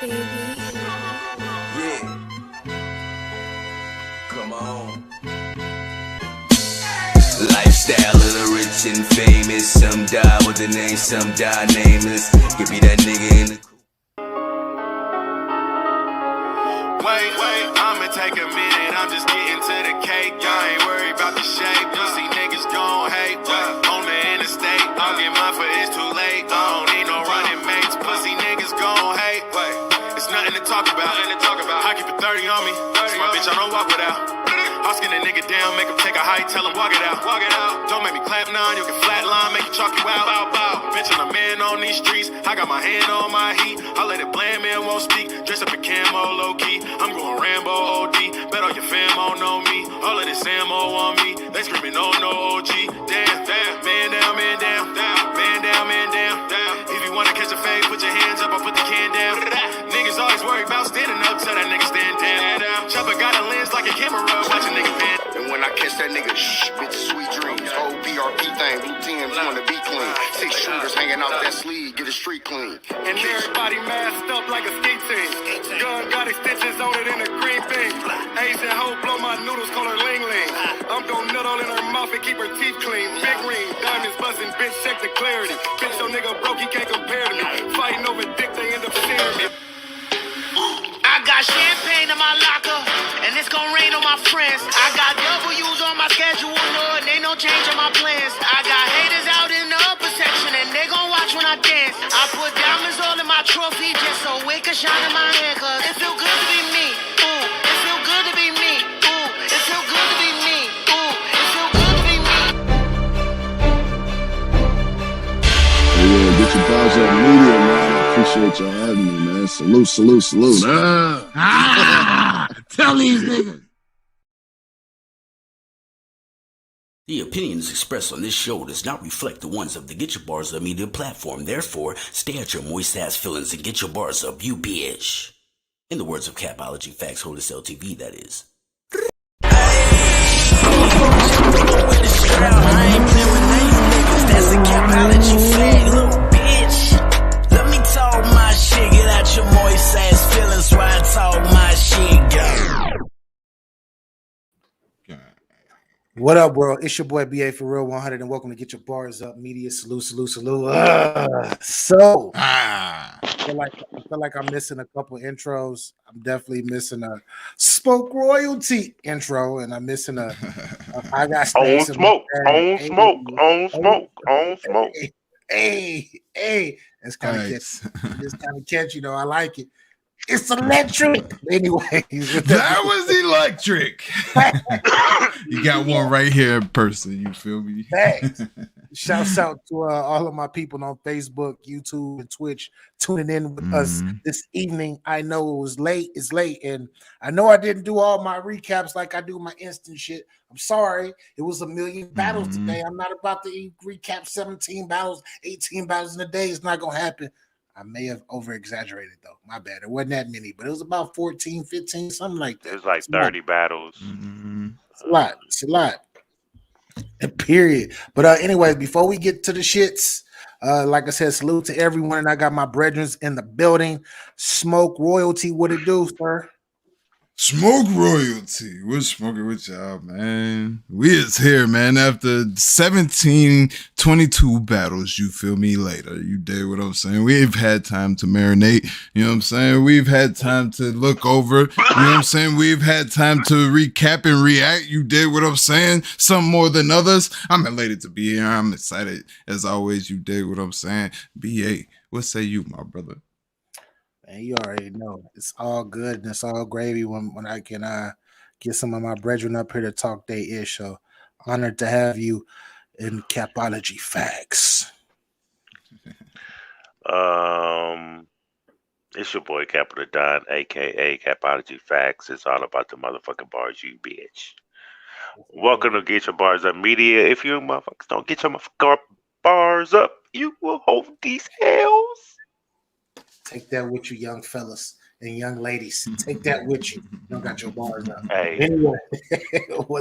baby. Yeah. Come on. Lifestyle of the rich and famous. Some die with a name, some die nameless. Give me that nigga in the Wait, I'ma take a minute, I'm just getting to the cake. Y'all ain't worried about the shape. You see niggas gon' hate. On the interstate, I'll get mine for it's too late. I don't need no running mates. Pussy niggas gon' hate. It's nothing to talk about. I keep a 30 on me. It's my bitch, I don't walk without. I'll skin a nigga down, make him take a hike, tell him walk it out. Don't make me clap none, you can flatline, make you chalk you out. Bitch, I'm a man on these streets, I got my hand on my heat. I let it bland, man won't speak, dress up in camo low-key. I'm going Rambo OD, bet all your famo know me. All of this ammo on me, they screaming no OG. Damn, man down, man down, man down, man down. If you wanna catch a fade, put your hands up, I put the can down. Niggas always worry about standing up, tell that nigga stand down. Chopper got a lens like a camera, watch a nigga pan. And when I catch that nigga, shh, bitch, sweet dreams. Whole BRP thing, blue Tim's wanna be clean. 6 shooters hanging out that sleeve, get the street clean. And everybody masked up like a ski team. Gun got extensions on it in a green thing. Asian hoe blow my noodles, call her Ling Ling. I'm gon' nut all in her mouth and keep her teeth clean. Big ring, diamonds bustin', bitch, check the clarity. Bitch, your nigga broke, he can't compare to me. Fighting over dick, they end up sharing me. I got champagne in my locker, and it's gon' rain on my friends. I got W's on my schedule, Lord, and ain't no change in my plans. I got haters out in the upper section, and they gon' watch when I dance. I put diamonds all in my trophy just so it can shine in my hand, cause it feel good to be me. Ooh, it feel good to be me. Ooh, it feel good to be me. Ooh, it feel good to be me. Yeah, get your balls up media, man. I appreciate y'all having me, man. Salute. Tell these niggas. The opinions expressed on this show does not reflect the ones of the Get Your Bars Up media platform. Therefore, stay at your moist ass feelings and get your bars up, you bitch. In the words of Capology Factz, hold us LTV, that is. I ain't playing with name niggas, that's a Capology flag, little bitch. Let me talk my shit, get out your moist ass feelings while I talk my shit, girl. What up, world? It's your boy BA for Real 100, and welcome to Get Your Bars Up Media. Salute. I feel like I'm missing a couple intros. I'm definitely missing a Smok royalty intro, and I'm missing a I got on smoke. Hey, it's kind of catchy. It's kind of catchy, though. I like it. It's electric. Anyways, that was electric. You got one right here in person. You feel me? Thanks. Shouts out to all of my people on Facebook, YouTube, and Twitch tuning in with us this evening. I know it was late. It's late, and I know I didn't do all my recaps like I do my instant shit. I'm sorry. It was a million battles today. I'm not about to recap 17 battles, 18 battles in a day. It's not gonna happen. I may have over-exaggerated, though. My bad. It wasn't that many, but it was about 14, 15, something like that. It was like 30 battles. It's a lot. Period. But anyways, before we get to the shits, like I said, salute to everyone. And I got my brethren in the building. Smok royalty, what it do, sir? Smoke royalty. We're smoking with y'all, man. We is here, man. After 17, 22 battles, you feel me, later. You dig what I'm saying? We've had time to marinate. You know what I'm saying? We've had time to look over. You know what I'm saying? We've had time to recap and react. You dig what I'm saying? Some more than others. I'm elated to be here. I'm excited. As always, you dig what I'm saying? BA, what say you, my brother? And you already know it's all good and it's all gravy when I can get some of my brethren up here to talk they ish. So honored to have you in Capology Factz. It's your boy Capital Don, aka Capology Factz. It's all about the motherfucking bars, you bitch. Welcome to Get Your Bars Up Media. If you motherfuckers don't get your motherfucking bars up, you will hold these hells. Take that with you, young fellas and young ladies. Take that with you. You don't got your bars up. Hey, anyway,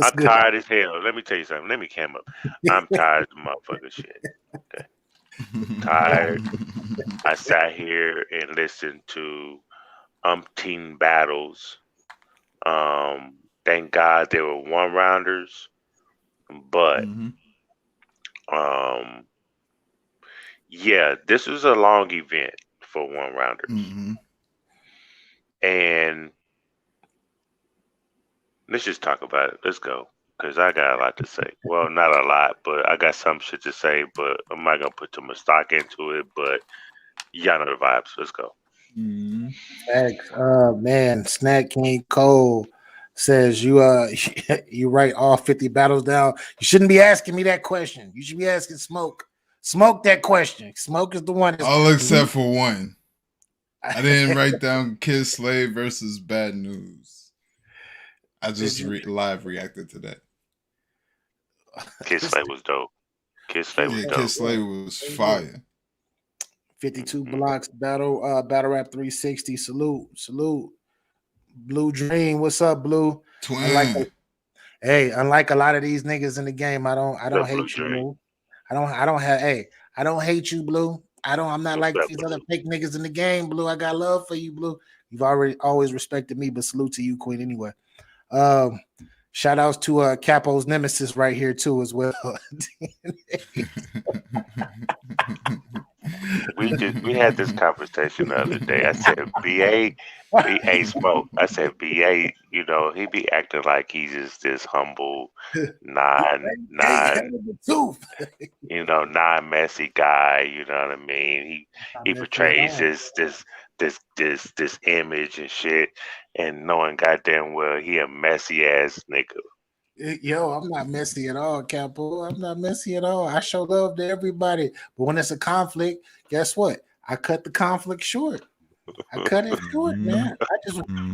I'm tired as hell. Let me tell you something. Let me cam up. I'm tired of the motherfucking shit. Okay. Tired. I sat here and listened to umpteen battles. Thank God they were one rounders, but yeah, this was a long event for one rounders. And let's just talk about it. Let's go. Because I got a lot to say. Well, not a lot, but I got some shit to say, but I'm not going to put too much stock into it, but y'all know the vibes. Let's go. Thanks. Man, Snack King Cole says you you write all 50 battles down. You shouldn't be asking me that question. You should be asking Smok that question. Smok is the one. All except for one. I didn't write down Kid Slave versus Bad News. I just live reacted to that. Kid Slave was dope. Kid Slave was dope. Kid Slave was fire. 52 blocks battle rap 360. Salute. Blue Dream, what's up, Blue? Twin. Unlike a lot of these niggas in the game, I don't hate you, Blue. I don't hate you, Blue. I'm not like these other fake niggas in the game, Blue. I got love for you, Blue. You've always respected me, but salute to you, Queen, anyway. Shout outs to Capo's nemesis right here too as well. We had this conversation the other day. I said BA Smoke. I said BA, you know, he be acting like he's just this humble, non-messy guy, you know what I mean? He portrays this image and shit, and knowing goddamn well he a messy ass nigga. Yo, I'm not messy at all, Capo. I'm not messy at all. I show love to everybody. But when it's a conflict, guess what? I cut the conflict short. I cut it short, man.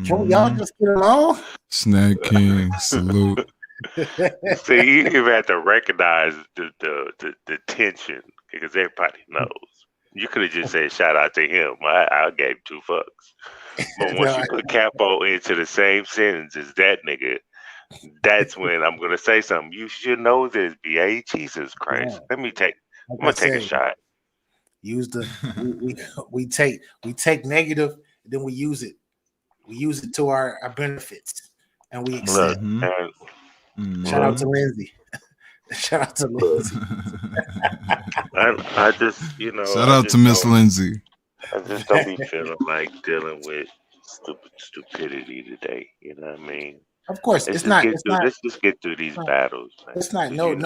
Can y'all just get along? Snack King, salute. See, you even have to recognize the tension because everybody knows. You could have just said shout out to him. I gave two fucks. But once you put Capo into the same sentence as that nigga, that's when I'm gonna say something. You should know this, BA. Jesus Christ. Yeah. I'm gonna take a shot. Use we take negative, then we use it. We use it to our benefits, and we accept. Shout out to Lindsay. Shout out to Lindsay. I just, you know. Shout out to Miss Lindsay. I just don't be feeling like dealing with stupidity today. You know what I mean? Of course, let's just get through these battles. Man. It's not no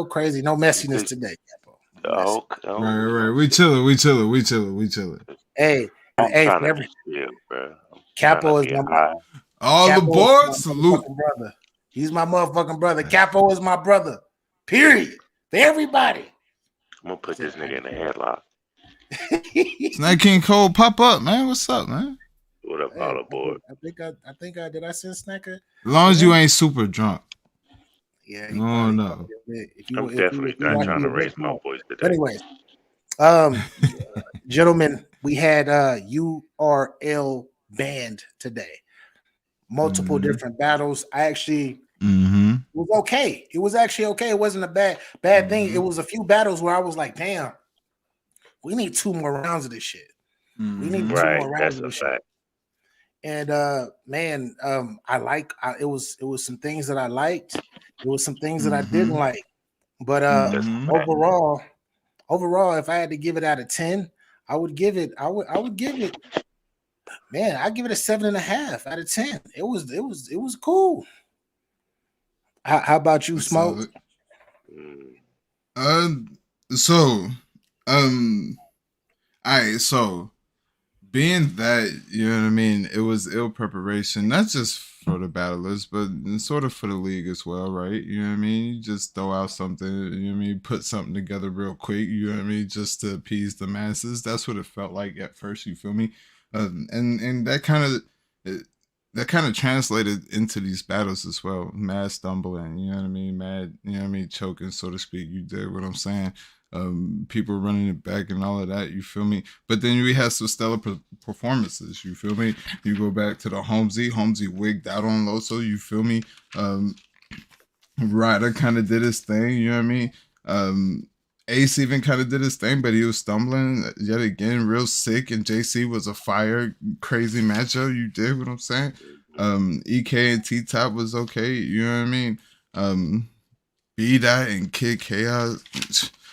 crazy, no messiness today. Oh, right. We chilling. Hey, bro. Capo is my all the boards. Salute, brother. He's my motherfucking brother. Capo is my brother. Period. For everybody. I'm gonna put this nigga in a headlock. Snack King Cole, pop up, man. What's up, man? What up, all aboard? I think I did. I send Snacker. As long as you ain't super drunk. Yeah. No. I'm definitely not trying to raise my voice today. Anyways, gentlemen, we had URL banned today. Multiple different battles. I actually it was okay. It was actually okay. It wasn't a bad thing. It was a few battles where I was like, damn, we need 2 more rounds of this shit. We need 2 more rounds of this shit. And man, it was some things that I liked. It was some things that I didn't like. But overall, if I had to give it out of 10, I would give it, man, I'd give it a 7.5 out of 10. It was cool. How about you, Smoke? So being that, you know what I mean, it was ill preparation, not just for the battlers, but sort of for the league as well, right? You know what I mean? You just throw out something, you know what I mean, put something together real quick, you know what I mean, just to appease the masses. That's what it felt like at first, you feel me? And that kind of translated into these battles as well. Mad stumbling, you know what I mean? Mad, you know what I mean, choking, so to speak. You did what I'm saying. People running it back and all of that, you feel me? But then we had some stellar performances, you feel me? You go back to the Holmesy wigged out on Loso, you feel me? Ryder kind of did his thing, you know what I mean? Ace even kind of did his thing, but he was stumbling yet again, real sick. And JC was a fire, crazy matchup. You did what I'm saying. EK and T Top was okay. You know what I mean? B Dot and Kid Chaos.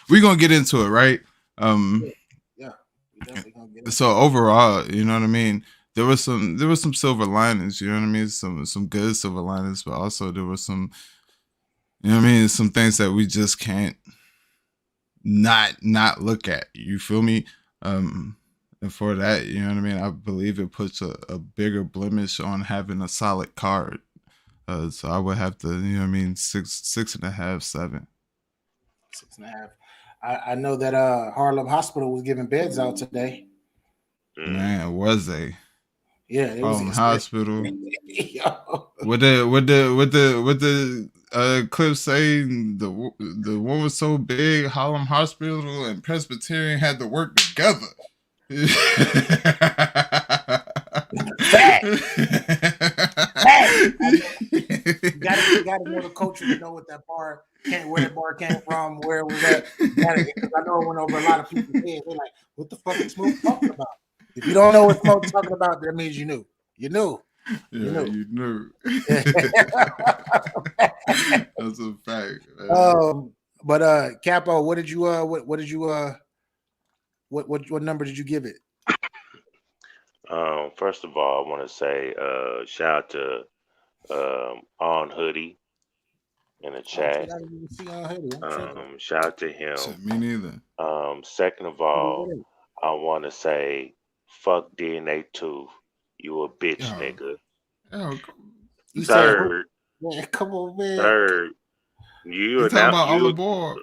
We gonna get into it, right? Yeah. We definitely gonna get into So overall, you know what I mean? There was some silver linings. You know what I mean? Some good silver linings, but also there was some. You know what I mean? Some things that we just can't not look at. You feel me? And for that, you know what I mean? I believe it puts a bigger blemish on having a solid card. So I would have to, you know what I mean, 6.5, 7. 6.5. I know that Harlem Hospital was giving beds out today. Man, was they? Yeah, it was Hospital. With the clip saying the one was so big, Harlem Hospital and Presbyterian had to work together. Fact. You gotta know the culture to know what that bar where the bar came from, where it was at. Because I know it went over a lot of people's heads. They're like, "What the fuck is Smok talking about?" If you don't know what Smok's talking about, that means you knew. You knew. Yeah, you knew. That's a fact. But Capo, what number did you give it? First of all, I want to say shout out to On Hoodie in the chat. Shout out to him. Me neither. Second of all, I want to say fuck DNA 2. You a bitch, nigga. Third, come on, man. Third, you talking about all aboard.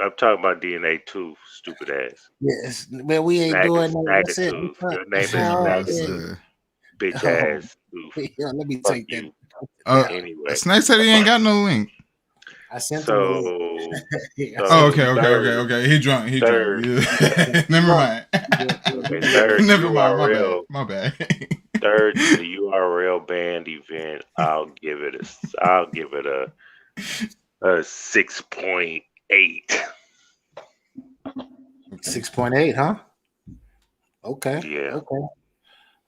I'm talking about DNA 2, stupid ass. Yes, man, we ain't doing that. That's it. Your name is Snagger, bitch ass. Yeah, let me take that. Anyway, Snake said he ain't got no link. I sent him. Okay. He drunk. Drunk. Yeah. Never mind. Third, Never mind. My bad. Third, the URL band event. I'll give it a 6.8. 6.8, huh? Okay. Yeah.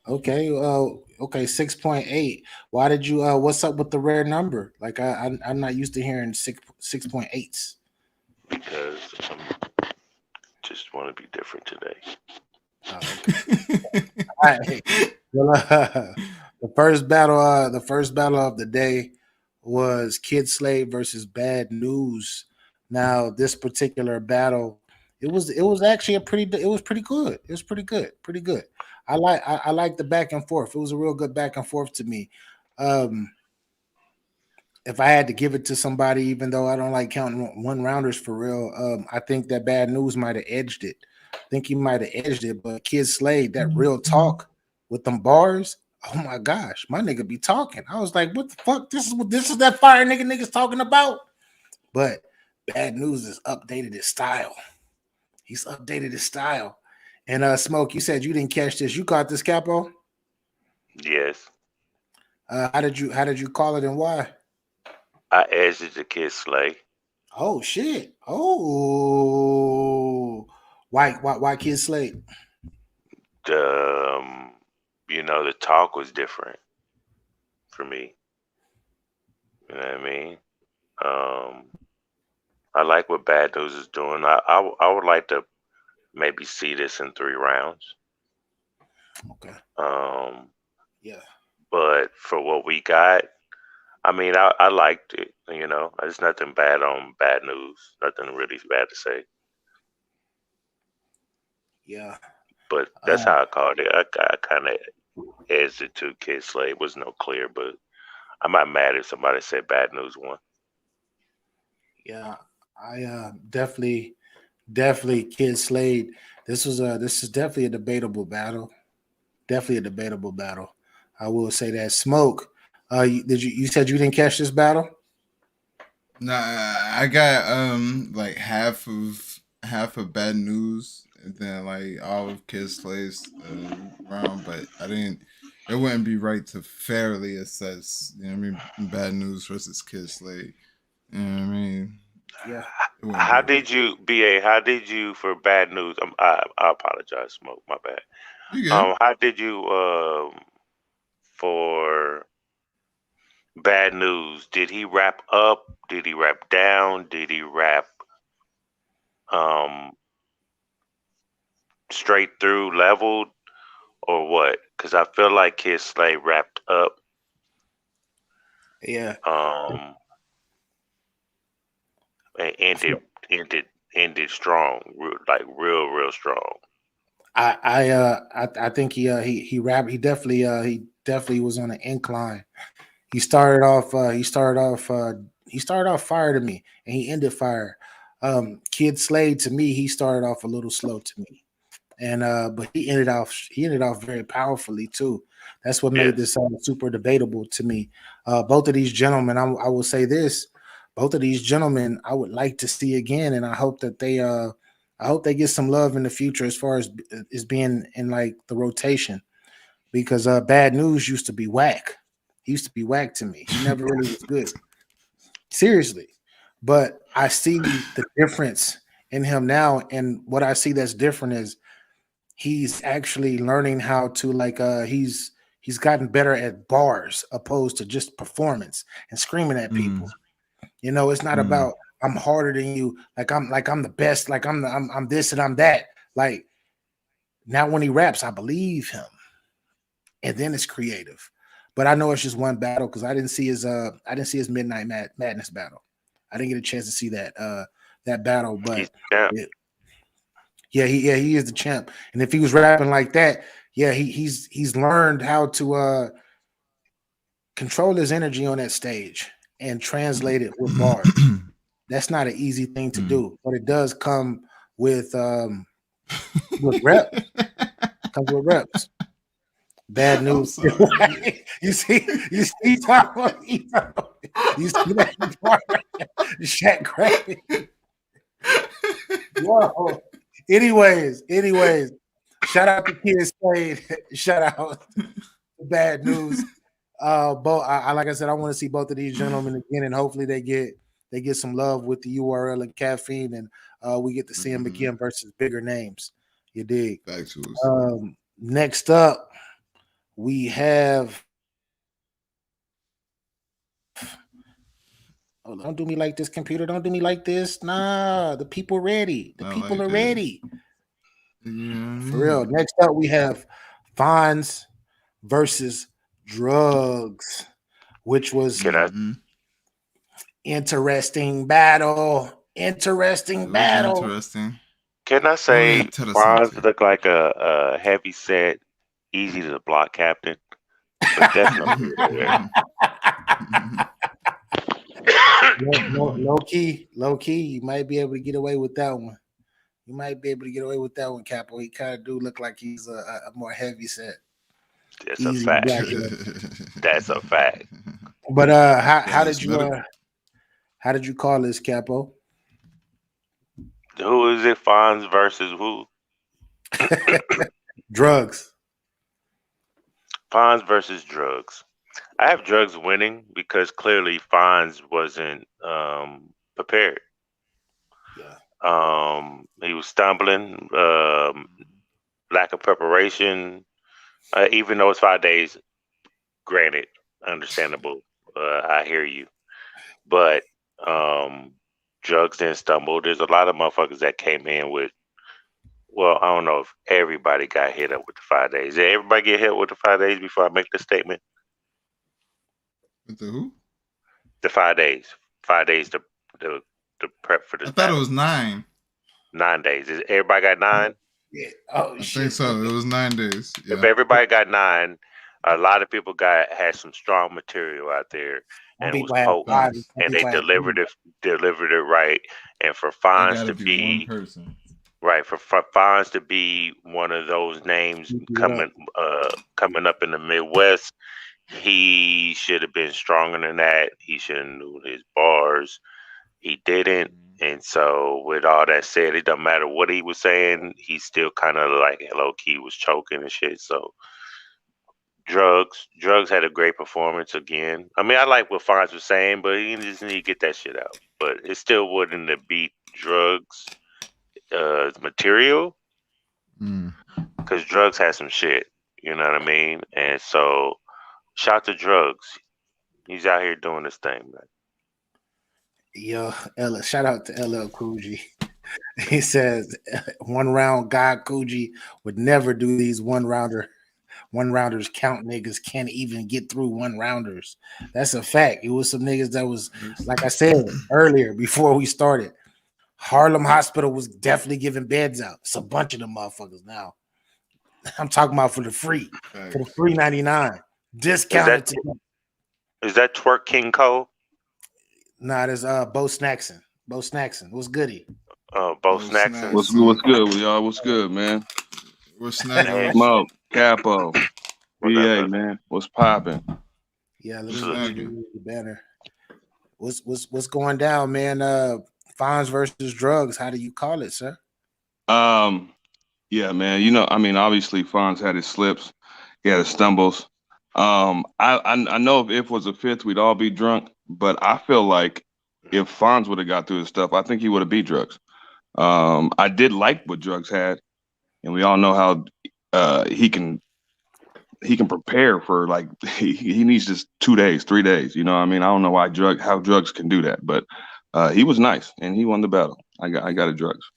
Okay. Okay. 6.8. Why did you? What's up with the rare number? Like I'm not used to hearing 6.8s. Because I just want to be different today. Oh, okay. All right. Well, the first battle of the day was Kid Slade versus Bad News. Now, this particular battle, it was actually pretty good. It was pretty good. I like the back and forth. It was a real good back and forth to me. If I had to give it to somebody, even though I don't like counting one rounders for real, I think that Bad News might have edged it. But Kid Slade, that real talk with them bars, oh my gosh, my nigga be talking. I was like, what the fuck? This is that fire niggas talking about. But Bad News has updated his style. He's updated his style. And Smok, you said you didn't catch this. You caught this, Capo? Yes. How did you call it and why? I edged the Kid Slade. Oh shit. Oh. Why Kid Slade? The talk was different for me. You know what I mean? I like what Bad News is doing. I would like to maybe see this in 3 rounds. Okay. Yeah. But for what we got, I mean, I liked it. There's nothing bad on Bad News. Nothing really bad to say. Yeah. But that's how I called it. I kind of edged it to Kid Slade. It wasn't no clear, but I'm not mad if somebody said Bad News won. Yeah, I definitely Kid Slade. This is definitely a debatable battle. I will say that. Smok, you said you didn't catch this battle? Nah, I got like half of Bad News and then like all of Kid Slade's round, but I didn't. It wouldn't be right to fairly assess. You know what I mean? Bad News versus Kid Slade. You know what I mean? Yeah. How did you, BA? How did you for bad news? I apologize, Smoke. My bad. You good? How did you for bad news? Did he wrap up? Did he wrap down? Did he wrap um straight through leveled or what? Because I feel like his Slay wrapped up. Yeah. And ended strong, like real strong. I think he rapped. He definitely was on an incline. He started off fire to me, and he ended fire. Kid Slade to me, he started off a little slow to me, and but he ended off very powerfully too. That's what made this super debatable to me. Both of these gentlemen, I will say this: both of these gentlemen, I would like to see again, and I hope that I hope they get some love in the future as far as being in like the rotation, because Bad News used to be whack. He used to be whack to me. He never really was good. Seriously. But I see the difference in him now. And what I see that's different is he's actually learning how to he's gotten better at bars opposed to just performance and screaming at people. You know, it's not about I'm harder than you, like I'm the best, like I'm this and I'm that. Like now when he raps, I believe him. And then it's creative. But I know it's just one battle because I didn't see his Midnight Madness battle. I didn't get a chance to see that battle, but he is the champ. And if he was rapping like that, he's learned how to control his energy on that stage and translate it with bars. That's not an easy thing to do, but it does come with reps. Comes with reps. Bad news. You see that part? Shaq crazy. Whoa. Anyways, shout out to Kid Slade. Shout out to Bad News. Both like I said, I want to see both of these gentlemen again, and hopefully they get some love with the URL and caffeine, and we get to see them again versus bigger names. You dig? Next up, we have. Oh, don't do me like this, computer. Don't do me like this. Nah, the people ready. The people are ready. For real. Next up, we have Fonz versus Drugs, which was interesting battle. Interesting battle. Interesting. Can I say Fonz look like a heavy set, easy to block captain? But definitely. Low key, you might be able to get away with that one. You might be able to get away with that one, Capo. He kind of do look like he's a more heavy set. That's a fact. That's a fact. But how did you call this, Capo? Who is it? Fonz versus who? Drugs. Fonz versus Drugs. I have Drugs winning because clearly Fonz wasn't prepared. He was stumbling, lack of preparation. Even though it's 5 days, granted, understandable. I hear you, but Drugs didn't stumble. There's a lot of motherfuckers that came in with. Well, I don't know if everybody got hit up with the 5 days. Did everybody get hit with the 5 days before I make the statement? With the who? The 5 days. 5 days to prep for this. I thought it was 9. 9 days. Is everybody got 9? Yeah. Oh, I think so. It was 9 days. Yeah. If everybody got 9, a lot of people had some strong material out there, and it was potent, and they delivered it right. And for Fonz to be one person. Right, for Fonz to be one of those names coming up in the Midwest, he should have been stronger than that. He should have knew his bars. He didn't, and so with all that said, it doesn't matter what he was saying. He still kind of like low key was choking and shit. So Drugs had a great performance again. I mean, I like what Fonz was saying, but he just need to get that shit out. but it still wouldn't have beat Drugs material because Drugs had some shit. You know what I mean? And so, shout to Drugs. He's out here doing this thing, man. Yo, Ella, shout out to LL Cool G. He says 1 round guy Coogee would never do these one rounders count niggas can't even get through 1 rounders. That's a fact. It was some niggas that was, like I said earlier before we started, Harlem Hospital was definitely giving beds out. It's a bunch of them motherfuckers now. I'm talking about for the free, for the $3.99 discounted. Is that Twerk King Cole? Nah, there's Bo Snackson. Bo Snackson. What's goody? Bo Snackson. What's good, y'all? What's good, man? What's Snackson? Smok, Capo, BA, man. What's popping? Yeah, let me do the banner. What's going down, man? Fonz versus Drugs. How do you call it, sir? Yeah, man. You know, I mean, obviously Fonz had his slips, he had his stumbles. I know if was a fifth, we'd all be drunk, but I feel like if Fonz would have got through his stuff, I think he would have beat Drugs. I did like what Drugs had, and we all know how he can prepare for, like, he needs just 2 days, 3 days. You know what I mean? I don't know how Drugs can do that, but he was nice and he won the battle. I got a Drugs.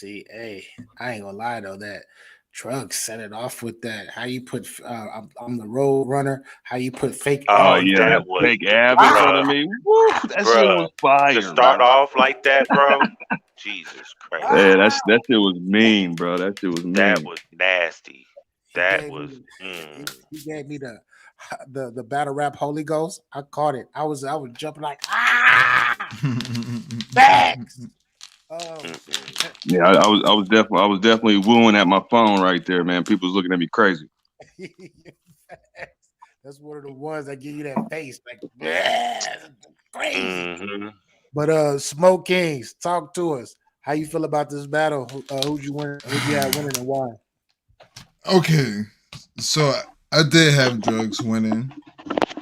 Hey, I ain't gonna lie though, that Drugs set it off with that. How you put I'm the road runner, how you put fake fake ab in front of me. Woo, that shit was fire. To start off like that, bro. Jesus Christ. Yeah, that shit was mean, bro. That shit was mean. That was nasty. He gave me the battle rap Holy Ghost. I caught it. I was jumping like facts. Yeah, I was definitely wooing at my phone right there, man. People was looking at me crazy. That's one of the ones that give you that face, like crazy. Mm-hmm. But Smok3 Kingz, talk to us. How you feel about this battle? Who'd you win? Who'd you have winning and why? Okay, so I did have Drugs winning,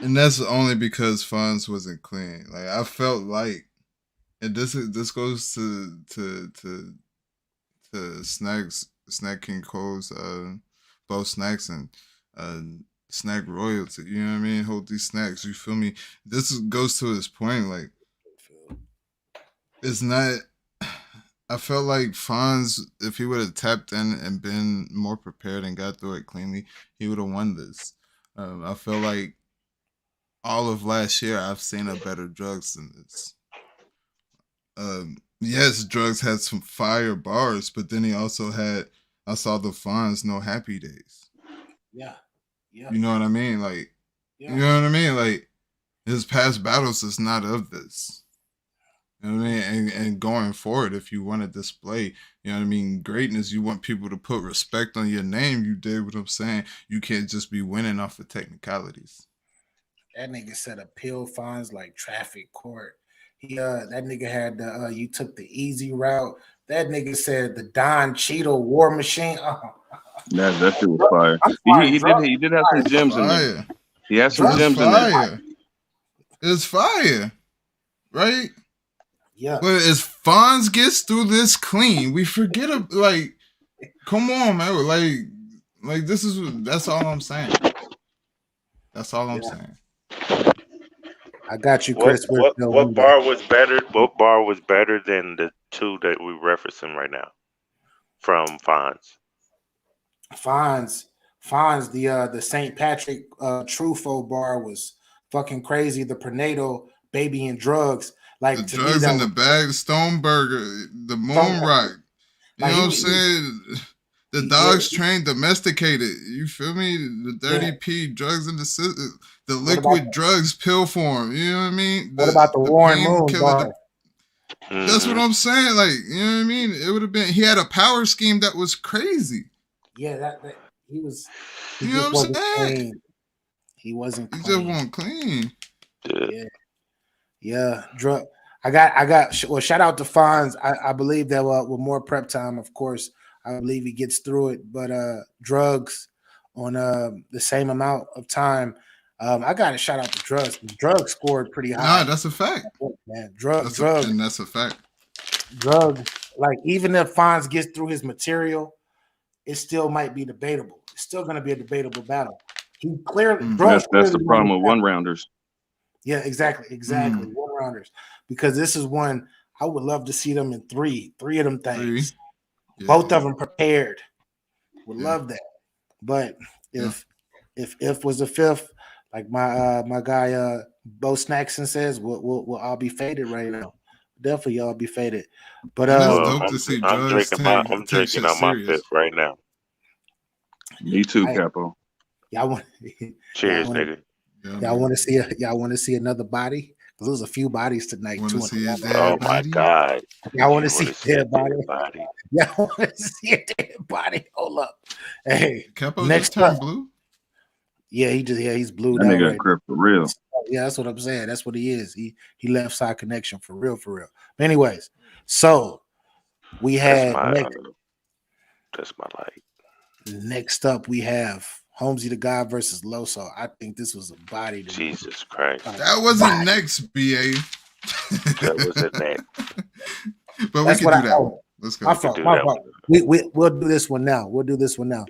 and that's only because Fonz wasn't clean. Like, I felt like. And this goes to Snack King Cole's Bo Snacks and snack royalty. You know what I mean? Hold these snacks. You feel me? This goes to his point. Like, it's not. I felt like Fonz, if he would have tapped in and been more prepared and got through it cleanly, he would have won this. I feel like all of last year I've seen a better Drugs than this. Yes, Drugs had some fire bars, but then he also had, I saw the Fonz No Happy Days. Yeah. You know what I mean? Like, you know what I mean? Like, his past battles is not of this. You know what I mean? And going forward, if you want to display, you know what I mean, greatness, you want people to put respect on your name. You did what I'm saying. You can't just be winning off of technicalities. That nigga said appeal fines like traffic court. That nigga had the you took the easy route. That nigga said the Don Cheadle war machine. That shit was fire. He did have some gems in there. He had some gems in there. It's fire, right? Yeah. But as Fonz gets through this clean, we forget like, come on, man. Like that's all I'm saying. That's all I'm saying. I got you, Chris. What bar was better? What bar was better than the two that we're referencing right now from Fonz? Fonz, the St. Patrick Truffaut bar was fucking crazy. The Tornado, Baby and Drugs, like the Drugs in the bag, Stoneburger, the Moon Rock. You know what I'm saying? The Dogs Train Domesticated. You feel me? The 30p Drugs in the system. The liquid drugs pill form. You know what I mean? What about the Warren Moon bar? That's what I'm saying. Like, you know what I mean? It would have been. He had a power scheme that was crazy. Yeah, that he was. You know what I'm saying? Clean. He wasn't. He just wasn't clean. Yeah. Drug. I got. Well, shout out to Fonz. I believe that with more prep time, of course, I believe he gets through it. But Drugs on the same amount of time. I got to shout out to Drugs. Drugs scored pretty high. Nah, that's a fact. Man, and that's a fact. Drugs, like even if Fonz gets through his material, it still might be debatable. It's still going to be a debatable battle. He clearly that's the problem with one rounders. Yeah, exactly. One rounders, because this is one I would love to see them in three of them things. Yeah. Both of them prepared. Would love that. But if was a fifth, like my guy Bo Snackson says, we'll all be faded right now. Definitely y'all be faded. But I'm drinking on my fifth right now. Me too, Capo. Y'all want cheers, nigga. Y'all want to see another body? Because there's a few bodies tonight too. Oh my god! Y'all want to see a dead body? Y'all want to see a dead body? Hold up. Hey, Capo next turn blue. Yeah, he's blue. That nigga right crip for real. Yeah, that's what I'm saying. That's what he is. He left side connection for real. But anyways, so we had that's my light. Next up, we have Holmesy the God versus Loso. I think this was a body. Jesus Christ. That wasn't next, BA. That wasn't next. But we can do that one. Let's go. My fault. We'll do this one now.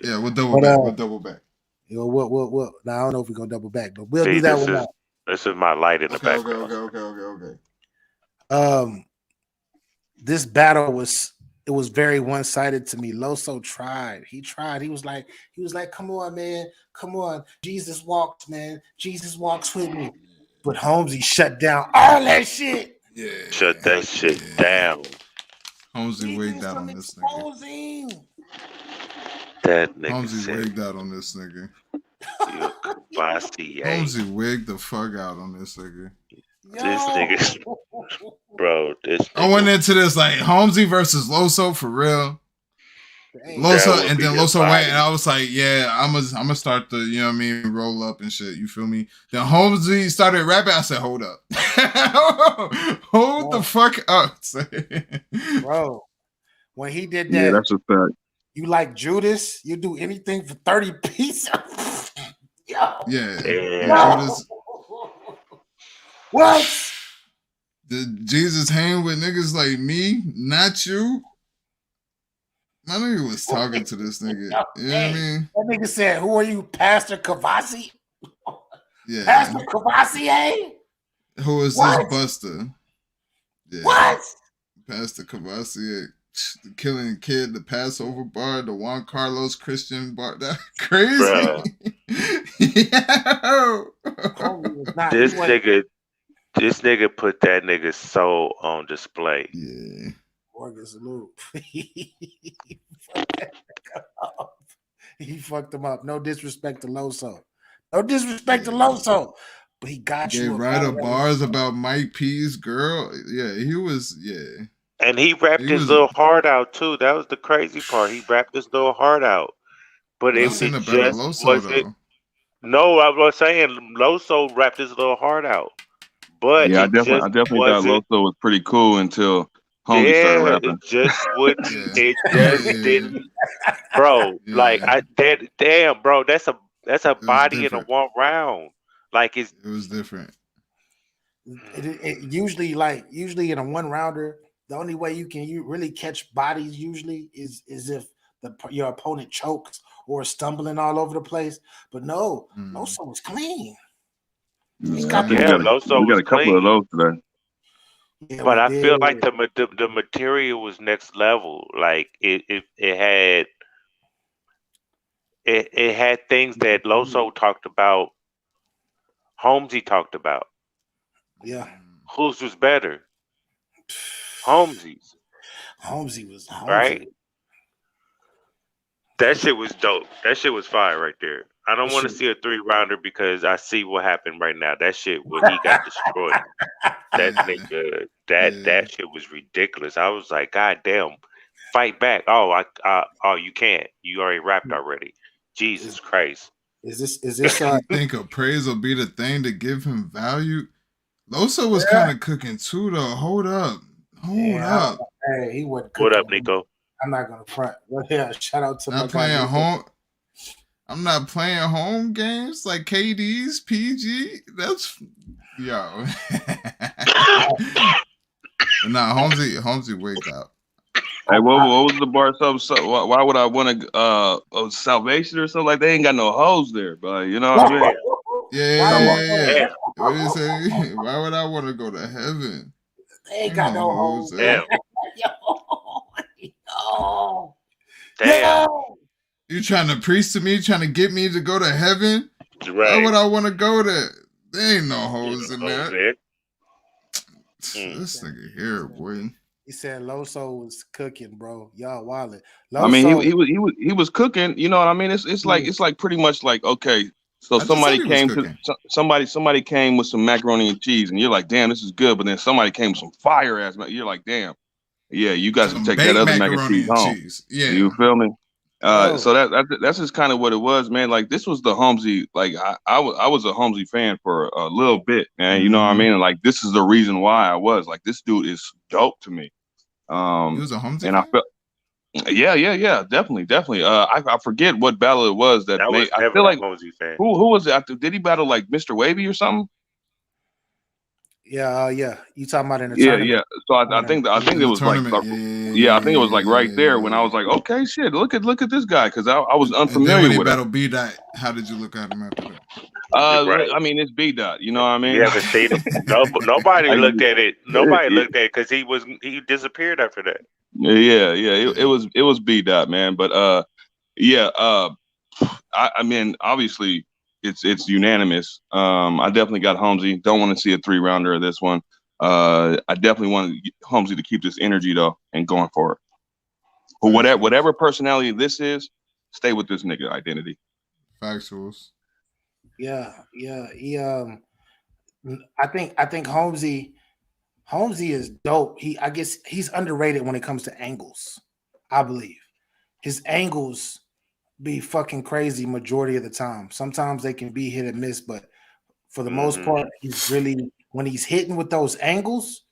Yeah, we'll double back. We'll double back. You know, we'll now I don't know if we're gonna double back, but we'll do that one now. This is my light in the background. Okay. This battle was very one-sided to me. Loso tried. He was like, come on, man. Come on. Jesus walks, man. Jesus walks with me. But Holmesy shut down all that shit. Yeah. Shut that shit down. Holmesy wigged out on this nigga. That nigga Holmesy wigged out on this nigga. Holmesy wigged the fuck out on this nigga. This nigga, bro. I went into this like Holmesy versus Loso for real. Loso, and then Loso went, and I was like, yeah, I'm gonna start the, you know what I mean, roll up and shit. You feel me? Then Holmesy started rapping. I said, hold up, hold the fuck up, bro. When he did that, yeah, that's a fact. You like Judas? You do anything for 30 pieces? Yeah. Judas. What? Did Jesus hang with niggas like me, not you? My nigga was talking to this nigga. You know what I mean? That nigga said, "Who are you, Pastor Kavasi?" Yeah. Pastor Kavasi, eh? Who is this Buster? Yeah. What? Pastor Kavasi, the Killing Kid, the Passover bar, the Juan Carlos Christian bar. That crazy. Yo. This nigga put that nigga's soul on display. Yeah. Morgan salute. He fucked him up. No disrespect to Loso. But he got you. Writer bars about Mike P's girl. Yeah, he was, And he rapped his little heart out too. That was the crazy part. He rapped his little heart out. But it just wasn't. No, I was saying Loso rapped his little heart out. But yeah, I definitely thought Loso was pretty cool until Holmesy started rapping. It just wouldn't. It just didn't, bro. Yeah. Like damn, bro. That's a body in a one round. Like it was different. It usually in a one rounder, the only way you really catch bodies usually is if your opponent chokes or stumbling all over the place. But no, Loso was clean. Loso we got a couple of those today. Yeah, but I feel like the material was next level. Like it had things that Loso talked about, Holmesy talked about. Yeah. Whose was better? Holmesy's. Holmesy was right. That shit was dope. That shit was fire right there. I don't want to see a 3-rounder because I see what happened right now. That shit when he got destroyed. That nigga, that shit was ridiculous. I was like, God damn, fight back. Oh, you can't. You already rapped already. Jesus Christ. Is this? I think appraise will be the thing to give him value. Loso was kind of cooking too, though. Hold up. Hey, he wasn't cooking. What up, Nico? I'm not gonna front. Well, yeah, shout out to not playing home. I'm not playing home games like KD's, PG. That's yo. Nah, Holmesy, wake up. Hey, what was the bar? So why would I want to salvation or something like? They ain't got no hoes there, but you know what I mean? Yeah. What do you say? Why would I want to go to heaven? They ain't got no hoes. Damn. Yo. Damn. Yo. You trying to preach to me, trying to get me to go to heaven? Right. Why would I want to go there? There ain't no hoes in there. This nigga here, boy. He said Loso was cooking, bro. Y'all wildin'. I mean, he was cooking. You know what I mean? It's like pretty much like, okay, so somebody came with some macaroni and cheese, and you're like, damn, this is good. But then somebody came with some fire ass. You're like, damn, yeah, you guys can take that other macaroni and cheese home. Yeah, you feel me? So that's just kind of what it was, man. Like this was the Holmesy. Like I was a Holmesy fan for a little bit, man. You know what I mean? And like this is the reason why I was like, this dude is dope to me. He was a Holmesy fan? I felt, yeah, definitely. I forget what battle it was that made. I feel like who was it? Did he battle like Mr. Wavy or something? Yeah. You talking about in the tournament? Yeah. So I think it was like, I think it was like right there when I was like, okay, shit, look at this guy, because I was unfamiliar with battle B Dot. How did you look at him after that? Right. I mean, it's B Dot. You know what I mean? You haven't seen him. Nobody looked at it. Nobody looked at it because he disappeared after that. Yeah. It was B Dot, man. But I mean, obviously it's unanimous. I definitely got Holmesy. Don't want to see a 3-rounder of this one. I definitely want Holmesy to keep this energy though and going for it. But whatever personality this is, stay with this nigga identity. Factuals. Yeah. He I think Holmesy is dope. I guess he's underrated when it comes to angles. I believe his angles be fucking crazy majority of the time. Sometimes they can be hit and miss, but for the most part, he's really, when he's hitting with those angles,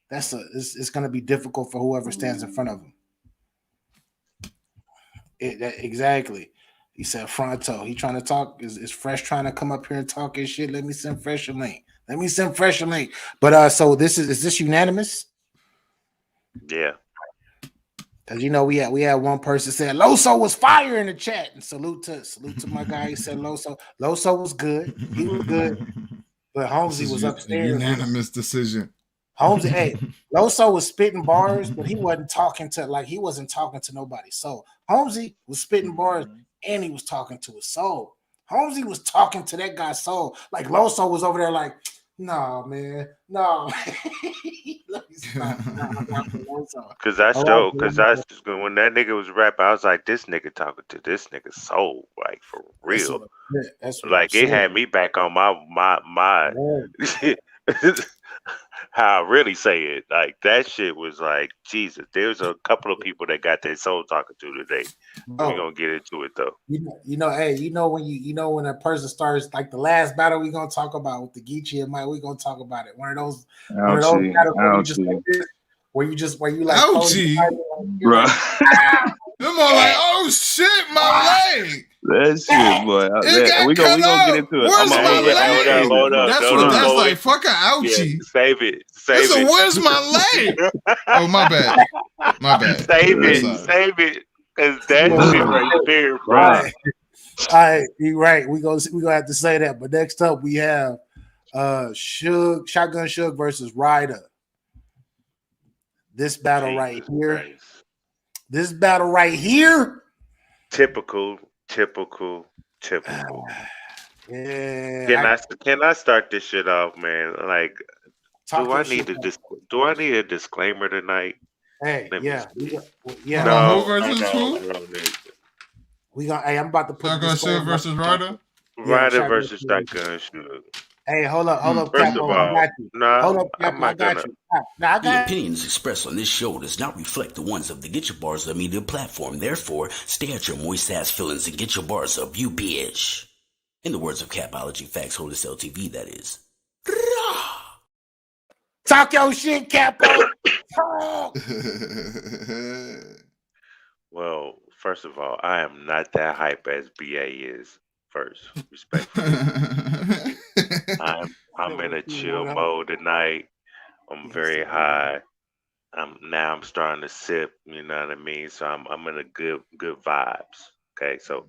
it's going to be difficult for whoever stands in front of him. Exactly. He said Fronto. He trying to talk. Is Fresh trying to come up here and talk his shit? Let me send Fresh a link. But so is this unanimous? Yeah. Because you know we had one person said Loso was fire in the chat, and salute to my guy. He said Loso was good. He was good, but Holmesy was upstairs. Unanimous decision. Holmesy, hey, Loso was spitting bars, but he wasn't talking to nobody. So Holmesy was spitting bars and he was talking to his soul. Holmesy was talking to that guy's soul. Like Loso was over there like, no, man, no. Because I when that nigga was rapping, I was like, this nigga talking to this nigga's soul, like for real. That's like it had me back on my how I really say it. Like that shit was like Jesus. There's a couple of people that got their soul talking to today. We're gonna get into it though. When a person starts like the last battle we're gonna talk about with the Geechee and Mike, we're gonna talk about it. One of those battles where you like ouchie, bro. Them all like, oh shit, my leg. That shit, boy. We gonna get into it. Where's my leg? Hold up. That's like fucking ouchie. Yeah, save it. Where's my leg? Oh, my bad. Save it. Cause that shit right there, bro. All right, you're right. We gonna have to say that. But next up we have Shotgun Suge versus Ryder. This battle right here. Typical. Yeah. Can I start this shit off, man? Like, do I need a disclaimer tonight? Hey, yeah. No, who versus who? I'm about to put Shotgun Suge versus Ryder. Ryder versus Shotgun Suge. Hey, hold up, First of all, I got you. The opinions expressed on this show does not reflect the ones of the Get Your Bars Up media platform. Therefore, stay at your moist ass feelings and get your bars up, you bitch. In the words of Capology Factz, hold this LTV, that is. Talk your shit, Capo. Well, First of all, I am not that hype as BA is. First, respectfully, I'm in a chill mode tonight. I'm very high. I'm starting to sip. You know what I mean. So I'm in a good vibes. Okay, so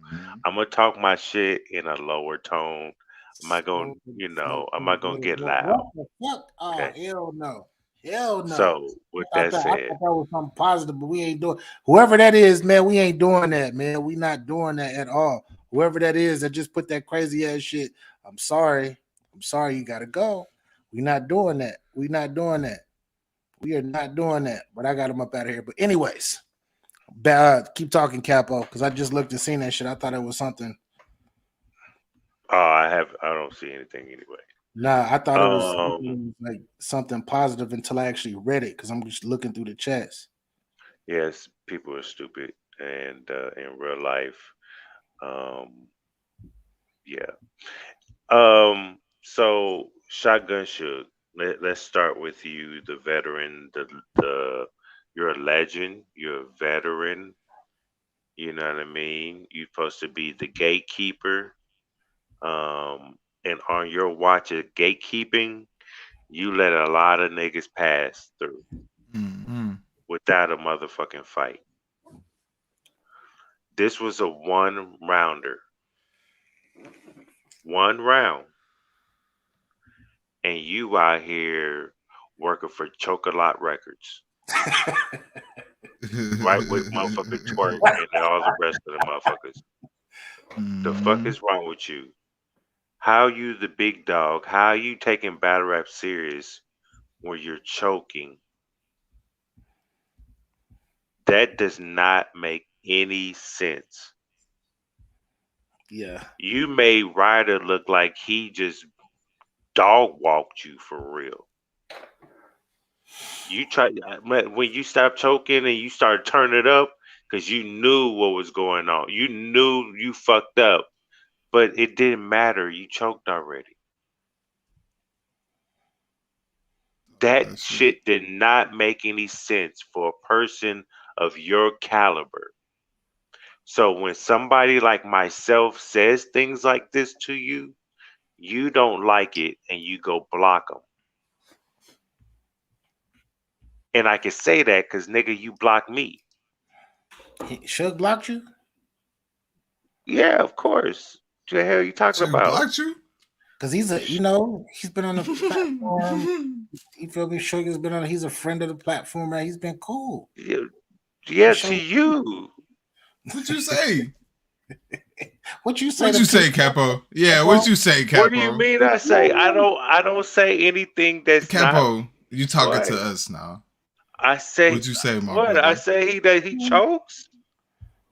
I'm gonna talk my shit in a lower tone. I'm not gonna, I'm not gonna get loud. What the fuck? Oh, Okay. hell no. Hell no. So with that I said, thought that was something positive, but we ain't doing whoever that is, man. We ain't doing that, man. We not doing that at all. Whoever that is that just put that crazy ass shit. I'm sorry. You gotta go. We not doing that. We not doing that. We are not doing that. But I got him up out of here. But anyways, keep talking, Capo, because I just looked and seen that shit. I thought it was something. I don't see anything anyway. Nah, I thought it was like something positive until I actually read it because I'm just looking through the chats. Yes, people are stupid, and in real life, yeah. So Shotgun Shook. Let's start with you, the veteran. You're a legend. You're a veteran. You know what I mean. You're supposed to be the gatekeeper. And on your watch of gatekeeping, you let a lot of niggas pass through without a motherfucking fight. This was a one rounder. One round. And you out here working for Chocolate Records. Right with motherfucking Twerk and all the rest of the motherfuckers. The fuck is wrong with you? How you the big dog? How you taking battle rap serious when you're choking? That does not make any sense. Yeah. You made Ryder look like he just dog walked you for real. You tried when you stopped choking and you started turning it up because you knew what was going on. You knew you fucked up, but it didn't matter. You choked already. That shit did not make any sense for a person of your caliber. So when somebody like myself says things like this to you, you don't like it and you go block them. And I can say that because nigga, you blocked me. Shug blocked you? Yeah, of course. What the hell are you talking about? Blocked you? Because he's he's been on the platform. You feel me? Sugar's been on. He's a friend of the platform, right? He's been cool. Yeah, to you. What'd you say? What you say? What'd you say, Capo? Yeah, what'd you say, Capo? What do you mean? I say I don't say anything that's Capo. Not, you talking to us now? I say. What'd you say, my what? brother? I say he chokes.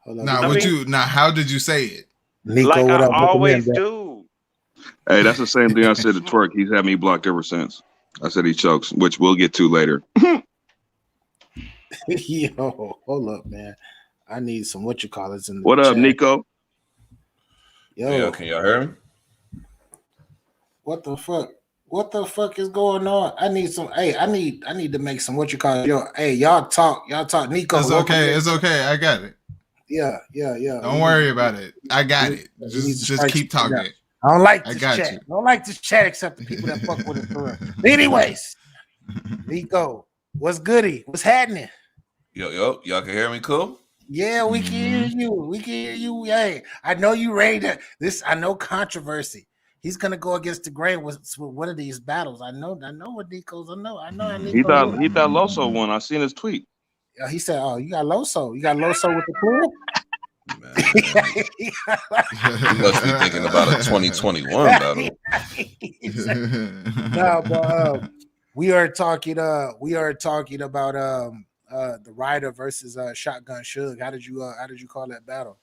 Now, how did you say it? Nico, like I always do. Hey, that's the same thing I said to Twerk. He's had me blocked ever since. I said he chokes, which we'll get to later. Yo, hold up, man. I need some what in the What up, chat. Nico? Yo, can y'all hear me? What the fuck? What the fuck is going on? I need some. Hey, I need to make some Yo, hey, y'all talk, Nico. It's okay. It's okay. I got it. Yeah. Don't worry about it. I got it. Just keep talking. I don't like this chat. I don't like this chat except the people that fuck with it for real. Anyways, Nico, what's goody? What's happening? Yo, y'all can hear me cool? Yeah, we can hear you. We can hear you. Hey, I know you ready to this. I know controversy. He's gonna go against the grain with one of these battles. I know what Nico's. I know. He thought Loso won. I seen his tweet. Yeah, he said, "Oh, you got Loso. You got Loso with the club." You must be thinking about a 2021 battle. No, but we are talking about the Ryder versus Shotgun Suge. How did you call that battle?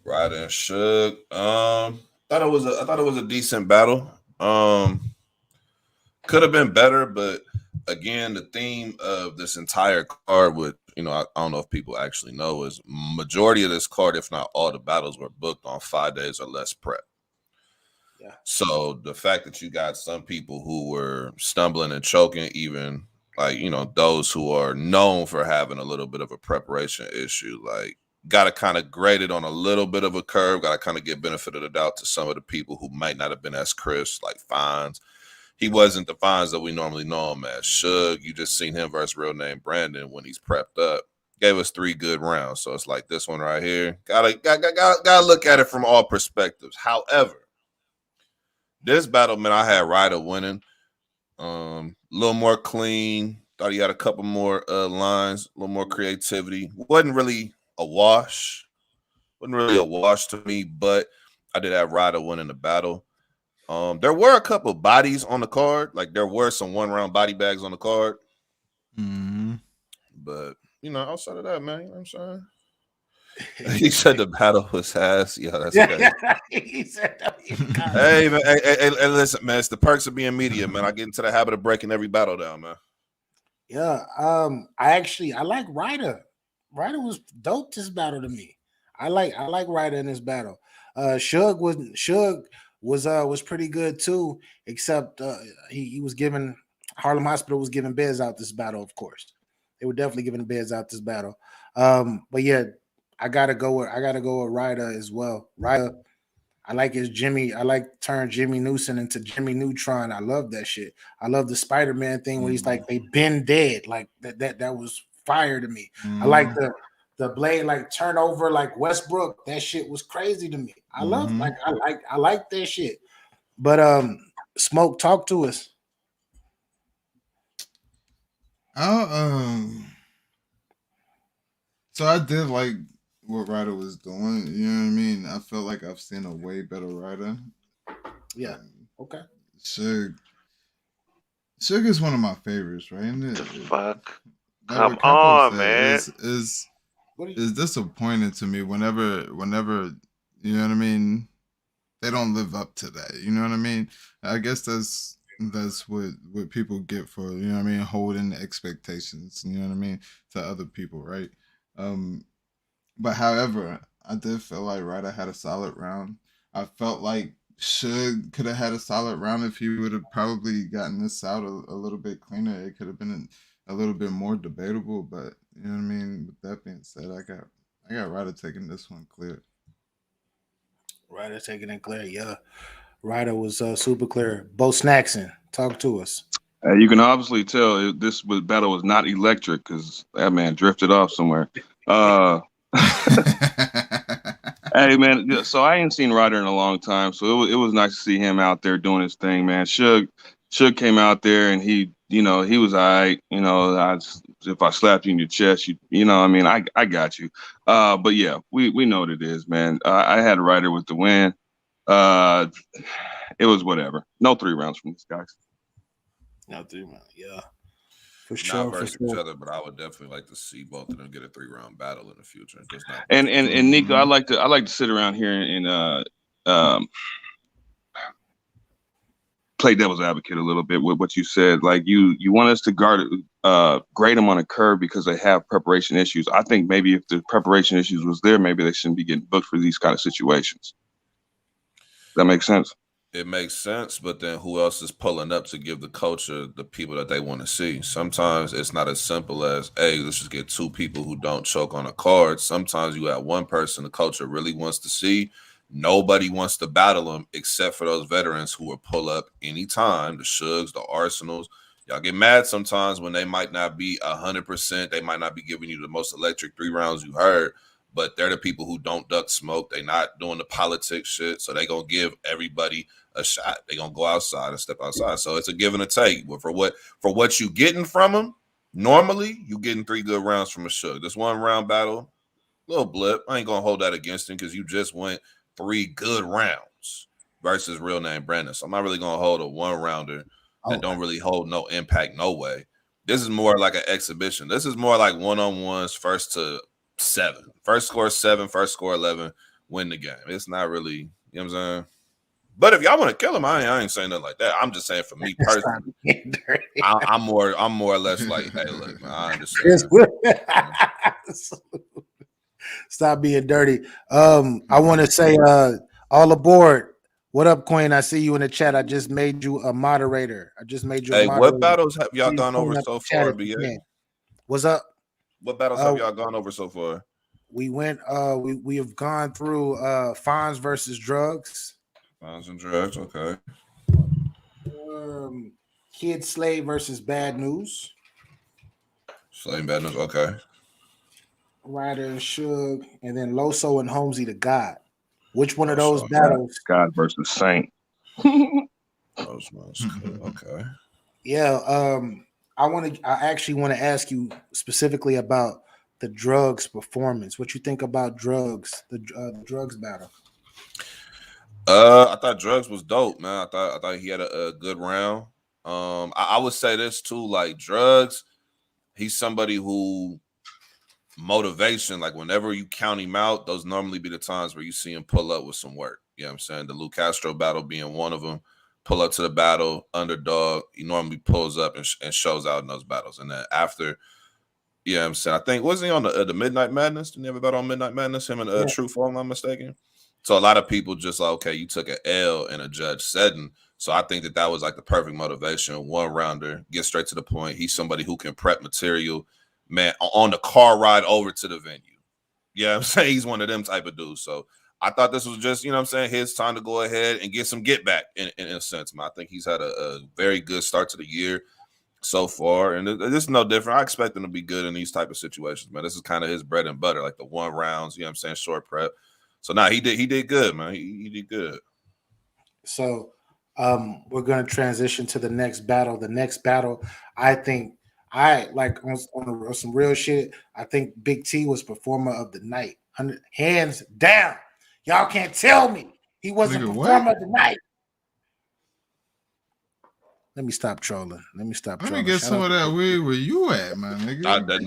Ryder and Suge. I thought it was a decent battle. Could have been better, but again, the theme of this entire card would, I don't know if people actually know, is majority of this card, if not all the battles, were booked on 5 days or less prep. Yeah. So the fact that you got some people who were stumbling and choking, even like, those who are known for having a little bit of a preparation issue, like got to kind of grade it on a little bit of a curve. Got to kind of give benefit of the doubt to some of the people who might not have been as crisp, like Fonz. He wasn't the Fonz that we normally know him as. Suge, you just seen him versus real name Brandon when he's prepped up. Gave us 3 good rounds. So it's like this one right here. Gotta look at it from all perspectives. However, this battle, man, I had Ryder winning. A little more clean. Thought he had a couple more lines, a little more creativity. Wasn't really a wash. Wasn't really a wash to me, but I did have Ryder winning the battle. There were a couple bodies on the card. Like there were some 1-round body bags on the card. But you know, outside of that, man, you know what I'm saying? He said the battle was ass. Yeah, that's okay. He said that. Hey, man, hey, listen, man, it's the perks of being media, man. I get into the habit of breaking every battle down, man. Yeah, I like Ryder. Ryder was dope this battle to me. I like Ryder in this battle. Suge was pretty good too, except he was giving Harlem Hospital was giving Bez out this battle, of course. They were definitely giving Bez out this battle. But yeah, I gotta go with Ryder as well. Ryder, I like his Jimmy. I like turn Jimmy Newsom into Jimmy Neutron. I love that shit. I love the Spider-Man thing where he's like they been dead. Like that was fire to me. I like the blade like turn over like Westbrook. That shit was crazy to me. I like that shit. But Smok, talk to us. So I did like what Ryder was doing. You know what I mean? I felt like I've seen a way better Ryder. Yeah. Okay. Suge is one of my favorites, right? The fuck? Come on, man. Is disappointing to me whenever you know what I mean, they don't live up to that. You know what I mean? I guess that's what people get for, you know what I mean, holding expectations, you know what I mean, to other people, right? But however, I did feel like Ryder had a solid round. I felt like Suge could have had a solid round if he would have probably gotten this out a little bit cleaner. It could have been a little bit more debatable, but you know what I mean. With that being said, I got Ryder taking this one clear. Ryder taking it clear, yeah. Ryder was super clear. Bo Snackson, talk to us. You can obviously tell this battle was not electric because that man drifted off somewhere. Hey man, so I ain't seen Ryder in a long time, so it was nice to see him out there doing his thing, man. Suge came out there and he was all right. You know, if I slapped you in your chest, you know, I mean, I got you. But yeah, we know what it is, man. I had Ryder with the win. It was whatever. No 3 rounds from these guys. No 3 rounds, yeah. For Not sure. versus each other, but I would definitely like to see both of them get a 3-round battle in the future. Just not and Nico, I like to sit around here and play devil's advocate a little bit with what you said. Like you want us to grade them on a curve because they have preparation issues. I think maybe if the preparation issues was there, maybe they shouldn't be getting booked for these kind of situations. Does that make sense? It makes sense, but then who else is pulling up to give the culture the people that they want to see? Sometimes it's not as simple as, hey, let's just get 2 people who don't choke on a card. Sometimes you have one person the culture really wants to see. Nobody wants to battle them except for those veterans who will pull up anytime, the Shugs, the Arsenals. Y'all get mad sometimes when they might not be 100%. They might not be giving you the most electric 3 rounds you heard, but they're the people who don't duck smoke. They not doing the politics shit, so they going to give everybody a shot. They going to go outside and step outside. So it's a give and a take. But for what you getting from them, normally you getting 3 good rounds from a Shug. This 1-round battle, little blip. I ain't going to hold that against him because you just went 3 good rounds versus real name Brandon. So I'm not really going to hold a 1-rounder that don't really hold no impact no way. This is more like an exhibition. This is more like one-on-ones, 1st to 7. First score 7, first score 11, win the game. It's not really, you know what I'm saying? But if y'all want to kill him, I ain't saying nothing like that. I'm just saying for me personally, I'm more or less like, hey, look, man, I understand. Stop being dirty. I want to say all aboard. What up, Queen? I see you in the chat. I just made you a moderator. Hey, what battles have y'all gone over so far, BA? What's up? What battles have y'all gone over so far? We went. We have gone through Fonz versus Drugs. Fonz and Drugs. Okay. Kid Slave versus Bad News. Slave and Bad News. Okay. Ryder and Suge, and then Loso and Holmesy the God. Which one of those battles? God versus Saint. Okay. Yeah. I actually want to ask you specifically about the Drugs performance. What you think about Drugs? The Drugs battle. I thought Drugs was dope, man. I thought he had a good round. I would say this too, like Drugs, he's somebody who motivation, like whenever you count him out, those normally be the times where you see him pull up with some work. You know what I'm saying? The Lou Castro battle being one of them. Pull up to the battle, underdog. He normally pulls up and shows out in those battles. And then after, you know what I'm saying? I think, wasn't he on the Midnight Madness? Didn't he have a battle on Midnight Madness? Him and Truth, if I'm not mistaken. So a lot of people just like, okay, you took an L in a judge setting. So I think that was like the perfect motivation. One rounder, get straight to the point. He's somebody who can prep material, man, on the car ride over to the venue. Yeah, you know I'm saying? He's one of them type of dudes. So I thought this was just, you know what I'm saying, his time to go ahead and get some get back in a sense, man. I think he's had a very good start to the year so far. And this is no different. I expect him to be good in these type of situations, man. This is kind of his bread and butter, like the one rounds, you know what I'm saying, short prep. So he did good, man. He did good. So we're going to transition to the next battle. The next battle, I think, on some real shit, I think Big T was performer of the night. Hands down. Y'all can't tell me he wasn't performer of the night. Let me stop trolling. Let me get some of that weed where you at, man. Nigga.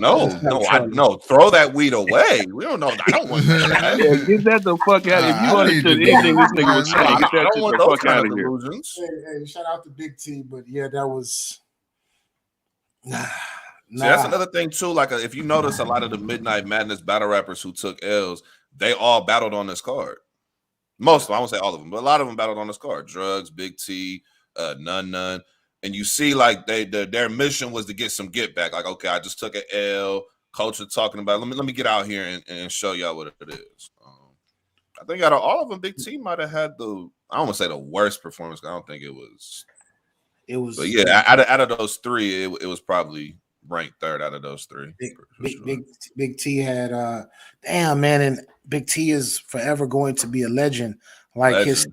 No. Throw that weed away. We don't know. I don't want that. Get that the fuck out. If you understood anything this nigga was saying, get that the fuck out of here. Hey, shout out to Big T, but yeah, that was. See, that's another thing too. Like, if you notice, a lot of the Midnight Madness battle rappers who took L's, they all battled on this card. Most of them, I won't say all of them, but a lot of them battled on this card. Drugs, Big T, None. And you see, like their mission was to get some get back. Like, okay, I just took an L. Culture talking about. Let me get out here and show y'all what it is. I think out of all of them, Big T might have had I don't want to say the worst performance. I don't think it was. It was. But yeah, out of those three, it was probably ranked third out of those three. Big T had damn, man, and Big T is forever going to be a legend. Like his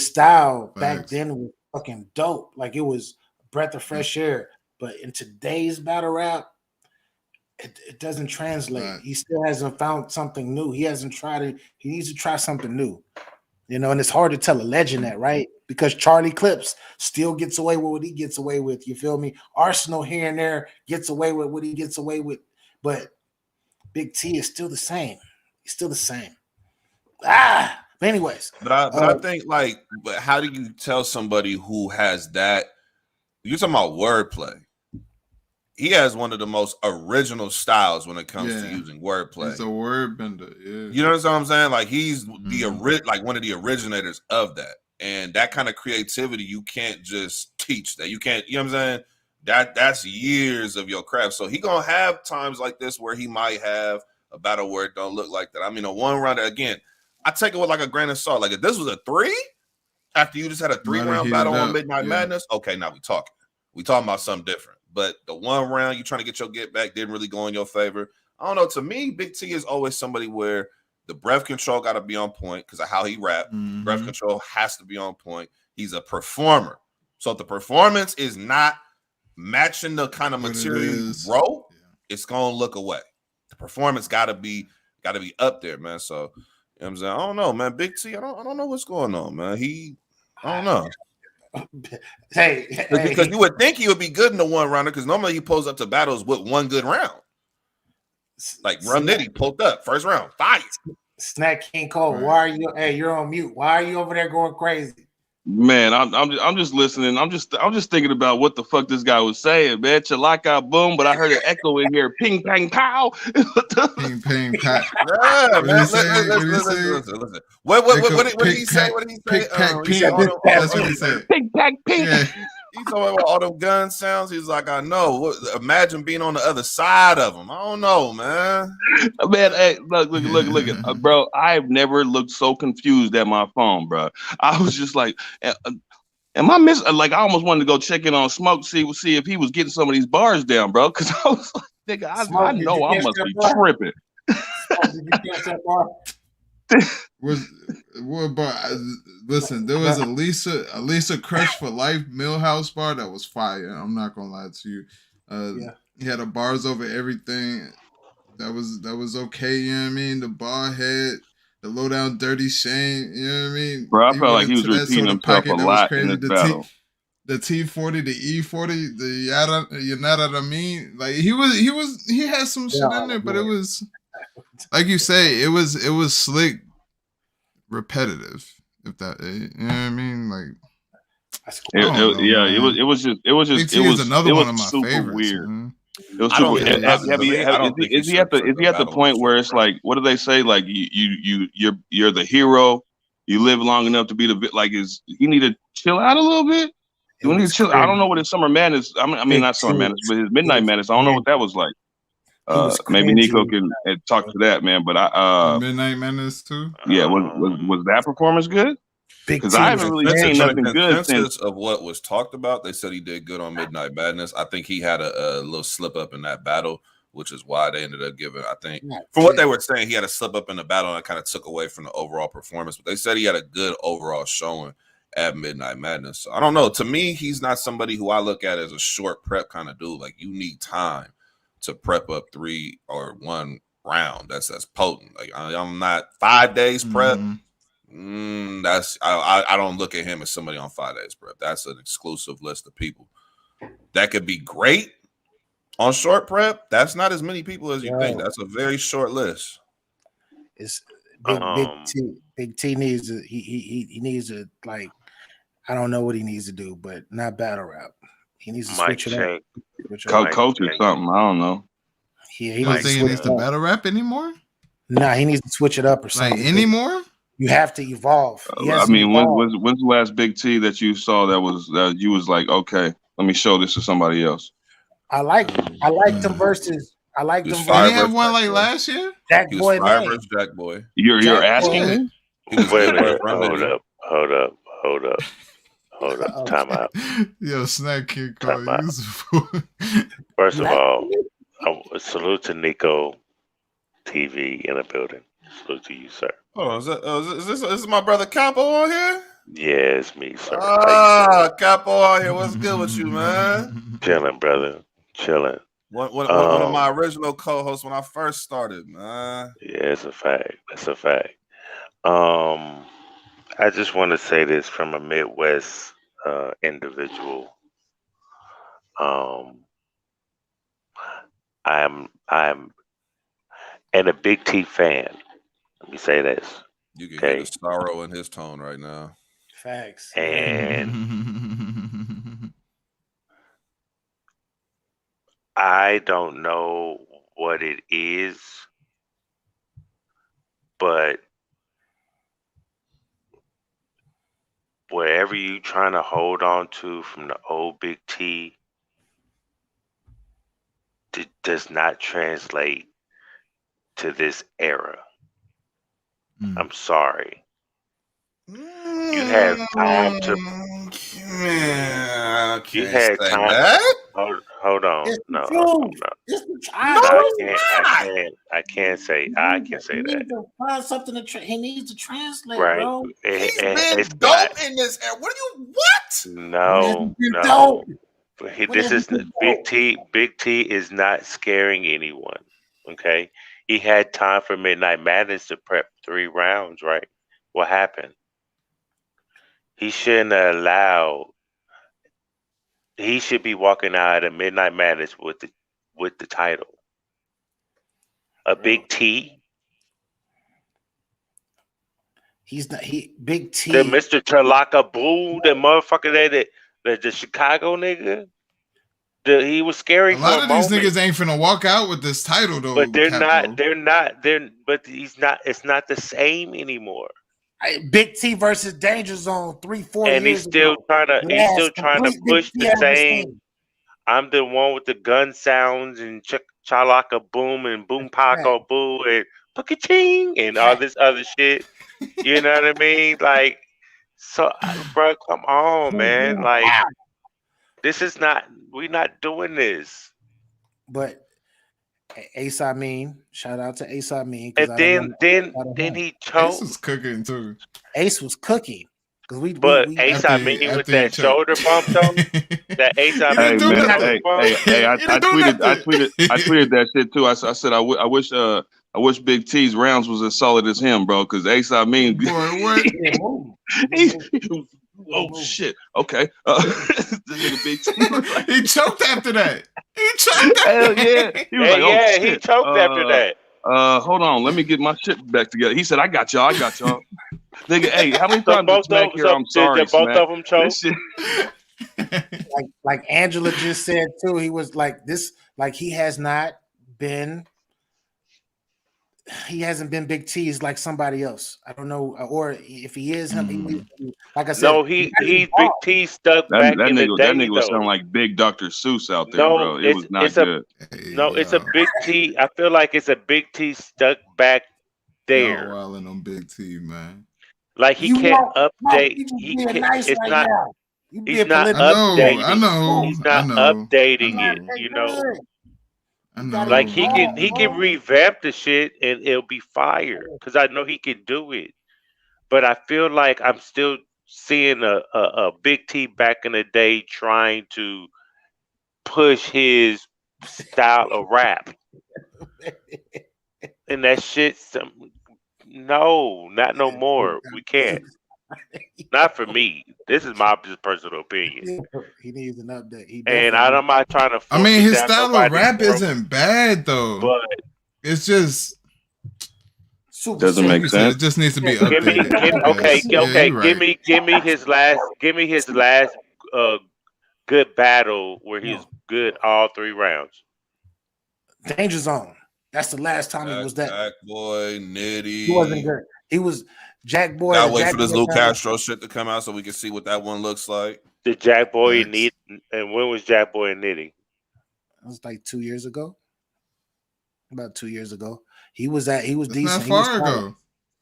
style back then was fucking dope. Like it was a breath of fresh air. But in today's battle rap, it doesn't translate. Right. He still hasn't found something new. He hasn't tried it. He needs to try something new. You know, and it's hard to tell a legend that, right? Because Charlie Clips still gets away with what he gets away with. You feel me? Arsenal here and there gets away with what he gets away with. But Big T is still the same. He's still the same. Anyways. But I think, like, but how do you tell somebody who has that? You're talking about wordplay. He has one of the most original styles when it comes to using wordplay. He's a word bender. Yeah. You know what I'm saying? Like he's one of the originators of that. And that kind of creativity, you can't just teach that. You can't, you know what I'm saying? That's years of your craft. So he gonna have times like this where he might have a battle where it don't look like that. I mean, a one rounder, again, I take it with like a grain of salt. Like if this was a 3, after you just had a 3-round battle on Midnight Madness, okay, now we talking. We talking about something different. But the one round you trying to get your get back didn't really go in your favor. I don't know. To me, Big T is always somebody where the breath control got to be on point because of how he rap. Mm-hmm. Breath control has to be on point. He's a performer. So if the performance is not matching the kind of material you wrote, it's going to look away. The performance got to be up there, man. So, you know what I'm saying? I don't know, man. Big T, I don't know what's going on, man. I don't know. Because you would think he would be good in the one rounder because normally he pulls up to battles with one good round. Like Rum Nitty pulled up first round, fire. Snack King Cole, why are you? Hey, you're on mute. Why are you over there going crazy? Man, I'm just listening. I'm just thinking about what the fuck this guy was saying, man. Chalaka boom, but I heard an echo in here. Ping pang pow. Ping pang pow. Yeah, man. Listen. What did he say? What did he say? That's what he said. Ping pang ping. Yeah. He talking about all them gun sounds. He's like, I know. Imagine being on the other side of them. I don't know, man. Man, hey, look at bro. I've never looked so confused at my phone, bro. I was just like, am I missing? Like, I almost wanted to go check in on Smoke, see if he was getting some of these bars down, bro. Because I was like, nigga, I know I must be tripping. Listen, there was a Lisa Crush for Life Millhouse bar that was fire. I'm not gonna lie to you. He had a bars over everything. That was okay. You know what I mean? The bar head, the low down dirty Shane. You know what I mean? Bro, I felt like he was repeating himself a lot in this battle. The T40, the E40, the yada, you know what I mean? Like he had some shit in there, but it was like you say, it was slick, repetitive. If that, you know what I mean? Like, it was another one of my favorites. Weird. Man. It was super. Is he at the point where it's like, what do they say? Like you're the hero. You live long enough to be the like. Is he need to chill out a little bit? Do we need to chill? I don't know what his Summer Madness. I mean not Summer Madness, but his Midnight Madness. I don't know what that was like. Maybe Nico can talk to that, man. But Midnight Madness too. Yeah, was that performance good? Because I haven't really seen nothing good since. Of what was talked about, they said he did good on Midnight Madness. I think he had a little slip up in that battle, which is why they ended up giving. I think from what they were saying, he had a slip up in the battle and it kind of took away from the overall performance. But they said he had a good overall showing at Midnight Madness. So I don't know. To me, he's not somebody who I look at as a short prep kind of dude. Like you need time to prep up 3 or 1 round. That's potent. Like I'm not 5 days prep. That's I don't look at him as somebody on 5 days prep. That's an exclusive list of people that could be great on short prep. That's not as many people as you think. That's a very short list. It's Big T needs to he needs to, like, I don't know what he needs to do, but not battle rap. He needs to switch it up. Coach or something. I don't know. Yeah, he don't think he needs to battle rap anymore. Nah, he needs to switch it up or something. Like anymore? You have to evolve. I mean, when's the last Big T that you saw that you was like, okay, let me show this to somebody else? I like them versus. I like them. Did he have one like last year? Jack Boy, Jack Boy. You're asking me? Wait a minute. Hold up. Time out. Yo, Snack Kid call you. First of all, salute to Nico TV in the building. Salute to you, sir. Oh, is this my brother Capo on here? Yeah, it's me, sir. Capo on here. What's good with you, man? Chilling, brother. Chilling. One of my original co-hosts when I first started, man. Yeah, it's a fact. That's a fact. I just want to say this from a Midwest individual. I'm and a Big T fan. Let me say this. You can hear the sorrow in his tone right now. Facts. And I don't know what it is, but wherever you trying to hold on to from the old Big T, it does not translate to this era. I'm sorry. You had time to. You had time. Hold on. No. I can't say that. Find something he needs to translate, right. bro. He's been dope in this era. What? No. This is Big T. Big T is not scaring anyone. Okay. He had time for Midnight Madness to prep 3 rounds, right? What happened? He shouldn't have allowed. He should be walking out of Midnight Madness with the title. A Big T. He's not. Big T. The Mr. Talaka Boo, the motherfucker the Chicago nigga. He was scary. A lot of these niggas ain't finna walk out with this title though. But they're not. But he's not. It's not the same anymore. Big T versus Danger Zone 3-4 and years he's still ago. trying to push the same. I'm the one with the gun sounds and chalaka boom and boom pako boo and ching and all this other shit. You know what I mean? Like, so, bro, come on, man. Like, this is not. We're not doing this. But Ace, I mean, shout out to Ace, I mean, and then he choked. Ace was cooking too. Ace was cooking because we. Ace, I mean, with that shoulder bump though. That Ace, I mean, I tweeted that shit too. I said I wish Big T's rounds was as solid as him, bro. Because Ace, I mean, boy, what? Oh shit! Okay, Big T, he choked after that. He choked. Hell yeah! He was he choked after that. Hold on, let me get my shit back together. He said, "I got y'all, nigga." Hey, how many times did Smack here? I'm sorry, both of them choke. like Angela just said too. He was like this. Like he hasn't been Big T. He's like somebody else. I don't know, or if he is him, like I said, no, he's Big T stuck back in the day. That nigga was sounding like Big Dr. Seuss out there, bro. It was not good. It's a Big T. I feel like it's a Big T stuck back there. Wilding on Big T, man. Like he can't update. He can't. It's not. He's not updating. I know. He's not updating it. You know. Like he can revamp the shit and it'll be fire because I know he can do it. But I feel like I'm still seeing a Big T back in the day trying to push his style of rap, and that shit. No, not no more. We can't. Not for me. This is my just personal opinion. He needs an update. I'm not trying to. I mean, his style of rap isn't bad though, but it's just doesn't make sense. It just needs to be updated. Give me his last good battle where he's good all 3 rounds. Danger Zone. That's the last time he was that. Jack Boy, Nitty. He wasn't good. He was Jack Boy. Gotta wait for this Lou Castro shit to come out so we can see what that one looks like. The Jack Boy and Nitty, and when was Jack Boy and Nitty? It was like 2 years ago. About 2 years ago. He was decent. Not far ago.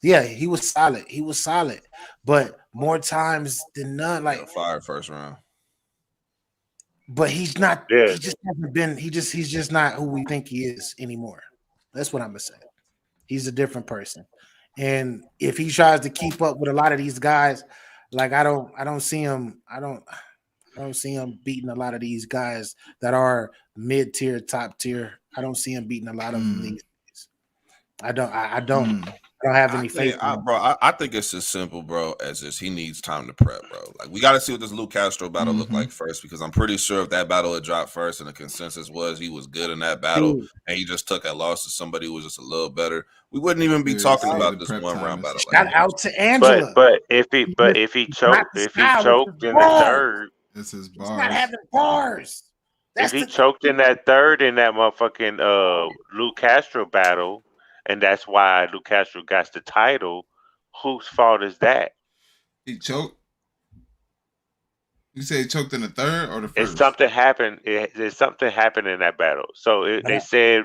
Yeah, he was solid. He was solid. But more times than none, like fire first round. But he's not. Yeah. He just hasn't been. He's just not who we think he is anymore. That's what I'm gonna say. He's a different person, and if he tries to keep up with a lot of these guys, like I don't see him. I don't see him beating a lot of these guys that are mid tier, top tier. I don't see him beating a lot of them these days. I don't have any faith. I think it's as simple, bro, as this. He needs time to prep, bro. Like we got to see what this Lou Castro battle looked like first, because I'm pretty sure if that battle had dropped first and the consensus was he was good in that battle and he just took a loss to somebody who was just a little better, we wouldn't even be talking about this 1 round battle. Shout out to Angela. But if he choked in the third, this is bars. He's not having bars. If he choked in that third in that motherfucking Lou Castro battle, and that's why Lou Castro got the title, whose fault is that? He choked. You say he choked in the third or the first? It's something happened. There's something happened in that battle. So they said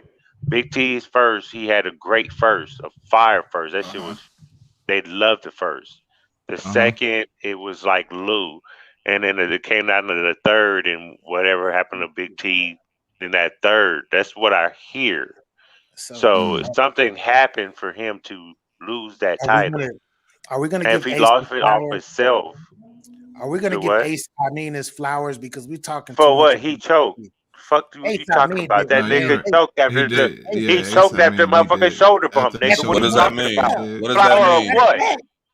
Big T's first. He had a great first, a fire first. That shit was. They loved the first. The second, it was like Lou, and then it came down to the third, and whatever happened to Big T in that third. That's what I hear. So something happened for him to lose that title. Are we going to? If he lost it off himself, are we going to give Ace Amin his flowers because we talking for what he choked? Fuck you talking about? That nigga choked after he choked after motherfucking shoulder bump. Nigga, what does that mean? What does that mean?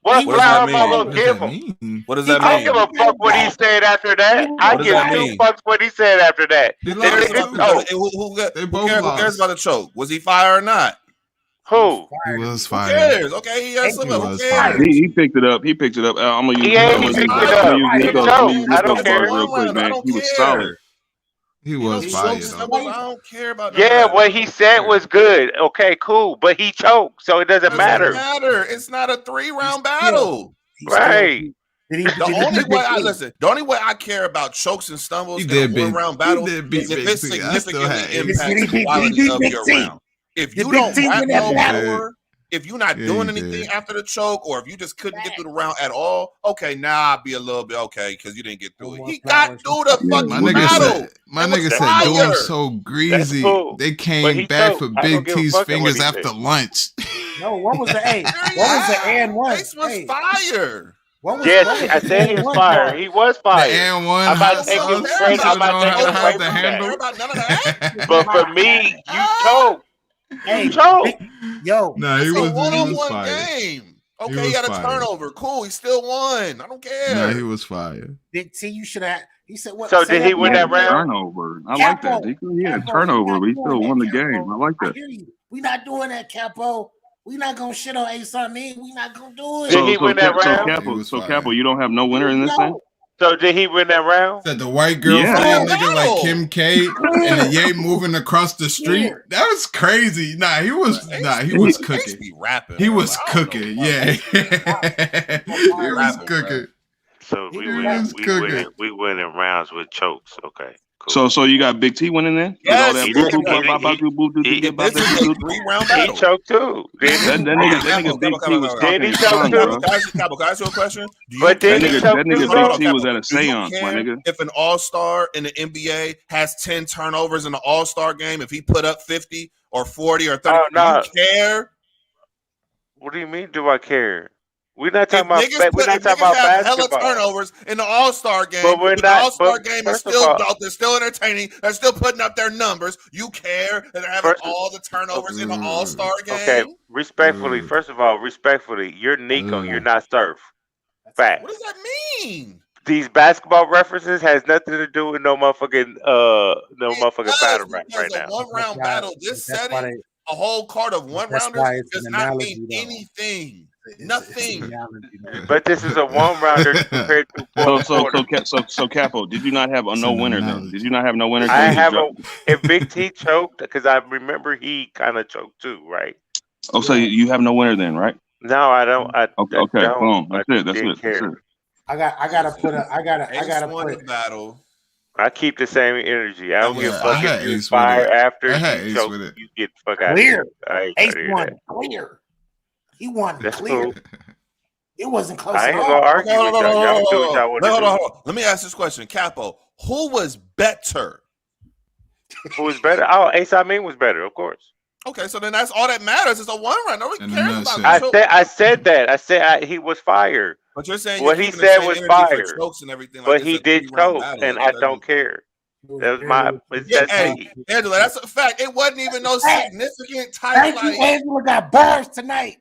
What flower am I gonna give him? What does that mean? I don't give a fuck what he said after that. I give 2 fucks what he said after that. Who cares about the choke? Was he fire or not? Who? He was fire. Who cares? Okay, he has some. Who cares? He picked it up. He picked it up. I'm gonna use. I don't care. Real quick, man. He was solid. He was fire though. I don't care about that. Yeah, what he said was good. Okay, cool. But he choked, so it doesn't matter. It's not a 3-round battle. Right. The only way I care about chokes and stumbles in a 1-round battle is if it significantly impacts the quality of your round. If you don't rap no more, if you're not doing anything after the choke, or if you just couldn't get through the round at all, okay, now I'll be a little bit okay because you didn't get through it. He got through the fucking battle. My nigga said, doing so greasy. They came back for Big T's fingers after lunch. No, what was the A? What was the A and one? Ace was fire. Yes, I said he was fire. He was fire. The and one. I'm about to take his credit. I'm about to take his credit. But for me, you choked. Hey, yo, nah, he was one-on-one fire. game. Okay, he had a turnover. Cool, he still won. I don't care. Nah, he was fire. Big T, you should have. He said what? So did he win that round? Turnover. I like that. He had a turnover, but he still won the game. I like that. I hear you. We not doing that, Capo. We not gonna shit on Ace on me. We not gonna do it. Did he win that round? So Capo, you don't have no winner in this thing? So did he win that round? Said the white girl flying nigga like Kim K and the Ye moving across the street. That was crazy. Nah, he was cooking. He was cooking. Yeah. He was cooking. So we winning rounds with chokes. Okay. Cool. So you got Big T winning there? Yes, he choked too. That nigga Big T was talking strong, bro. Can I ask you a question? But then that nigga Big T was at a seance, my nigga. If an all-star in the NBA has 10 turnovers in the all-star game, if he put up 50 or 40 or 30, do you care? What do you mean? Do I care? We're not talking about basketball. Hella turnovers in the All-Star game, but the All-Star game is still dope. They're still entertaining. They're still putting up their numbers. You care that they're having all the turnovers in the All-Star game? Okay, respectfully, first of all, you're Nico. You're not Surf. Fact. What does that mean? These basketball references has nothing to do with no motherfucking battle rap right now. A 1-round battle. This setting, a whole card of 1-rounders does not mean anything. Nothing. But this is a 1-rounder compared to So Capo, did you not have a no winner then? Did you not have no winner? I have if Big T choked, because I remember he kind of choked too, right? Oh, so you have no winner then, right? No, I don't. Okay, boom. That's it. I gotta put a battle. I keep the same energy. I don't give a fuck if you fire after you choke, you get the fuck out of here. Ace won clear. He won clear. Cool. It wasn't close. I ain't gonna argue with y'all. Y'all do what y'all want to do. Let me ask this question, Capo. Who was better? Who was better? Oh, Ace Amin was better, of course. Okay, so then that's all that matters. It's a 1-round. Nobody cares about I said that. I said he was fire. But you're saying what he said was fire. And everything but he did choke, and I don't care. That was my. Angela, that's a fact. It wasn't even no significant type. Thank you, Angela got bars tonight.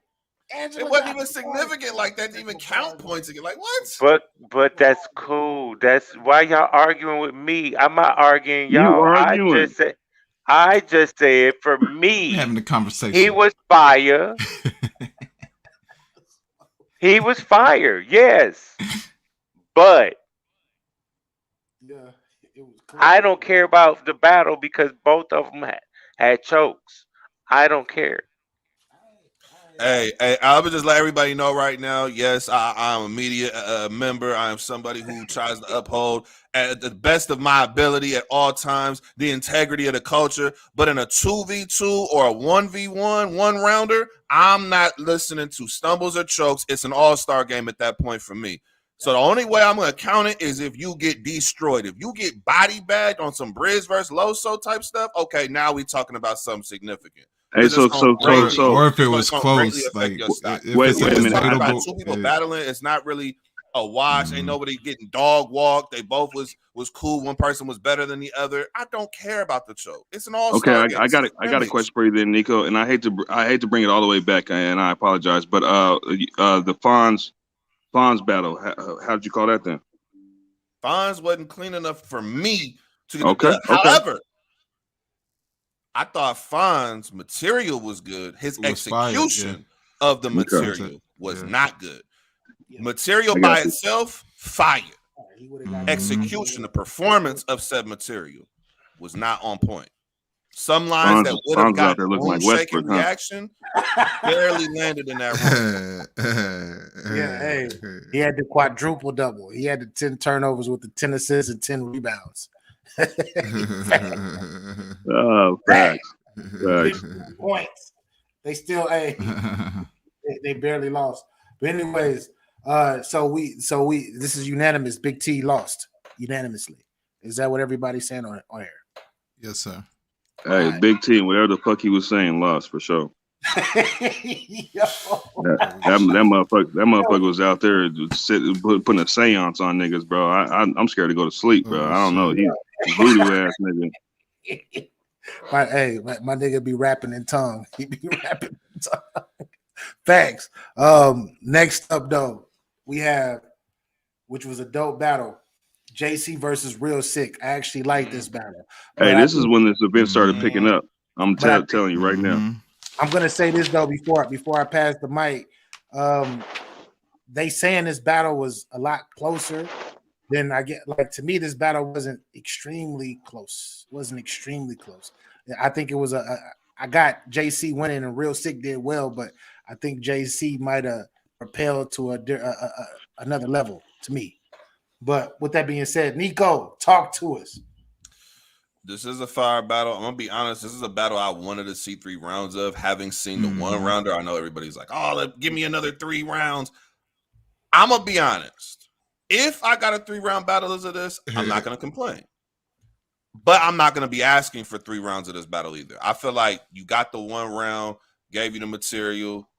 It wasn't even significant like that to even count points again. Like what? But that's cool. That's why y'all arguing with me. I'm not arguing y'all. I just said for me, having a conversation. He was fire. He was fire, yes. But I don't care about the battle because both of them had chokes. I don't care. Hey, I would just let everybody know right now. Yes, I'm a media member. I am somebody who tries to uphold, at the best of my ability at all times, the integrity of the culture. But in a 2v2 or a 1v1 1-rounder, I'm not listening to stumbles or chokes. It's an all-star game at that point for me. So the only way I'm going to count it is if you get destroyed. If you get body bagged on some Briz versus Loso type stuff, okay, now we're talking about something significant. Hey, so, or if it was close, like wait a minute. About two people battling, it's not really a wash. Ain't nobody getting dog walked. They both was cool. One person was better than the other. I don't care about the choke. It's an all-star. Okay, I got a question for you then, Nico. And I hate to bring it all the way back, and I apologize. But the Fonz battle, how did you call that then? Fonz wasn't clean enough for me to get okay. However, I thought Fonz's material was good. His execution of the material was not good. Material by itself, fire. Execution, the performance of said material was not on point. Some lines that would have got room shaking reaction barely landed in that room. Yeah, hey, he had the quadruple double. He had the 10 turnovers with the 10 assists and 10 rebounds. Oh, facts. Points. They still, hey, they barely lost. But anyways, so we this is unanimous. Big T lost unanimously. Is that what everybody's saying on here? Yes, sir. Hey, right. Big T, whatever the fuck he was saying, lost for sure. that motherfucker was out there putting a seance on niggas, bro. I'm scared to go to sleep, bro. I don't know. He's voodoo ass nigga. My nigga be rapping in tongue. He be rapping in tongue. Facts. Next up, though, we have, which was a dope battle, JC versus Real Sick. I actually like this battle. Hey, this is when this event started picking up. I'm telling you right now. I'm gonna say this though before I pass the mic. They saying this battle was a lot closer than I get. Like, to me, this battle wasn't extremely close. I think it was I got JC winning and Real Sick did well, but I think JC might have propelled to another level to me. But with that being said, Nico, talk to us. This is a fire battle. I'm gonna be honest. This is a battle I wanted to see 3 rounds of. Having seen the 1-rounder, I know everybody's like, "Oh, give me another 3 rounds." I'm gonna be honest. If I got a 3-round battle of this, I'm not gonna complain. But I'm not gonna be asking for 3 rounds of this battle either. I feel like you got the 1 round, gave you the material,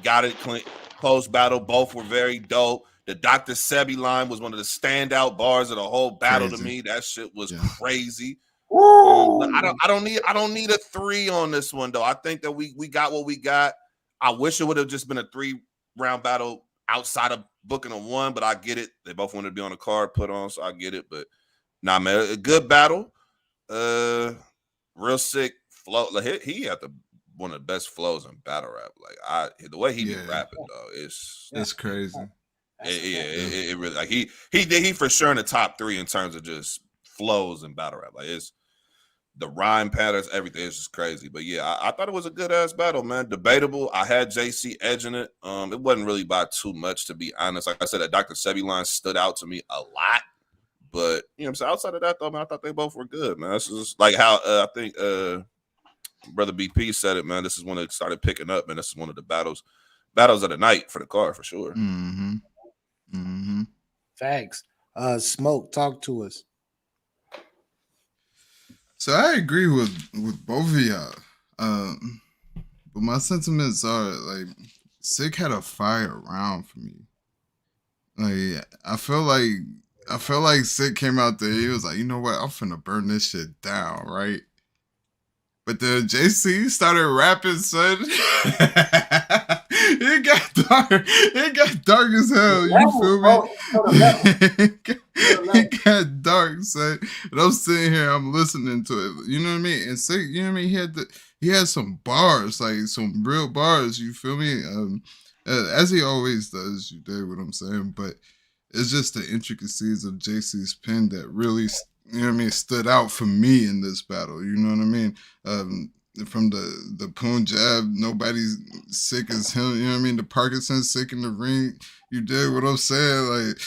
got it clean, close battle. Both were very dope. The Dr. Sebi line was one of the standout bars of the whole battle to me. That shit was crazy. I don't need a 3 on this one though. I think that we got what we got. I wish it would have just been a 3-round battle outside of booking a 1, but I get it. They both wanted to be on the card put on, so I get it. But nah, man, a good battle. Real Sick flow. Like, he had one of the best flows in battle rap. Like, the way he be rapping though, it's crazy. It really, like, he for sure in the top 3 in terms of just flows and battle rap. Like, it's the rhyme patterns, everything is just crazy. But yeah, I thought it was a good ass battle, man. Debatable. I had JC edging it. It wasn't really by too much, to be honest. Like I said, that Dr. Sebi line stood out to me a lot. But you know what I'm saying, outside of that though, man, I thought they both were good, man. This is like how I think Brother BP said it, man. This is when it started picking up, man. This is one of the battles of the night for the card for sure. Thanks. Smoke, talk to us. So I agree with both of y'all. But my sentiments are like Sick had a fire round for me. Like, I feel like Sick came out there, he was like, you know what, I'm finna burn this shit down, right? But then JC started rapping, son. It got dark. It got dark as hell. You feel me? It got dark, son. And I'm sitting here, I'm listening to it. You know what I mean? And Sick, you know what I mean? He had some bars, like some real bars. You feel me? As he always does. You dig what I'm saying? But it's just the intricacies of JC's pen that really, you know what I mean, stood out for me in this battle. You know what I mean? From the Punjab, nobody's sick as him. You know what I mean? The Parkinson's sick in the ring. You did what I'm saying? Like,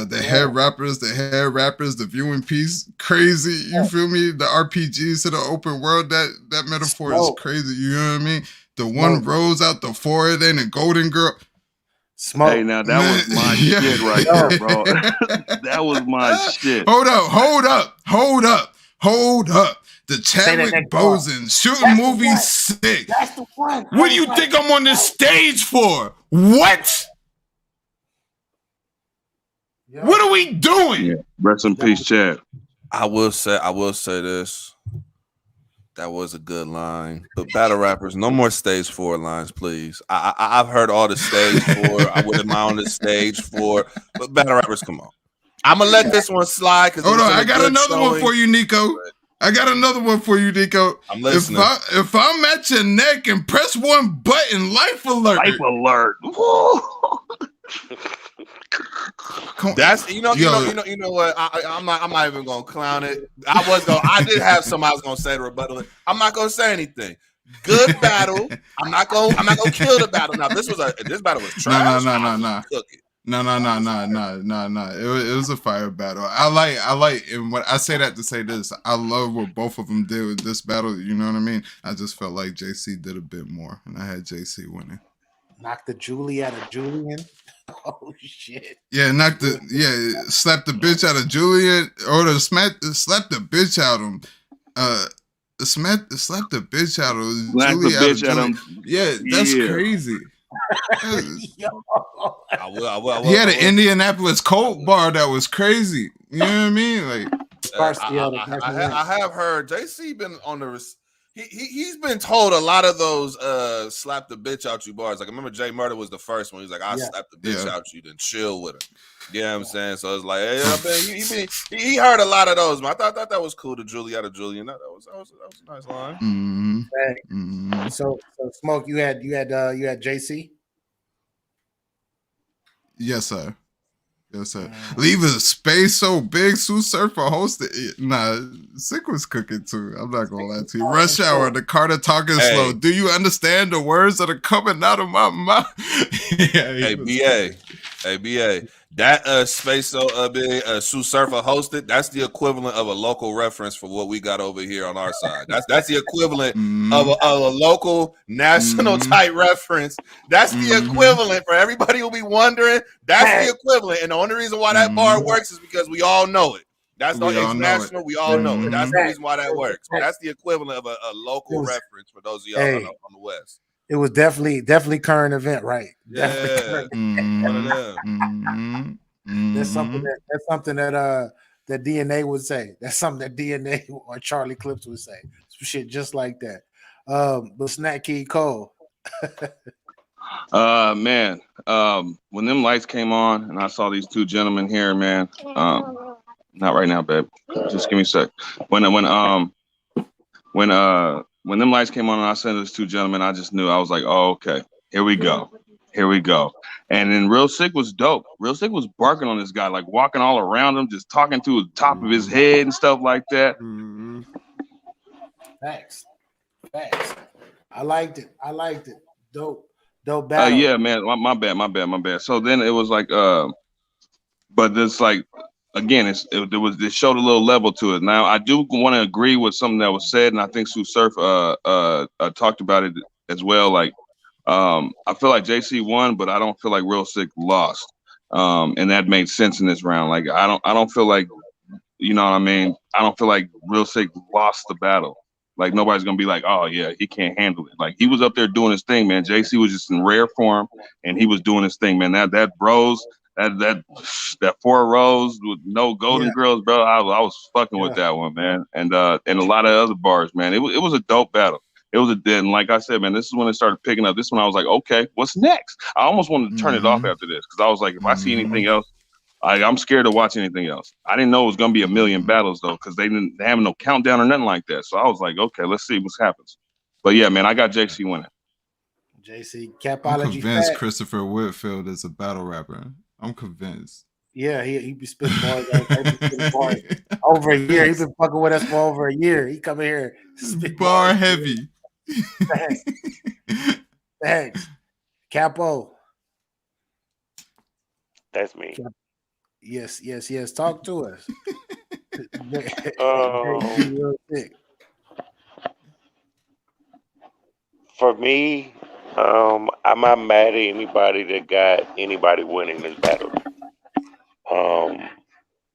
the head rappers, the viewing piece, crazy. You feel me? The RPGs to the open world, that metaphor is crazy. You know what I mean? The one rose out the forehead and a golden girl. Smoke. Hey, now that was my shit right there, bro. That was my shit. Hold up. The Chadwick Boseman shooting movie sick. That's the one. What do you think I'm on this stage for? What? Yo. What are we doing? Yeah. Rest in peace, Chad. I will say this. That was a good line. But battle rappers, no more stage 4 lines, please. I've heard all the stage 4. I wouldn't mind on the stage 4. But battle rappers, come on. I'm gonna let this one slide. Hold on, I got another one for you, Nico. I'm listening. If I'm at your neck and press one button, life alert. Life alert. That's you know what? I'm not even gonna clown it. I did have something I was gonna say to rebuttal it. I'm not gonna say anything. Good battle. I'm not gonna kill the battle. Now this battle was trash. No. It was a fire battle. I like, and what I say that to say this, I love what both of them did with this battle. You know what I mean? I just felt like JC did a bit more, and I had JC winning. Knock the Julie out of Julian. Oh shit! Yeah, slap the bitch out of Julian, or slap the bitch out of him. Slap the bitch out of Julian. Yeah, that's crazy. He had an Indianapolis Colt bar that was crazy. You know what I mean? Like, I have heard JC been on the. He's been told a lot of those slap the bitch out you bars. Like I remember Jay Murder was the first one. He's like, I'll slap the bitch out you, then chill with her. You know what I'm saying? So it's like, hey, he heard a lot of those. I thought that was cool. The Julie out of Julian. That was a nice line. Mm-hmm. So Smoke, you had JC? Yes, sir. Leave a space so big, Sue Surfer hosted it. Nah, Sick was cooking too. I'm not gonna lie to you. Rush Hour, the Carter talking slow. Do you understand the words that are coming out of my mouth? Hey, BA. That space so big, Sue Surfer hosted. That's the equivalent of a local reference for what we got over here on our side. That's the equivalent of a local national type reference. That's the equivalent for everybody who'll be wondering. That's the equivalent, and the only reason why that bar works is because we all know it. That's not international. We all know it. That's the reason why that works. But that's the equivalent of a local reference for those of y'all on the West. It was definitely current event, right? Yeah. That's something that DNA would say. That's something that DNA or Charlie Clips would say. Some shit just like that. But Snack Key Cole. Man, when them lights came on and I saw these two gentlemen here, man. Not right now, babe. Just give me a sec. When them lights came on and I saw those two gentlemen, I just knew. I was like, oh, okay, here we go. And then Real Sick was dope. Real Sick was barking on this guy, like walking all around him, just talking to the top of his head and stuff like that. Facts. I liked it. Dope battle. Yeah, man. My bad. So then it was like, but this like, again, it showed a little level to it. Now I do want to agree with something that was said, and I think Sue Surf talked about it as well. Like, I feel like JC won, but I don't feel like Real Sick lost, and that made sense in this round. Like, I don't feel like, you know what I mean. I don't feel like Real Sick lost the battle. Like nobody's gonna be like, oh yeah, he can't handle it. Like he was up there doing his thing, man. JC was just in rare form, and he was doing his thing, man. That bros. That 4 rows with no Golden Girls, bro. I was fucking with that one, man. And a lot of other bars, man. It was a dope battle. It was and like I said, man, this is when it started picking up. This one I was like, okay, what's next? I almost wanted to turn it off after this because I was like, if I see anything else, I'm scared to watch anything else. I didn't know it was gonna be a million battles though, because they didn't have no countdown or nothing like that. So I was like, okay, let's see what happens. But yeah, man, I got JC winning. JC I'm Capology convinced Factz. Christopher Whitfield is a battle rapper. I'm convinced. Yeah, he be spitting bars over a year. He's been fucking with us for over a year. He come in here bar heavy. Thanks. Capo. That's me. Yes. Talk to us. For me, I'm not mad at anybody that got anybody winning this battle.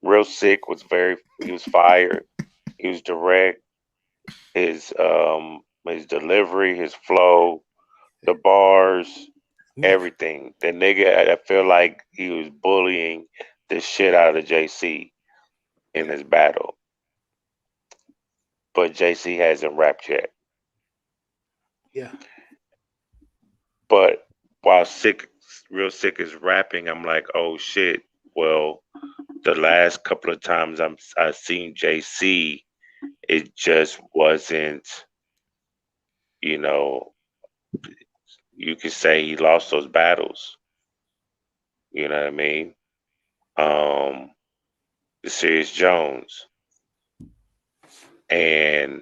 Real Sick was he was fired. He was direct. His delivery, his flow, the bars, everything. The nigga, I feel like he was bullying the shit out of JC in this battle. But JC hasn't rapped yet. Yeah. But while Real Sick is rapping, I'm like, oh shit. Well, the last couple of times I've seen JC, it just wasn't, you know, you could say he lost those battles. You know what I mean? Serious Jones, and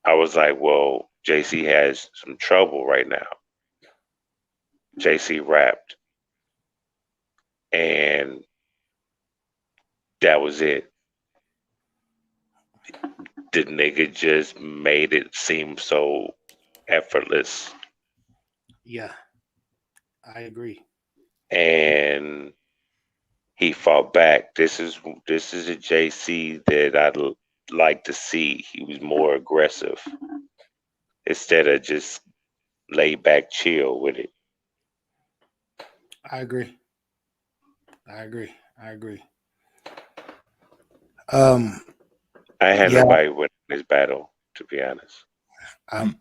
I was like, well, JC has some trouble right now. JC rapped, and that was it. The nigga just made it seem so effortless. Yeah, I agree. And he fought back. This is a JC that I'd like to see. He was more aggressive instead of just lay back, chill with it. I agree. I had nobody winning this battle, to be honest. I'm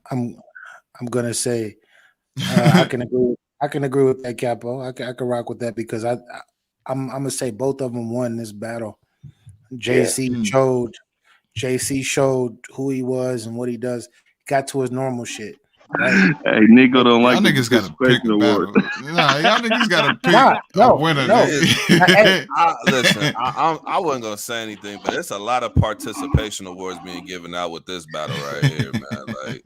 gonna say I can agree. I can agree with that, Capo. I can rock with that because I'm gonna say both of them won this battle. JC showed who he was and what he does. Got to his normal shit. Right? Hey, Nico don't like y'all niggas got to pick a battle. Nah, y'all niggas got to pick a winner. Listen, I wasn't gonna say anything, but it's a lot of participation awards being given out with this battle right here, man. Like,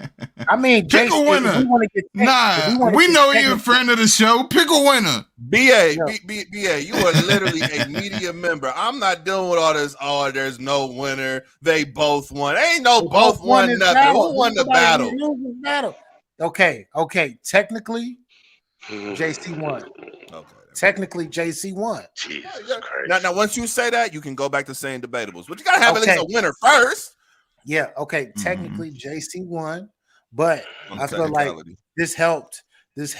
I mean, pick a winner. We know you're a friend of the show. Pick a winner. BA, you are literally a media member. I'm not dealing with all this. Oh, there's no winner. They both won. Ain't no both won nothing. Who won the battle? Okay. Technically, JC won. Okay. Technically, JC won. Jesus Christ. Now, once you say that, you can go back to saying debatables, but you gotta have at least a winner first. Yeah. Okay. Technically, JC won, but I feel like this helped. This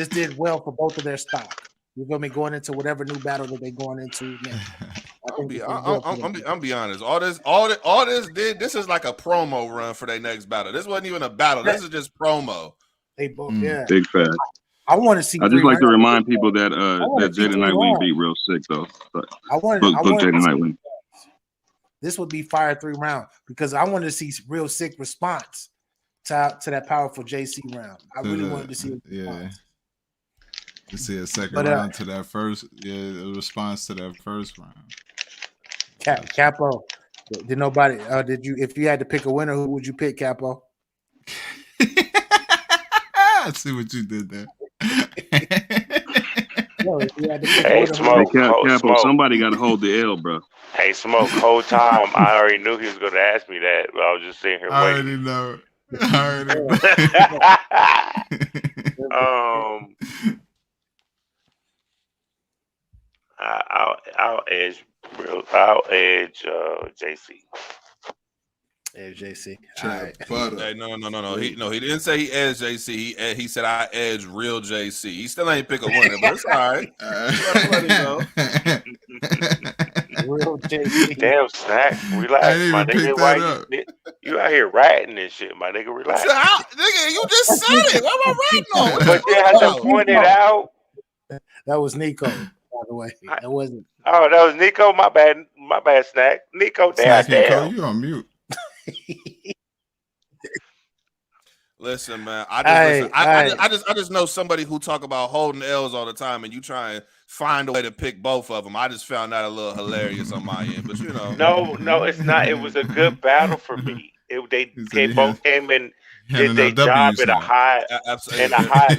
did well for both of their stock. You feel me? Going into whatever new battle that they're going into next. I'm be honest. All this did. This is like a promo run for their next battle. This wasn't even a battle. This is just promo. They both, yeah. Big fat. I want to see. I just like to remind people that that Jaden Nightwing beat real sick though. But book Jaden Nightwing. This would be fire 3 round because I wanted to see real sick response to that powerful JC round. I really wanted to see. To see a second round to that first, a response to that first round. Capo, did nobody? Did you? If you had to pick a winner, who would you pick, Capo? I see what you did there. Hey, Smoke, Capo, somebody got to hold the L, bro. Hey, Smoke, whole time I already knew he was going to ask me that, but I was just sitting here waiting. I already know. I'll edge JC. JC. Hey, no. He didn't say he edged JC. He said I edged real JC. He still ain't pick a winner, but it's all right. Let him know. Real JC. Damn, Snack. Relax, my nigga. Why you out here ratting and shit, my nigga? Relax. Nigga, you just said it. What am I ratting on? But you had to point it out. That was Nico, by the way. That wasn't. Oh, that was Nico. My bad, Snack. Nico, damn. Nico, you on mute. Listen, man. I just know somebody who talk about holding L's all the time, and you try and find a way to pick both of them. I just found that a little hilarious on my end, but you know. No, it's not. It was a good battle for me. They both came in. Did they job at a high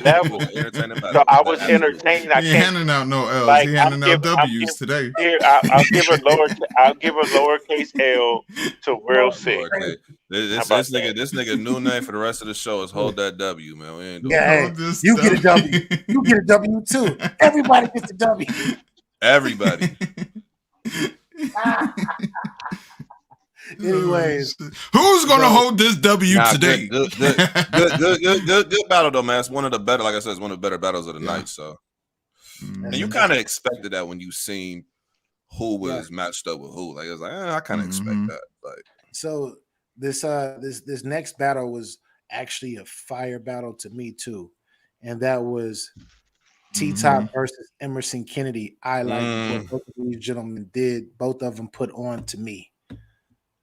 level? So I was entertained. He ain't handing out no L's. Like, he handing out W's today. Here, I'll give a lowercase L to real sick. This nigga new name for the rest of the show is hold that W, man. We ain't doing you get a W. You get a W too. Everybody gets a W. Everybody. Anyways, who's gonna hold this W today? Good battle though, man. It's one of the better, like I said, it's one of the better battles of the night. So, and you kind of expected that when you seen who was matched up with who. Like it was like, I kind of expect that. Like, so this next battle was actually a fire battle to me too, and that was T-Top versus Emerson Kennedy. I like what both of these gentlemen did. Both of them put on to me.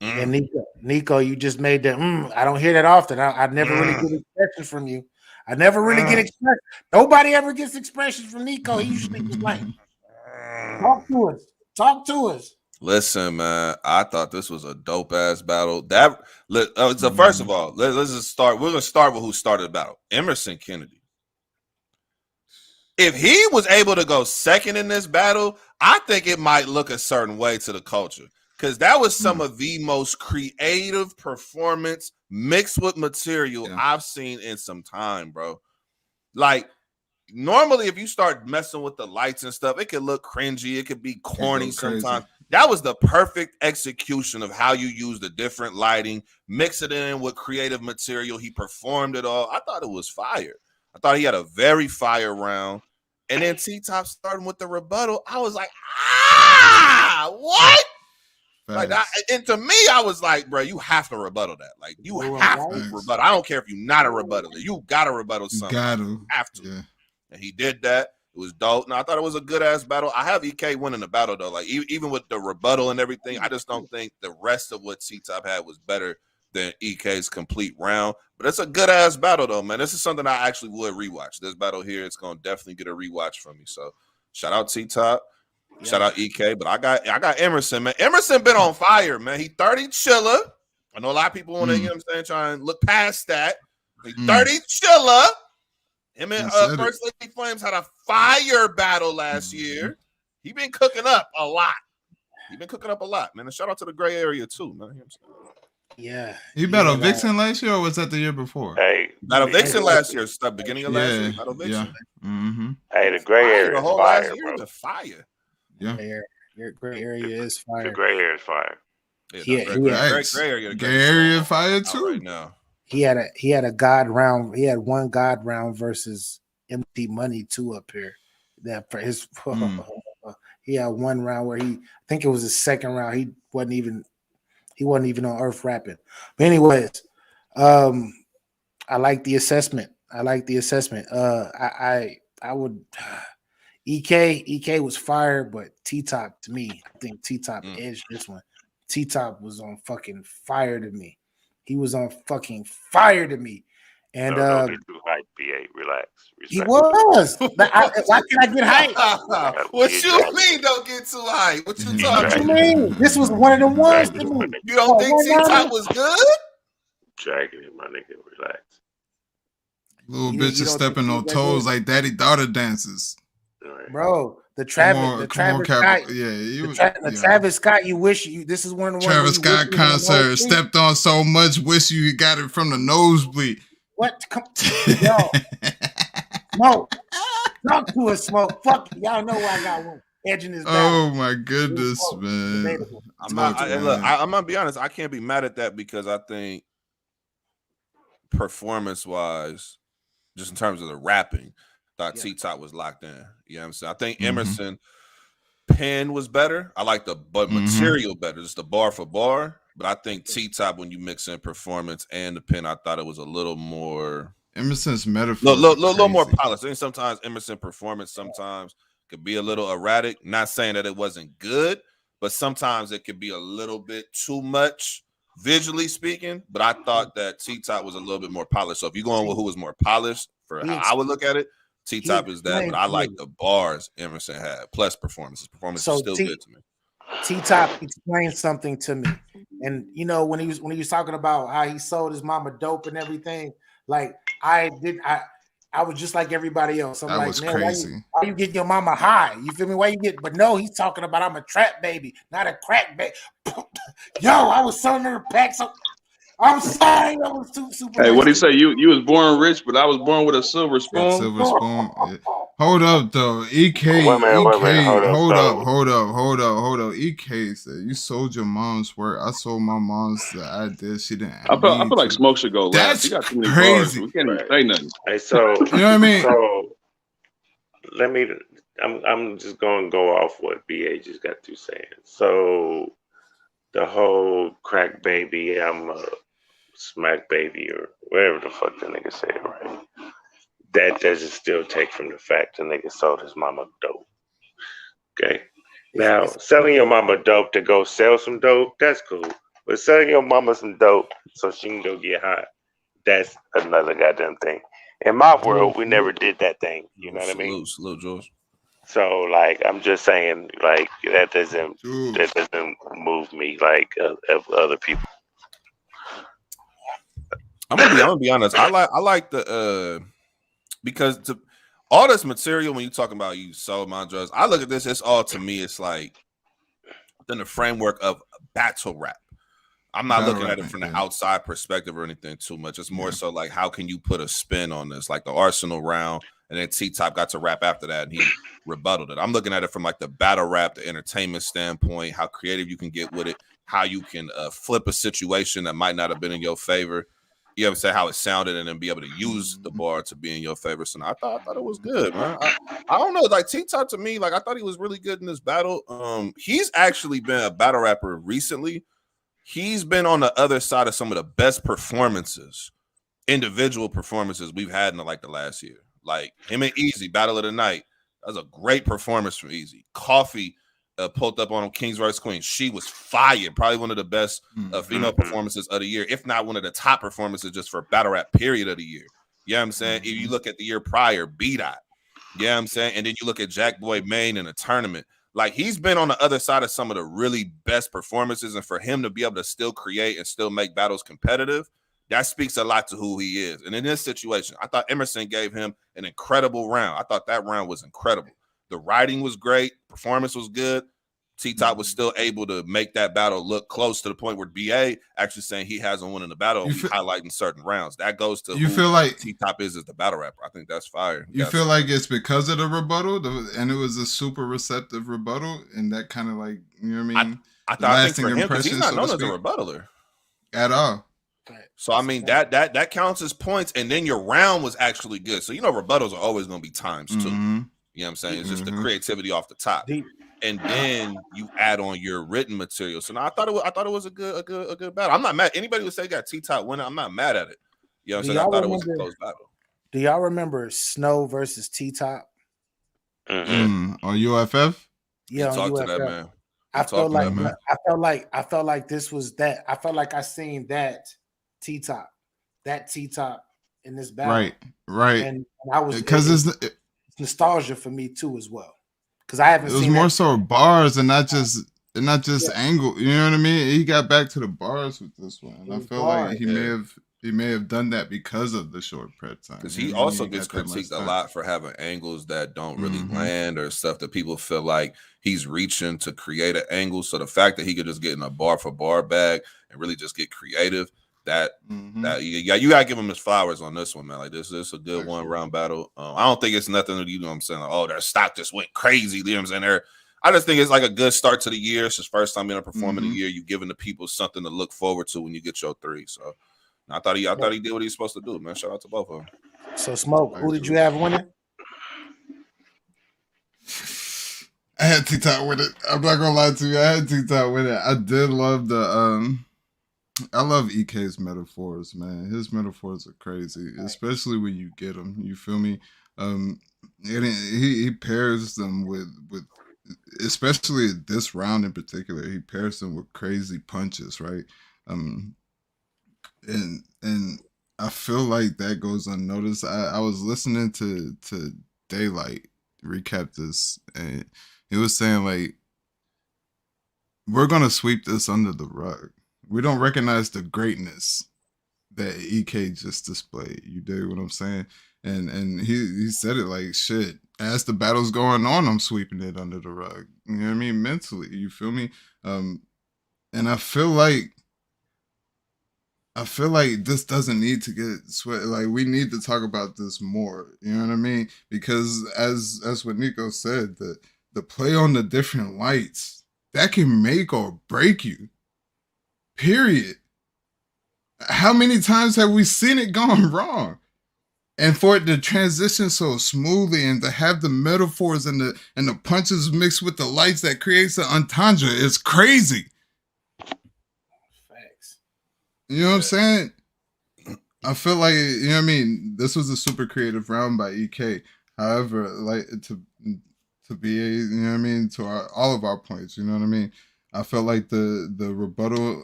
And Nico, you just made that. I don't hear that often. I never really get expressions from you. I never really get expressions. Nobody ever gets expressions from Nico. He usually just like, talk to us. Talk to us. Listen, man, I thought this was a dope ass battle. So first of all, let's just start. We're gonna start with who started the battle. Emerson Kennedy. If he was able to go second in this battle, I think it might look a certain way to the culture, because that was some of the most creative performance mixed with material I've seen in some time, bro. Like, normally, if you start messing with the lights and stuff, it could look cringy. It could be corny sometimes. That was the perfect execution of how you use the different lighting, mix it in with creative material. He performed it all. I thought it was fire. I thought he had a very fire round. And then T-Top starting with the rebuttal. I was like, what? Like, and to me, I was like, bro, you have to rebuttal that. Like, you have to rebuttal. I don't care if you're not a rebuttaler. You got to rebuttal something. You have to. Yeah. And he did that. It was dope. Now, I thought it was a good-ass battle. I have EK winning the battle, though. Like, even with the rebuttal and everything, I just don't think the rest of what T-Top had was better than EK's complete round. But it's a good-ass battle, though, man. This is something I actually would rewatch. This battle here, it's going to definitely get a rewatch from me. So, shout out T-Top. Yeah. Shout out EK. But I got Emerson, man. Emerson been on fire, man. He 30 chiller. I know a lot of people want to, you know what I'm saying, try and look past that. He 30 chiller. Him and First Lady Flames had a fire battle last year. He been cooking up a lot. Man. And shout out to the gray area too, man. Yeah. He battled Vixen last year, or was that the year before? Hey, battled Vixen last year. Start beginning of last year. Battled Vixen. Yeah. Hey, the gray area is fire, bro. The fire. Yeah. Your gray area is fire. The gray area is fire. Yeah, gray area fire too. Right now. He had a God round. He had one God round versus Empty Money 2 up here. That for his he had one round where I think it was his second round. He wasn't even on Earth rapping. But anyways, I like the assessment. I would EK was fire, but T-Top to me, I think T-Top edged this one. T-Top was on fucking fire to me. He was on fucking fire to me. And don't get too hype, BA. Relax. He was. Why can I get hype? What you mean don't get too hype? What you talking about? This was one of the ones to me. You don't think T-Top was good? Dragging it, my nigga. Relax. Little bitches stepping on toes like daddy daughter dances. Bro, the Travis Scott, you wish this is one of the Travis Scott concert stepped on so much, wish you got it from the nosebleed. What? Yo, Smoke, talk to us, Smoke. Fuck, y'all know I got one edging his back. Oh my goodness, man. I'm gonna be honest. I can't be mad at that because I think performance-wise, just in terms of the rapping, thought T-Top was locked in. You know what I'm saying? I think Emerson pen was better. I like the material better, just the bar for bar. But I think T-Top, when you mix in performance and the pen, I thought it was a little more Emerson's metaphor. Little more polished. I think sometimes Emerson performance sometimes could be a little erratic. Not saying that it wasn't good, but sometimes it could be a little bit too much visually speaking. But I thought that T-Top was a little bit more polished. So if you're going with who was more polished for how I would look at it, T-Top is that. But I like the bars Emerson had plus performance. His performance is still good to me. T-Top explained something to me, and you know when he was talking about how he sold his mama dope and everything, like I was just like everybody else. I'm like, man, why you get your mama high? You feel me? Why you get? But no, he's talking about I'm a trap baby, not a crack baby. Yo, I was selling her packs. So I'm sorry, that was too super. Hey, what did he say? You was born rich, but I was born with a silver spoon. Silver spoon. Hold up, though. EK. Hold up. EK said you sold your mom's work. I sold my mom's the idea. She didn't. I feel like Smoke should go last. That's he got too many crazy. Bars. We can't even say nothing. Hey, so you know what I mean? So let me. I'm just gonna go off what BA just got through saying. So the whole crack baby, I'm a smack baby, or whatever the fuck the nigga said, right? That doesn't still take from the fact the nigga sold his mama dope. Okay. Now, selling your mama dope to go sell some dope, that's cool. But selling your mama some dope so she can go get high, that's another goddamn thing. In my world, we never did that thing. You know what I mean? Salute, George. So like, I'm just saying, like that doesn't move me like of other people. I'm gonna be honest. I like the because all this material when you talking about you sold my drugs, I look at this. It's all to me. It's like within the framework of battle rap. I'm not looking at it from the outside perspective or anything too much. It's more so like how can you put a spin on this, like the Arsenal round, and then T-Top got to rap after that and he rebutted it. I'm looking at it from like the battle rap, the entertainment standpoint, how creative you can get with it, how you can flip a situation that might not have been in your favor. You know what I'm saying? How it sounded, and then be able to use the bar to be in your favor. So I thought it was good, man. I don't know, like T-Top to me, like I thought he was really good in this battle. He's actually been a battle rapper recently. He's been on the other side of some of the best performances, individual performances we've had in like the last year. Like him and Easy, Battle of the Night. That was a great performance from Easy. Coffee pulled up on him, Kings vs. Queens. She was fire. Probably one of the best female performances of the year, if not one of the top performances just for battle rap period of the year. You know what I'm saying? If you look at the year prior, B-Dot. You know what I'm saying? And then you look at Jack Boy Maine in a tournament. Like he's been on the other side of some of the really best performances, and for him to be able to still create and still make battles competitive, that speaks a lot to who he is. And in this situation, I thought Emerson gave him an incredible round. I thought that round was incredible. The writing was great. Performance was good. T-Top was still able to make that battle look close to the point where BA actually saying he hasn't won in the battle, highlighting certain rounds. That goes to feel like T-Top is the battle rapper. I think that's fire. You feel like it's because of the rebuttal, and it was a super receptive rebuttal, and that kind of like, you know what I mean? I think for him, because he's not known as a rebuttaler at all. So I mean that counts as points, and then your round was actually good. So you know rebuttals are always going to be times too. You know what I'm saying? It's just the creativity off the top. And then you add on your written material. So now I thought it was a good battle. I'm not mad. Anybody would say got T-Top winning, I'm not mad at it. You know what I'm saying? I thought it was a close battle. Do y'all remember Snow versus T-Top? On UFF? Yeah, on talk UFF. to that man. I felt like this was that. I felt like I seen that T-Top in this battle. Right. And I was because it's nostalgia for me too as well. Because I haven't seen it was more so bars and not just angle. You know what I mean? He got back to the bars with this one. I feel like he may have done that because of the short prep time. Because he also gets critiqued a lot for having angles that don't really land or stuff that people feel like he's reaching to create an angle. So the fact that he could just get in a bar for bar bag and really just get creative, that you gotta give him his flowers on this one, man. Like this is a good one round battle. I don't think it's nothing, you know what I'm saying? Like, oh, their stock just went crazy. You know what I'm saying? I just think it's like a good start to the year. It's his first time being a performer of the year. You giving the people something to look forward to when you get your 3. So I thought he did what he's supposed to do, man. Shout out to both of them. So Smoke, who did you have winning? I had T-Top with it. I'm not gonna lie to you. I had T-Top with it. I did love I love EK's metaphors, man. His metaphors are crazy, especially when you get them. You feel me? And he pairs them with especially this round in particular. He pairs them with crazy punches, right? And I feel like that goes unnoticed. I was listening to Daylight recap this, and he was saying like, we're gonna sweep this under the rug. We don't recognize the greatness that EK just displayed. You dig what I'm saying? And he said it like, shit, as the battle's going on, I'm sweeping it under the rug. You know what I mean? Mentally, you feel me? And I feel like this doesn't need to get sweat. Like, we need to talk about this more. You know what I mean? Because as what Nico said, the play on the different lights, that can make or break you. Period. How many times have we seen it gone wrong? And for it to transition so smoothly and to have the metaphors and the punches mixed with the lights that creates the entendre is crazy. Facts. You know what I'm saying? I feel like, you know what I mean? This was a super creative round by EK. However, like to be, you know what I mean? To all of our points, you know what I mean? I felt like the rebuttal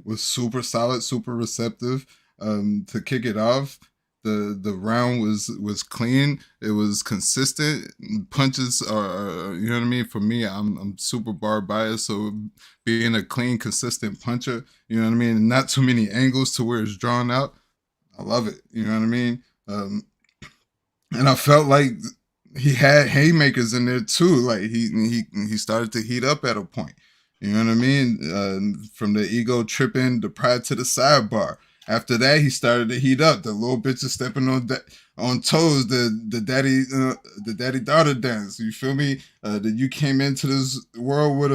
was super solid, super receptive to kick it off. The round was clean. It was consistent. Punches are you know what I mean. For me, I'm super bar biased, so being a clean, consistent puncher, you know what I mean. Not too many angles to where it's drawn out. I love it. You know what I mean. And I felt like he had haymakers in there too. Like he started to heat up at a point. You know what I mean? From the ego tripping, the pride to the sidebar. After that, he started to heat up. The little bitches stepping on toes. The daddy daughter dance. You feel me? That you came into this world with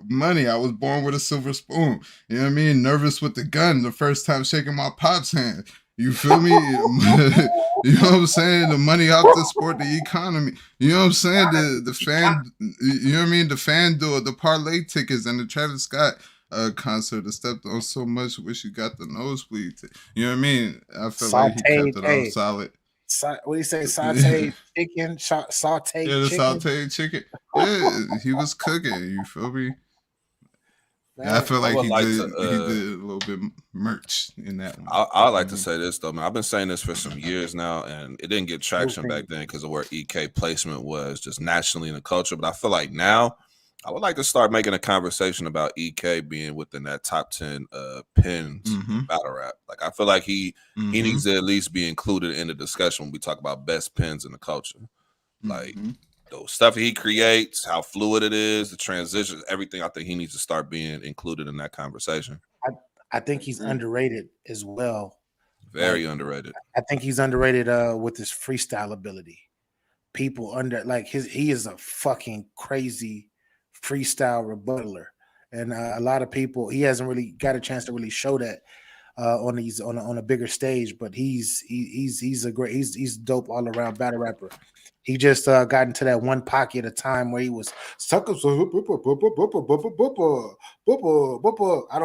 money. I was born with a silver spoon. You know what I mean? Nervous with the gun. The first time shaking my pop's hand. You feel me? You know what I'm saying? The money out the sport, the economy. You know what I'm saying? The fan. You know what I mean? The FanDuel, the parlay tickets, and the Travis Scott concert. I stepped on so much. Wish you got the nosebleed. You know what I mean? I feel like he kept it all solid. What do you say? Sauteed chicken? Sauteed chicken? Yeah, the sauteed chicken. Yeah, he was cooking. You feel me? I feel like he did a little bit merch in that one. I like to say this though, man. I've been saying this for some years now, and it didn't get traction back then because of where EK placement was just nationally in the culture. But I feel like now I would like to start making a conversation about EK being within that top 10 pins battle rap. Like I feel like he needs to at least be included in the discussion when we talk about best pins in the culture. Like the stuff he creates, how fluid it is, the transitions, everything. I think he needs to start being included in that conversation. I think he's underrated as well. Very underrated. I think he's underrated with his freestyle ability. People he is a fucking crazy freestyle rebuttaler, and a lot of people, he hasn't really got a chance to really show that on a bigger stage. But he's dope all around battle rapper. He just got into that one pocket at a time where he was sucker. I don't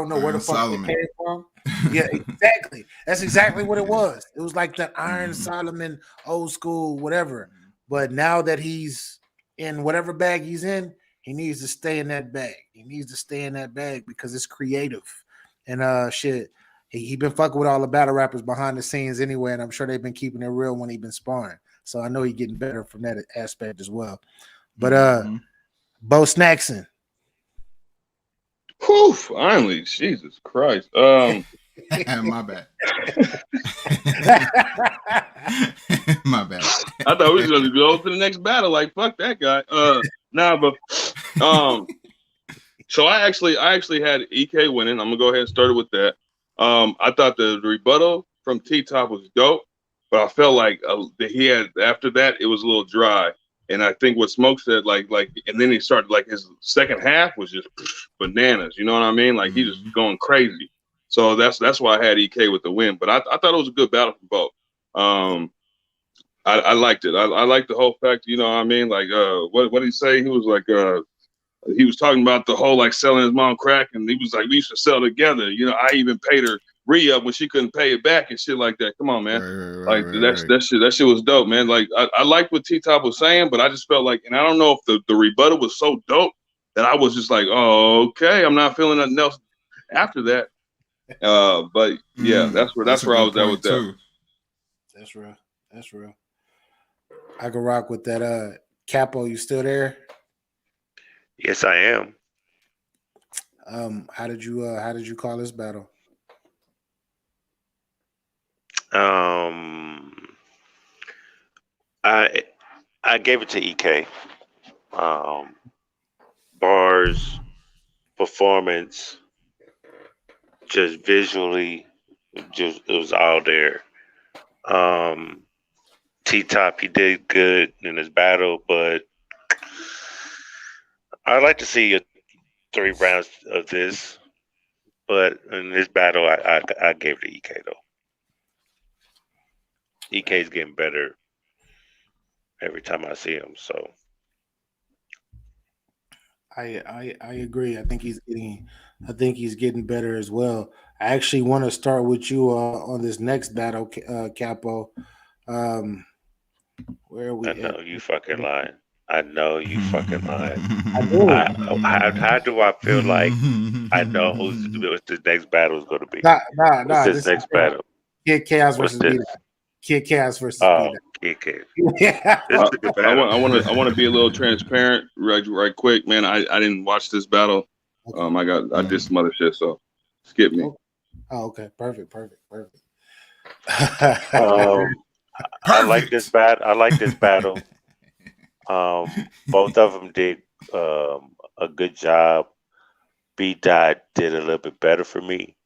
know where the fuck it came from. Yeah, exactly. That's exactly what it was. It was like that Iron Solomon, old school, whatever. But now that he's in whatever bag he's in, he needs to stay in that bag. He needs to stay in that bag because it's creative. And shit, he been fucking with all the battle rappers behind the scenes anyway, and I'm sure they've been keeping it real when he been sparring. So I know he's getting better from that aspect as well. But Bo Snackson. Whew, finally, Jesus Christ. My bad. My bad. I thought we was gonna go to the next battle. Like, fuck that guy. So I actually had EK winning. I'm gonna go ahead and start it with that. I thought the rebuttal from T-Top was dope, but I felt like he had, after that, it was a little dry. And I think what Smok said, like, and then he started, like, his second half was just bananas. You know what I mean? Like, he just going crazy. So that's why I had EK with the win. But I thought it was a good battle for both. I liked it. I liked the whole fact, you know what I mean? Like, what did he say? He was like, he was talking about the whole, like, selling his mom crack. And he was like, we used to sell together. You know, I even paid her re-up when she couldn't pay it back and shit like that. Come on, man. That shit was dope, man. Like, I liked what T-Top was saying, but I just felt like, and I don't know if the rebuttal was so dope that I was just like, oh, okay, I'm not feeling nothing else after that. But yeah, that's where I was at with that. That's real. I can rock with that. Capo, you still there? Yes, I am. How did you call this battle? I gave it to EK. Bars, performance, just visually, it was all there. T-Top, he did good in his battle, but I'd like to see 3 rounds of this. But in this battle, I gave it to EK though. EK's getting better every time I see him. So I agree. I think he's getting better as well. I actually want to start with you on this next battle, Capo. Where are we? I know you fucking lying. How do I feel like I know what the next battle is going to be? Nah. This next battle. Yeah, Chaos versus Beat. Kid Chaos versus Oh, B-Dot. Kid. Yeah. I want to be a little transparent, right quick, man. I didn't watch this battle. Okay. I did some other shit, so skip me. Oh, okay. Perfect. I like this battle. Both of them did a good job. B-Dot did a little bit better for me.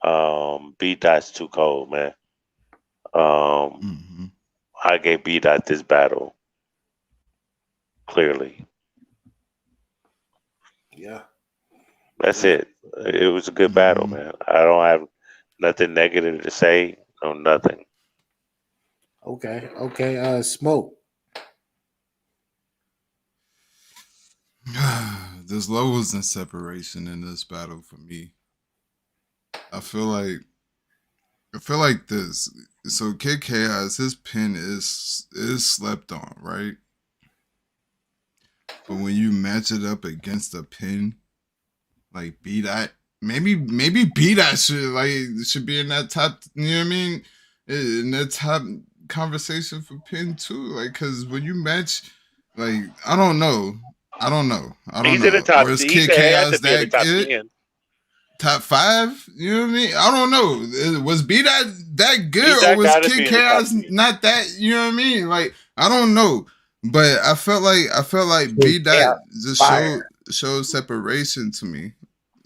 B-Dot's too cold, man. I gave B-Dot this battle clearly. Yeah. That's it. It was a good battle, man. I don't have nothing negative to say. No, nothing. Okay. Smok. There's levels and separation in this battle for me. I feel like this. So Kid Chaos, his pin is slept on, right? But when you match it up against a pin like B-Dot, maybe B-Dot should be in that top. You know what I mean? In that top conversation for pin too. Like, cause when you match, like, I don't know. He's in the top. Or is Kid Chaos that good? 10. Top 5? You know what I mean? I don't know. Was B-Dot that good, or was Kid Chaos not that? You know what I mean? Like, I don't know. But I felt like B-Dot just showed separation to me.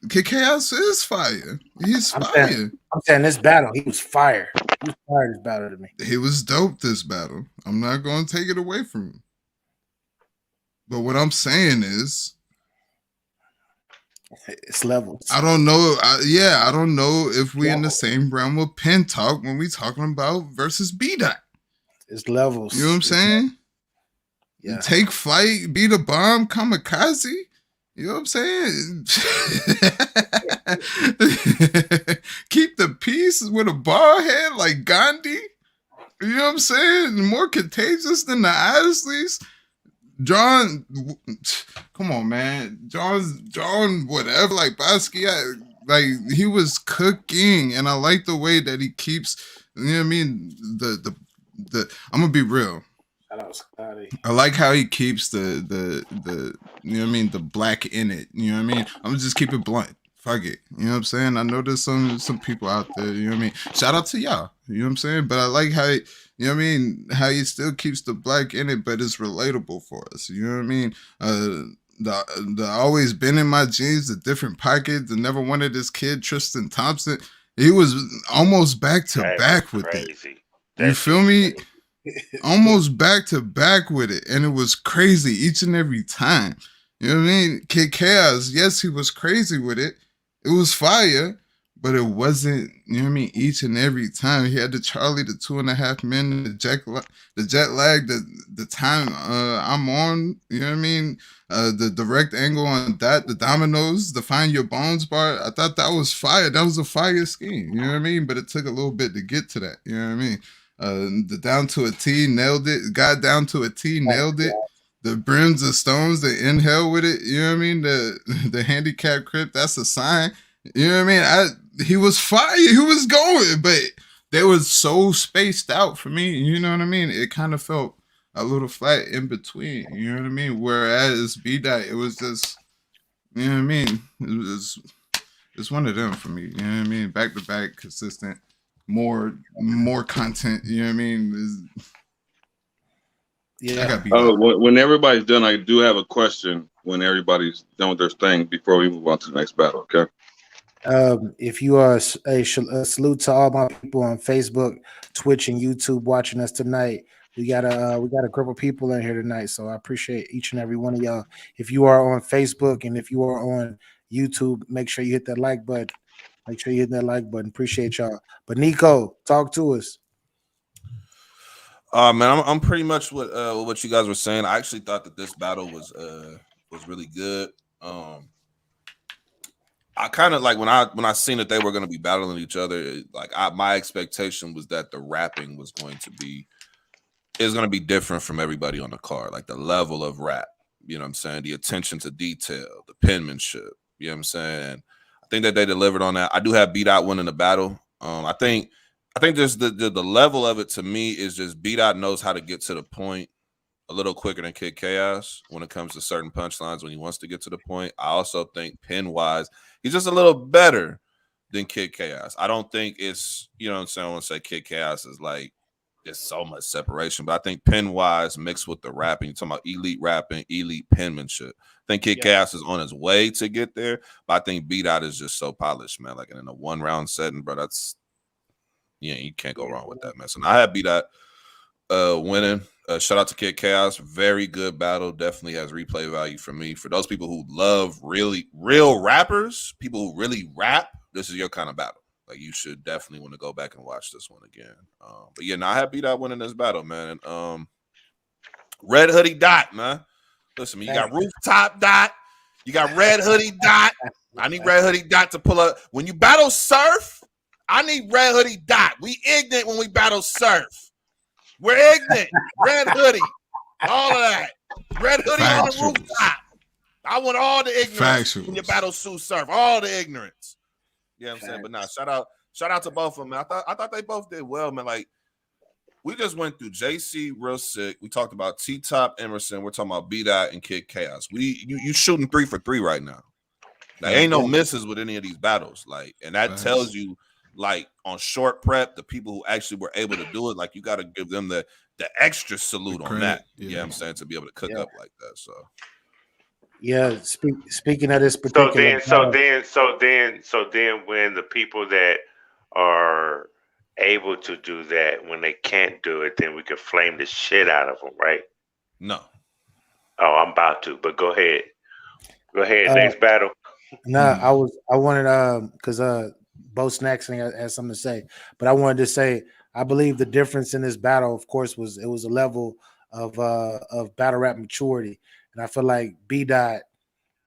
Kid Chaos is fire. He's fire. I'm saying this battle, he was fire. He was fire this battle to me. He was dope this battle. I'm not going to take it away from him. But what I'm saying is, it's levels. I don't know. I don't know if we're in the same realm of pen talk when we talking about versus B-Dot. It's levels. You know what I'm saying? Yeah. Take flight, beat a bomb, kamikaze. You know what I'm saying? Keep the peace with a bald head like Gandhi. You know what I'm saying? More contagious than the Isleys. John, come on, man. John, whatever, like Basquiat, like he was cooking, and I like the way that he keeps. You know what I mean? The I'm gonna be real. I like how he keeps the you know what I mean, the black in it. You know what I mean? I'm gonna just keep it blunt. Fuck it. You know what I'm saying? I know there's some people out there, you know what I mean? Shout out to y'all. You know what I'm saying? But I like how he, you know what I mean, how he still keeps the black in it, but it's relatable for us. You know what I mean? The always been in my jeans, the different pockets, the never wanted this kid, Tristan Thompson. He was almost back to back with it. You feel me? Almost back to back with it. And it was crazy each and every time. You know what I mean? Kid Chaos, yes, he was crazy with it. It was fire, but it wasn't, you know what I mean, each and every time. He had the Charlie, the 2.5 Men, the jet lag, the time I'm on, you know what I mean? The direct angle on that, the dominoes, the find your bones bar. I thought that was fire. That was a fire scheme, you know what I mean? But it took a little bit to get to that, you know what I mean? The down to a T, nailed it. Got down to a T, nailed it. The brims, the stones, the inhale with it, you know what I mean? The handicap grip, that's a sign. You know what I mean? He was fire. He was going, but they was so spaced out for me. You know what I mean? It kind of felt a little flat in between. You know what I mean? Whereas B-Dot, it was just, you know what I mean? It's one of them for me. You know what I mean? Back to back, consistent, more content. You know what I mean? Yeah. When everybody's done, I do have a question. When everybody's done with their thing, before we move on to the next battle, okay? If you are a salute to all my people on Facebook, Twitch, and YouTube watching us tonight. We got a group of people in here tonight, so I appreciate each and every one of y'all. If you are on Facebook and if you are on YouTube, make sure you hit that like button. Appreciate y'all. But Nico, talk to us. Man, I'm pretty much with what you guys were saying. I actually thought that this battle was really good. I kind of like when I seen that they were going to be battling each other. Like my expectation was that the rapping was going to be different from everybody on the card. Like the level of rap, you know what I'm saying? The attention to detail, the penmanship, you know what I'm saying? I think that they delivered on that. I do have B-Dot winning the battle. I think I think just the level of it to me is just B-Dot knows how to get to the point a little quicker than Kid Chaos when it comes to certain punchlines when he wants to get to the point. I also think pen-wise, he's just a little better than Kid Chaos. I don't think it's, you know what I'm saying, I want to say Kid Chaos is like, there's so much separation, but I think pen-wise mixed with the rapping, you're talking about elite rapping, elite penmanship. I think Kid Chaos is on his way to get there, but I think B-Dot is just so polished, man. Like in a one-round setting, bro, that's, yeah, you can't go wrong with that, man. So I had B-Dot winning. Shout out to Kid Chaos. Very good battle. Definitely has replay value for me. For those people who love really real rappers, people who really rap, this is your kind of battle. Like you should definitely want to go back and watch this one again. But yeah, I had B-Dot winning this battle, man. And Red Hoodie Dot, man. Listen, man, you got Rooftop Dot, you got Red Hoodie Dot. I need Red Hoodie Dot to pull up. When you battle Surf, I need Red Hoodie Dot. We ignorant when we battle Surf. We're ignorant. Red Hoodie. All of that. Red Hoodie on the rooftop. I want all the ignorance when you battle Sue Surf. All the ignorance. You know what I'm saying? But nah, shout out to both of them, man. I thought they both did well, man. Like, we just went through JC real sick. We talked about T-Top, Emerson. We're talking about B-Dot and Kid Chaos. You shooting 3 for 3 right now. Like, ain't no misses with any of these battles. Like, and that tells you, like, on short prep, the people who actually were able to do it, like, you got to give them the extra salute on that. Yeah. You know what I'm saying? To be able to cook up like that. So yeah, speaking of this particular so then when the people that are able to do that, when they can't do it, then we can flame the shit out of them, right? No. Oh, I'm about to, but go ahead. Next battle. No, I wanted because Bo Snacks has something to say, but I wanted to say I believe the difference in this battle, of course, was a level of battle rap maturity, and I feel like B-Dot,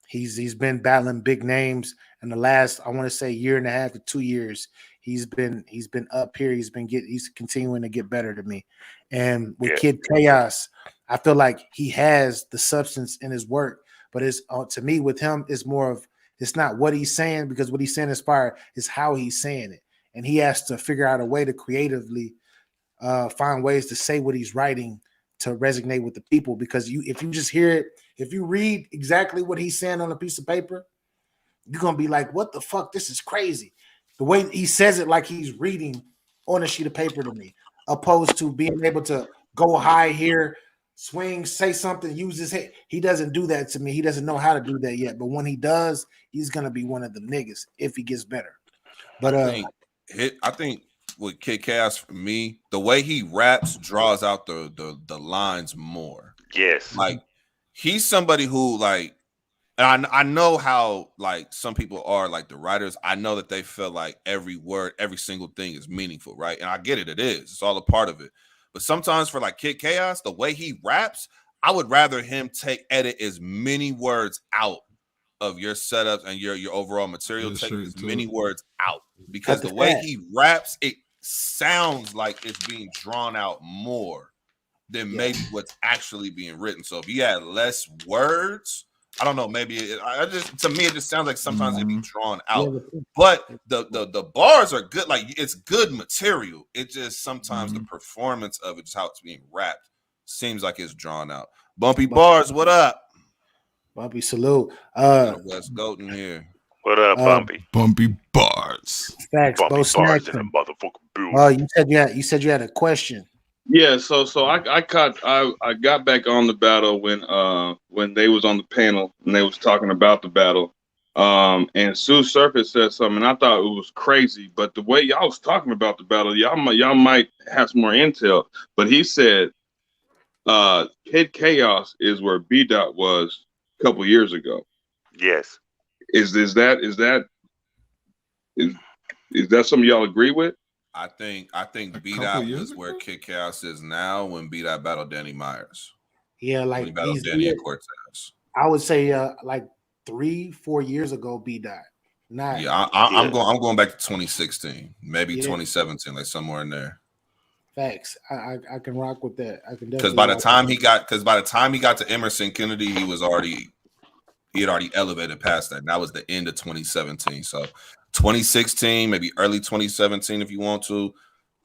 he's been battling big names in the last, I want to say, year and a half to 2 years. He's been up here. He's continuing to get better to me, and with Kid Chaos, I feel like he has the substance in his work, but it's to me with him, it's more of, it's not what he's saying, because what he's saying is fire, is how he's saying it. And he has to figure out a way to creatively find ways to say what he's writing to resonate with the people. Because if you just hear it, if you read exactly what he's saying on a piece of paper, you're going to be like, what the fuck? This is crazy. The way he says it, like he's reading on a sheet of paper to me, opposed to being able to go high here, swing, say something, use his head. He doesn't do that to me. He doesn't know how to do that yet. But when he does, he's gonna be one of the niggas if he gets better. But I think with Kid Chaos, for me, the way he raps draws out the lines more. Yes. Like, he's somebody who, like, and I know how, like, some people are, like, the writers. I know that they feel like every word, every single thing is meaningful, right? And I get it. It is. It's all a part of it. But sometimes for, like, Kid Chaos, the way he raps, I would rather him edit as many words out of your setups and your overall material. Take as many words out. Because the way he raps, it sounds like it's being drawn out more than maybe what's actually being written. So if you had less words, I don't know, maybe to me it just sounds like sometimes it'd be drawn out. But the bars are good, like it's good material. It just sometimes the performance of it, just how it's being rapped, seems like it's drawn out. Bumpy Bars, what up? Bumpy, salute. West Golden here. What up, Bumpy? Bumpy Bars. Facts. Bumpy Bars in the motherfucking building. Oh, you said you had a question. Yeah, so I got back on the battle when they was on the panel and they was talking about the battle. And Sue Surface said something, and I thought it was crazy. But the way y'all was talking about the battle, y'all might have some more intel. But he said Kid Chaos is where B-Dot was a couple years ago. Yes. Is that something y'all agree with? I think B-Dot is where Kid Chaos is now when B-Dot battled Danny Myers. Yeah, like he battled Danny and Cortez. I would say like 3-4 years ago, B-Dot. I'm going back to 2016, maybe 2017, like somewhere in there. Facts. I can rock with that. I can definitely. Because by the time he got to Emerson Kennedy, he had already elevated past that. And that was the end of 2017. So 2016, maybe early 2017, if you want to.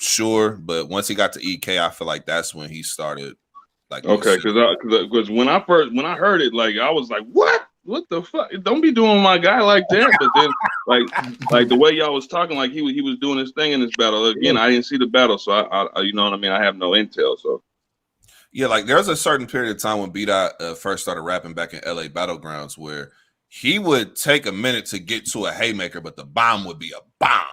sure, but once he got to EK, I feel like that's when he started. Like, okay, because when I heard it, like I was like, what the fuck? Don't be doing my guy like that. But then, like the way y'all was talking, like he was doing his thing in this battle. Again, I didn't see the battle, so I you know what I mean. I have no intel, so. Yeah, like there's a certain period of time when B-Dot first started rapping back in LA Battlegrounds where he would take a minute to get to a haymaker, but the bomb would be a bomb.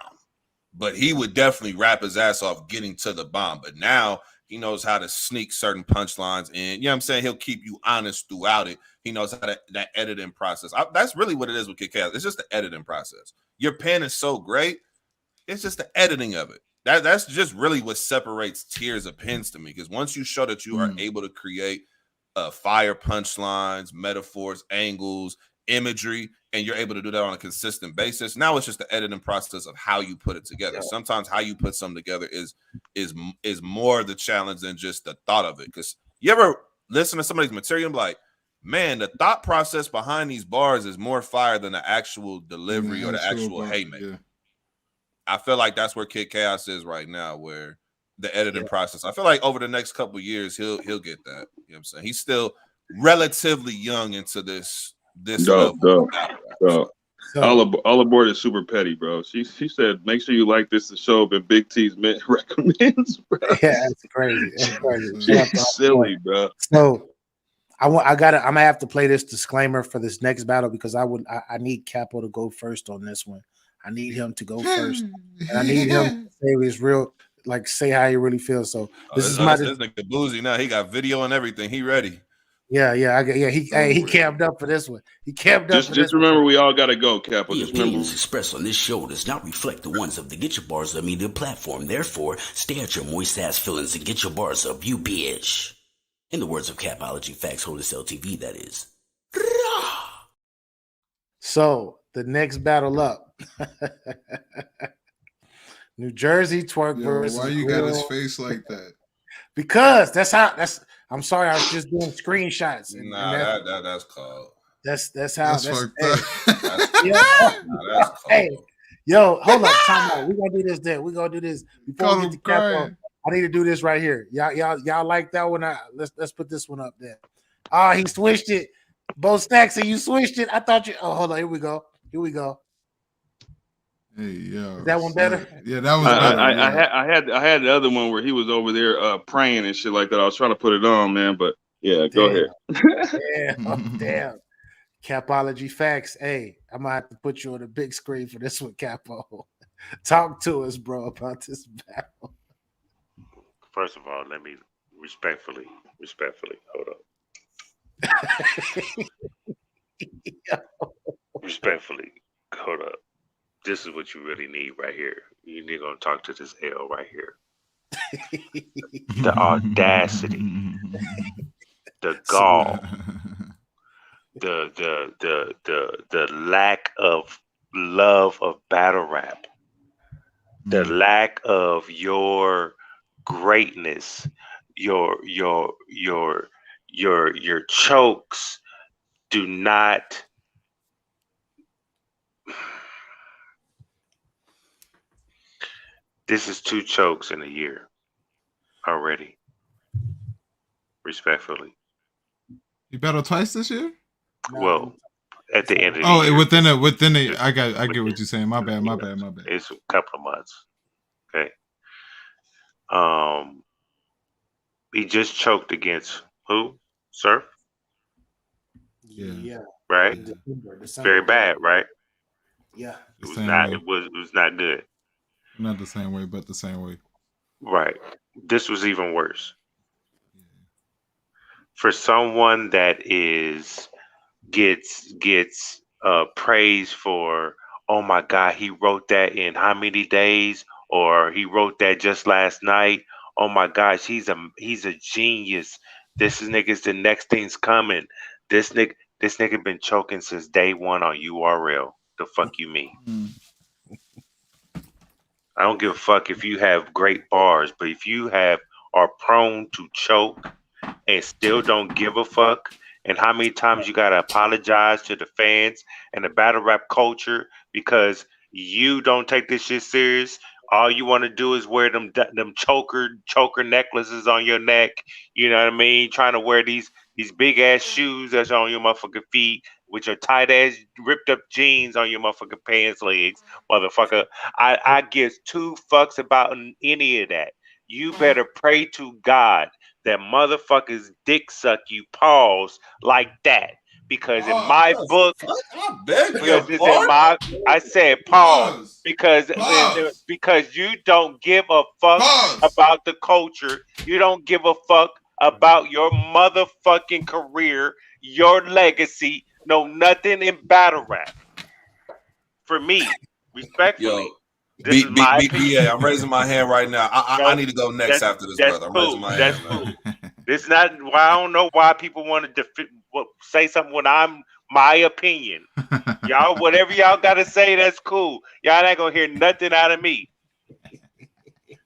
But he would definitely rap his ass off getting to the bomb. But now he knows how to sneak certain punchlines in. You know what I'm saying? He'll keep you honest throughout it. He knows how that editing process. That's really what it is with Kid Chaos. It's just the editing process. Your pen is so great. It's just the editing of it. That's just really what separates tiers of pens to me. Because once you show that you are able to create fire punchlines, metaphors, angles, imagery, and you're able to do that on a consistent basis, now it's just the editing process of how you put it together. Yeah. Sometimes how you put something together is more the challenge than just the thought of it. Because you ever listen to somebody's material and be like, man, the thought process behind these bars is more fire than the actual delivery or the actual haymaker. Yeah. I feel like that's where Kid Chaos is right now, where the editing process. I feel like over the next couple of years, he'll get that. You know what I'm saying? He's still relatively young into this level. All aboard is super petty, bro. She said, make sure you like this to show up and Big T's recommends, bro. Yeah, that's crazy. That's crazy. She's silly, bro. So I'm gonna have to play this disclaimer for this next battle because I need Capo to go first on this one. I need him to go first, and I need him to say his real, like, say how he really feels. So this nigga boozy now. He got video and everything. He ready. Yeah. He camped up for this one. He camped up. Just remember, we all gotta go, Capo. The opinions expressed on this show does not reflect the ones of the Get Your Bars Up media platform. Therefore, stay at your moist ass feelings and get your bars up, you bitch. In the words of Capology Factz, Holy Cell TV, that is. So the next battle up. New Jersey twerk versus. Why you got his face like that? Because that's. I'm sorry, I was just doing screenshots. That's called. That's how. That's fucked up. That's hey, yo, hold up, time out. We're gonna do this. Then we're gonna do this before we get the cap on. I need to do this right here. Y'all like that one? Let's put this one up there. He switched it. Both stacks and you switched it. I thought you. Oh, hold on. Here we go. Hey, yo, is that one better? Yeah, that was better. I had the other one where he was over there praying and shit like that. I was trying to put it on, man, but yeah, go ahead. Damn. Capology Factz. Hey, I'm gonna have to put you on the big screen for this one, Capo. Talk to us, bro, about this battle. First of all, let me respectfully hold up. Respectfully, hold up. This is what you really need right here. You need to talk to this L right here. The audacity, the gall, the lack of love of battle rap, the lack of your greatness, your chokes do not. This is 2 chokes in a year already. Respectfully. You battled twice this year? Well, at the end of the year. Within the I get what you're saying. My bad. It's a couple of months. Okay. He just choked against who? Surf? Yeah. Right? December. Very bad, right? Yeah. It was not good. Not the same way, but the same way. Right. This was even worse. For someone that gets praise for, oh my God, he wrote that in how many days, or he wrote that just last night. Oh my gosh, he's a genius. This nigga's the next thing's coming. This nigga been choking since day one on URL. The fuck you mean? I don't give a fuck if you have great bars, but if you are prone to choke and still don't give a fuck, and how many times you gotta apologize to the fans and the battle rap culture because you don't take this shit serious, All you want to do is wear them choker necklaces on your neck. You know what I mean? Trying to wear these big ass shoes that's on your motherfucking feet with your tight ass ripped up jeans on your motherfucking pants legs, motherfucker. I give two fucks about any of that. You better pray to God that motherfuckers dick suck you pause like that. Because in my book, I said pause because you don't give a fuck about the culture. You don't give a fuck about your motherfucking career, your legacy, no nothing in battle rap. For me, respectfully. BA, I'm raising my hand right now. I need to go next after this, brother. I'm raising my hand. Cool. This not. I don't know why people want to say something when I'm my opinion. Y'all, whatever y'all gotta say, that's cool. Y'all ain't gonna hear nothing out of me.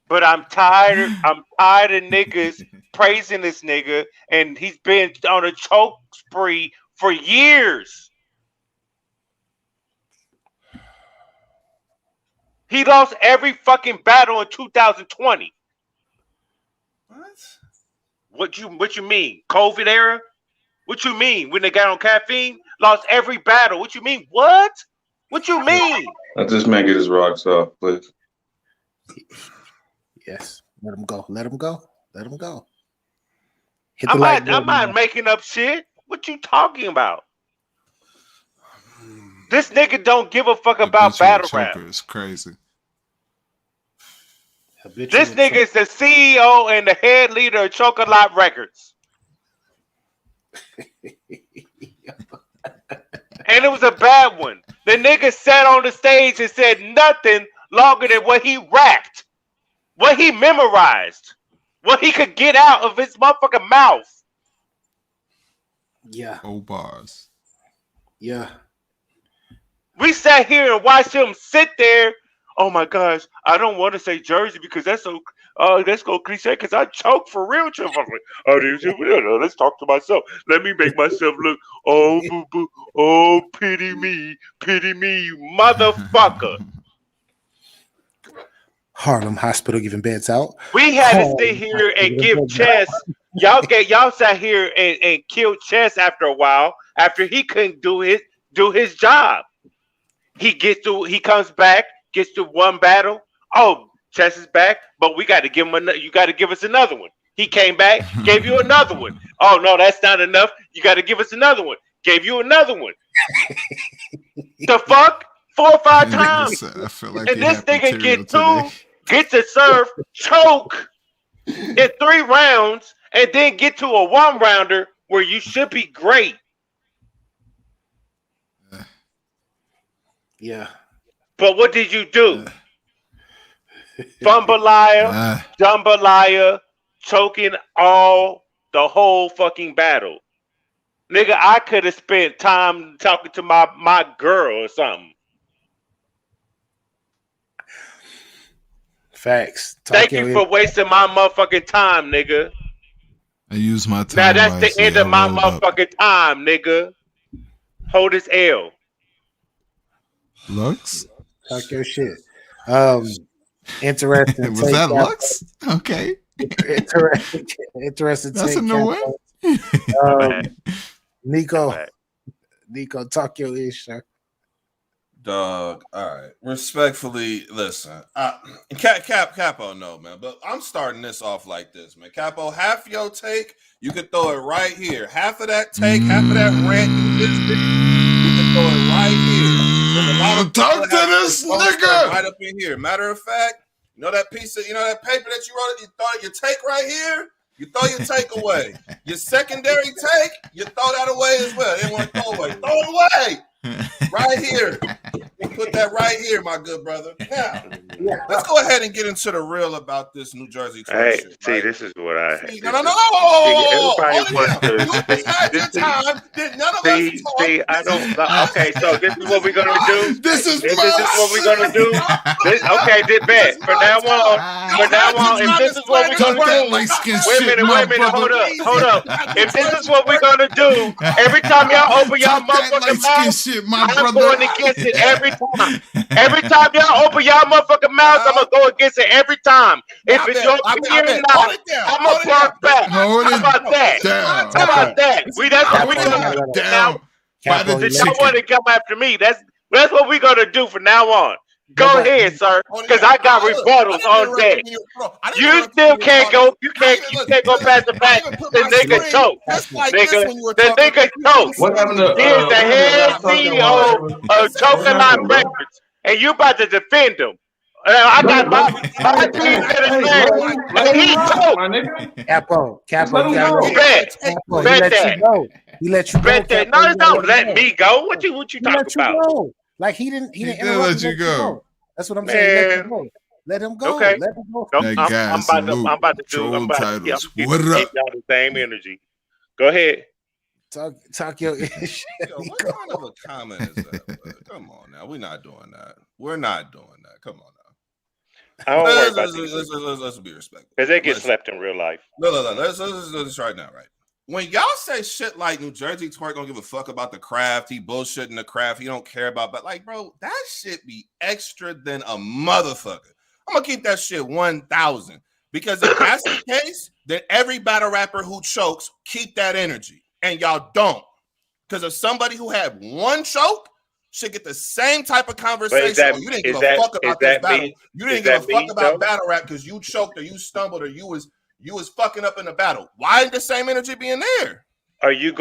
But I'm tired. I'm tired of niggas praising this nigga, and he's been on a choke spree for years. He lost every fucking battle in 2020. What you mean? COVID era? What you mean? When they got on caffeine, lost every battle. What you mean? What? What you mean? Let this man get his rocks off, please. Yes. Let him go. Let him go. Let him go. I'm not making up shit. What you talking about? This nigga don't give a fuck about battle rap. It's crazy. This nigga is the CEO and the head leader of Chocolate Records. And it was a bad one. The nigga sat on the stage and said nothing longer than what he rapped, what he memorized, what he could get out of his motherfucking mouth. Yeah. Oh, bars. Yeah. We sat here and watched him sit there. Oh my gosh, I don't want to say Jersey because that's so cliche because I choke for real. I'm like, let's talk to myself. Let me make myself look, oh boo boo, oh pity me, you motherfucker. Harlem Hospital giving beds out. We had to sit here and give Chess. Y'all sat here and killed Chess after a while after he couldn't do his job. He comes back. Gets to one battle. Oh, Chess is back, but we got to give him you got to give us another one. He came back, gave you another one. Oh no, that's not enough. You got to give us another one. Gave you another one. The fuck? 4 or 5 times. I feel like and this nigga get to serve, choke in 3 rounds, and then get to a 1-rounder where you should be great. Yeah. But what did you do? Jambalaya, choking the whole fucking battle. Nigga, I could have spent time talking to my girl or something. Facts. Thank you for wasting my motherfucking time, nigga. I use my time. Now that's the end of my motherfucking time, nigga. Hold this L. Lux? Talk your shit. Interesting. Was that Lux? Okay. Interesting. That's a no way. Nico, talk your ish, sir. Dog. All right. Respectfully, listen. Capo, no, man. But I'm starting this off like this, man. Capo, half your take, you can throw it right here. Half of that take, half of that rant, you can throw it right here. Talk to this nigga right up in here. Matter of fact, you know that piece of, that paper that you wrote, you throw your take right here. You throw your take away. Your secondary take, you throw that away as well. They want to throw away. Throw it away. Right here. You put that right here, my good brother. Now, let's go ahead and get into the real about this New Jersey shit. See, right? This is what I. No. Everybody wants to. I don't. Okay, so this is what we're gonna do. This is what we're gonna do. Okay, did bet. From now on, if this is what we're gonna do. Wait a minute. Hold up. If this is what we're gonna do, every time y'all open y'all motherfucking mouth, I'm going against it every time. Every time y'all open y'all motherfucking mouths, I'm gonna go against it every time. If it's your opinion or not, I'm gonna bark back. How about that? How about that? That's what we gonna do now. Since y'all want to come after me, that's what we gonna do from now on. Go ahead, sir, because I got rebuttals on deck. You still can't go. You can't go past the fact the nigga choke. The nigga choke. He's the head CEO of Chocolate Records, and you about to defend him. I got my team to the same, and he choked. Capo, Bet that. He let you bet go. that. No, don't let me go. What you talking about? Like he didn't let you go. That's what I'm saying. Let him go. Okay. Let him go. I'm about to do y'all the same energy. Go ahead. Talk your ish. What kind of a comment is that? Come on now. We're not doing that. We're not doing that. Come on now. I don't worry about let's be respectful. Because they get slept in real life. No. Let's do this right now, right? When y'all say shit like New Jersey Twerk don't give a fuck about the craft, he bullshitting the craft, he don't care about, but like, bro, that shit be extra than a motherfucker. I'm gonna keep that shit 1,000 because if that's the case, then every battle rapper who chokes keep that energy, and y'all don't. Because if somebody who had one choke should get the same type of conversation, you didn't give a fuck about this battle. You didn't give a fuck about battle rap because you choked or you stumbled or you was fucking up in the battle. Why isn't the same energy being there? Are you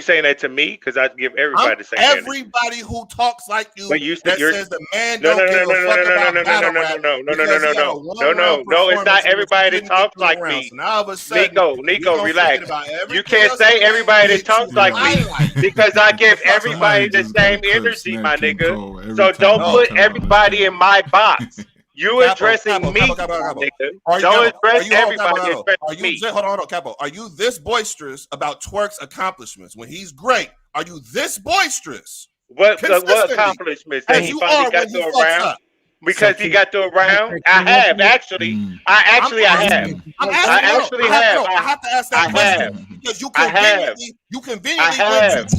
saying that to me? Because I give everybody the same energy. Everybody who talks like you, but you that says the man don't give a fuck about battle rap. No, it's not everybody that talks like me. Nico, relax. You can't say everybody that talks like me because I give everybody the same energy, my nigga. So don't put everybody in my box. You addressing me, nigga. Don't address everybody. Hold on, Capo. Are you this boisterous about Twerk's accomplishments when he's great? Are you this boisterous? What accomplishments that he finally got to around? Because he got to around. I have actually. I have. I have to ask that question because you conveniently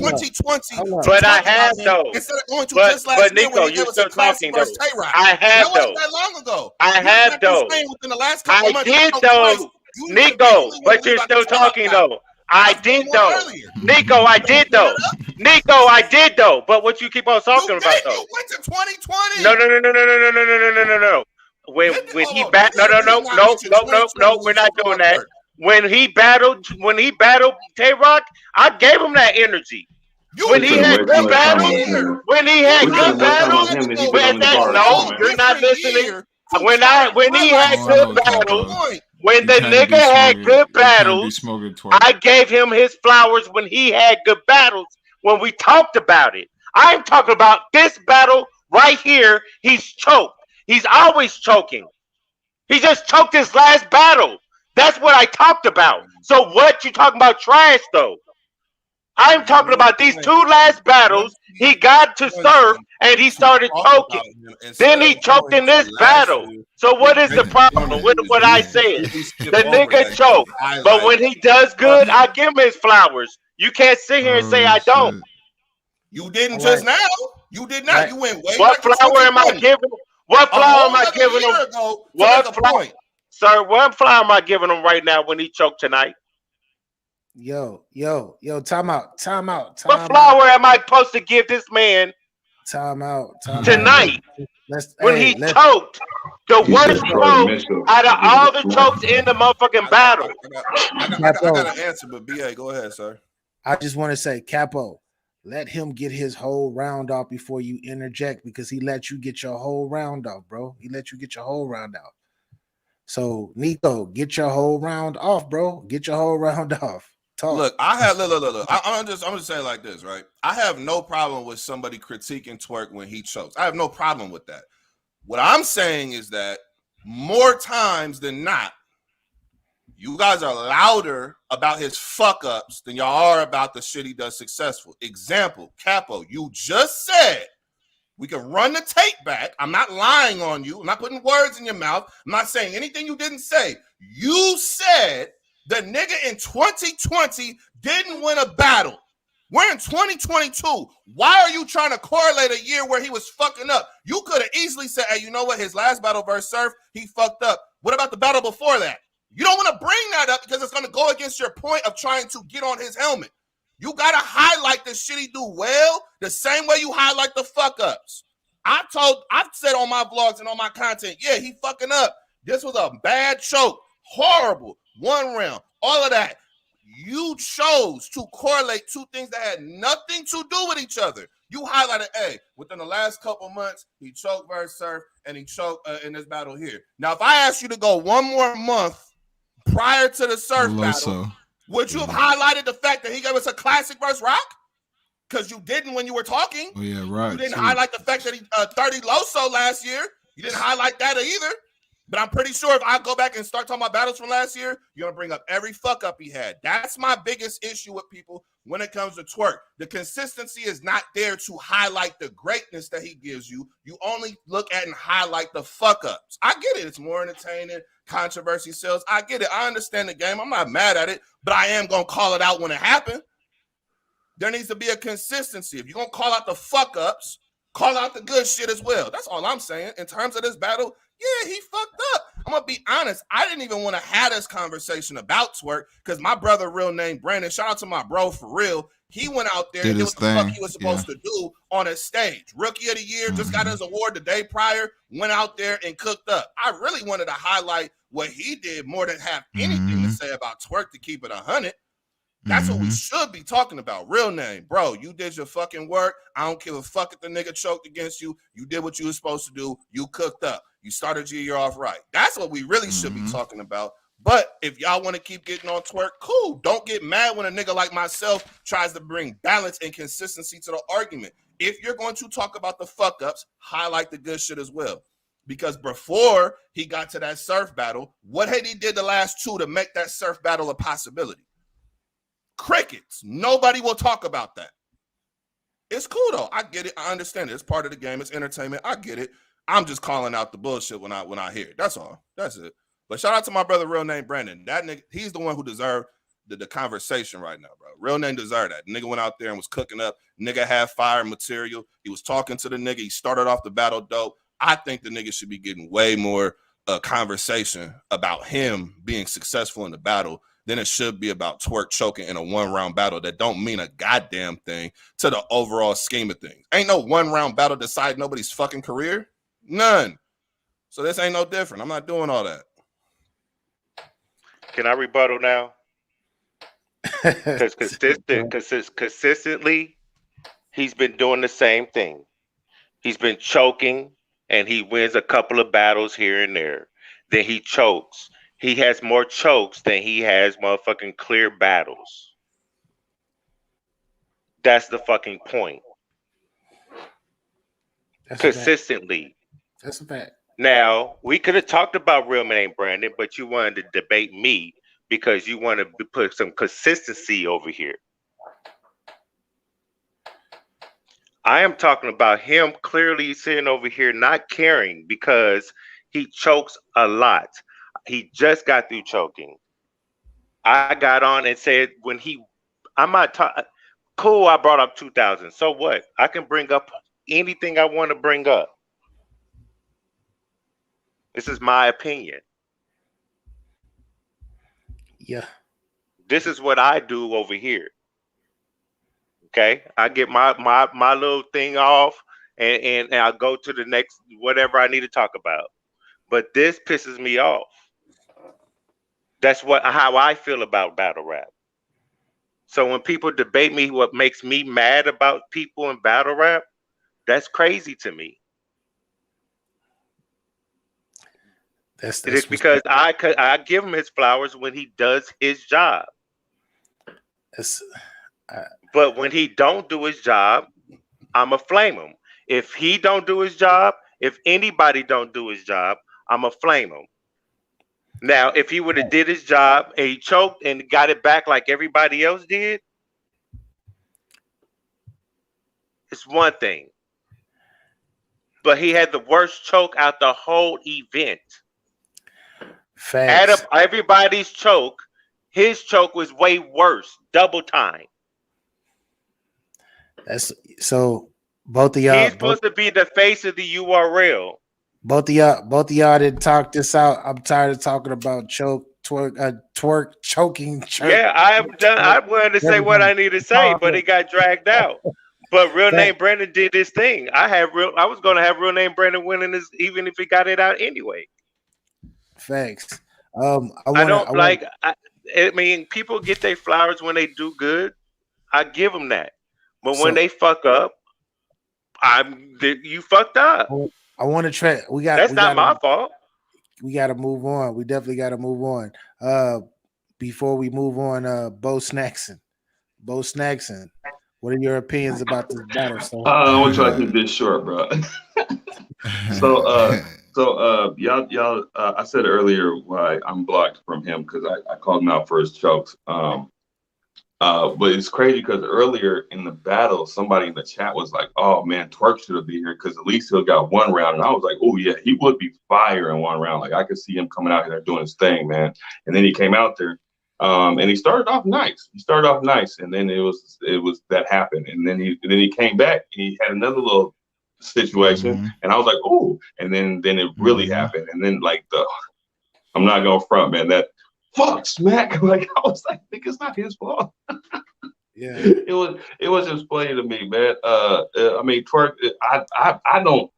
went to 2020. But I have though. Instead of going to just last year Nico, when you still talking though. I have though. That long ago. I have though. I did though. Nico, but you're still talking though. I did though. Nico, I did though. But what you keep on talking about though? You went to 2020. No. When he battled, no, we're not doing that. When he battled Tay-Rock, I gave him that energy. When he had good battles, no, you're not listening. When he had good battles. When the nigga had good battles, I gave him his flowers when he had good battles when we talked about it. I'm talking about this battle right here. He's choked. He's always choking. He just choked his last battle. That's what I talked about. So what you talking about trash though? I'm talking about these two last battles. He got to serve and he started choking. Then he choked in this battle. So what is the problem with what I said? The nigga choked. But when he does good, I give him his flowers. You can't sit here and say I don't. You didn't just now. You did not. You went way What flower am I giving? What flower am I giving him? What flower? Sir, what flower am I giving him right now when he choked tonight? Yo, time out. What flower am I supposed to give this man? Time out. Tonight. When he choked, the worst choke out of all the chokes in the motherfucking battle. I got an answer, but BA, go ahead, sir. I just want to say, Capo, let him get his whole round off before you interject because he let you get your whole round off, bro. He let you get your whole round out. So, Nico, get your whole round off, bro. Get your whole round off. Talk. Look, I'm just saying like this, right? I have no problem with somebody critiquing Twerk when he chokes. I have no problem with that. What I'm saying is that more times than not, you guys are louder about his fuck ups than y'all are about the shit he does successful. Example, Capo, you just said we can run the tape back. I'm not lying on you. I'm not putting words in your mouth. I'm not saying anything you didn't say. You said the nigga in 2020 didn't win a battle We're in 2022. Why are you trying to correlate a year where he was fucking up? You could have easily said, hey, you know what? His last battle versus Surf, he fucked up. What about the battle before that? You don't want to bring that up because it's going to go against your point of trying to get on his helmet. You got to highlight the shit he do well the same way you highlight the fuck-ups. I've said on my vlogs and on my content, yeah, he fucking up. This was a bad choke. Horrible. 1 round. All of that. You chose to correlate two things that had nothing to do with each other. You highlighted, hey, within the last couple months, he choked versus Surf and he choked in this battle here. Now, if I asked you to go 1 more month prior to the Surf battle, would you have highlighted the fact that he gave us a classic versus Rock? Because you didn't when you were talking. Oh, yeah, right. You didn't highlight the fact that he 30 Loso last year. You didn't highlight that either. But I'm pretty sure if I go back and start talking about battles from last year, you're going to bring up every fuck up he had. That's my biggest issue with people when it comes to Twerk. The consistency is not there to highlight the greatness that he gives you. You only look at and highlight the fuck ups. I get it. It's more entertaining. Controversy sells. I get it. I understand the game. I'm not mad at it, but I am going to call it out when it happened. There needs to be a consistency. If you're going to call out the fuck ups, call out the good shit as well. That's all I'm saying. In terms of this battle, yeah, he fucked up. I'm going to be honest. I didn't even want to have this conversation about Twerk because my brother, real name Brandon, shout out to my bro for real. He went out there and did what the fuck he was supposed to do on a stage. Rookie of the year, just got his award the day prior, went out there and cooked up. I really wanted to highlight what he did more than have anything to say about Twerk to keep it 100. That's what we should be talking about. Real name. Bro, you did your fucking work. I don't give a fuck if the nigga choked against you. You did what you were supposed to do. You cooked up. You started your year off right. That's what we really should be talking about. But if y'all want to keep getting on Twerk, cool. Don't get mad when a nigga like myself tries to bring balance and consistency to the argument. If you're going to talk about the fuck-ups, highlight the good shit as well. Because before he got to that Surf battle, what had he did the last two to make that Surf battle a possibility? Crickets. Nobody will talk about that. It's cool though. I get it. I understand it. It's part of the game. It's entertainment. I get it. I'm just calling out the bullshit when I hear it. That's all. That's it. But shout out to my brother, real name Brandon. That nigga, he's the one who deserved the conversation right now, bro. Real name deserved that. Nigga went out there and was cooking up. Nigga had fire material. He was talking to the nigga. He started off the battle dope. I think the nigga should be getting way more conversation about him being successful in the battle than it should be about Twerk choking in a 1-round battle that don't mean a goddamn thing to the overall scheme of things. Ain't no 1-round battle decide nobody's fucking career. None. So this ain't no different. I'm not doing all that. Can I rebuttal now? Because consistently, he's been doing the same thing. He's been choking, and he wins a couple of battles here and there. Then he chokes. He has more chokes than he has motherfucking clear battles. That's the fucking point. That's consistently. That's a fact. Now, we could have talked about real name Brandon, but you wanted to debate me because you want to put some consistency over here. I am talking about him clearly sitting over here not caring because he chokes a lot. He just got through choking. I got on and said I'm not talking. Cool, I brought up 2000. So what? I can bring up anything I want to bring up. This is my opinion. Yeah. This is what I do over here. Okay, I get my little thing off, and I'll go to the next whatever I need to talk about. But this pisses me off. That's how I feel about battle rap. So when people debate me, what makes me mad about people in battle rap, that's crazy to me. It is because I give him his flowers when he does his job. But when he don't do his job, I'ma flame him. If he don't do his job, if anybody don't do his job, I'ma flame him. Now, if he would have did his job and he choked and got it back like everybody else did, it's one thing. But he had the worst choke out the whole event. Facts. Add up everybody's choke. His choke was way worse, double time. That's so. Both of y'all. He's supposed to be the face of the URL. Both of y'all didn't talk this out. I'm tired of talking about twerk, choking. Yeah, I am done. I wanted to say what I need to say, but it got dragged out. But real name Brandon did this thing. I was gonna have real name Brandon winning this, even if he got it out anyway. Facts. I mean, people get their flowers when they do good. I give them that, but when they fuck up, you fucked up. I want to try. That's not my fault. We got to move on. We definitely got to move on. Before we move on, Bo Snackson. What are your opinions about this battle? I'm gonna try to keep this short, bro. So y'all, I said earlier why I'm blocked from him because I called him out for his chokes. But it's crazy because earlier in the battle, somebody in the chat was like, "Oh man, Twerk should be here because at least he'll got one round." And I was like, "Oh yeah, he would be fire in one round. Like I could see him coming out here doing his thing, man." And then he came out there, and he started off nice. And then it was that happened, and then he came back and he had another little situation, and I was like, "Oh!" And then it really happened, and then I'm not gonna front, man. That fuck Smack, like I was like, "Think it's not his fault." Yeah, it was just funny to me, man. I mean, Twerk, I don't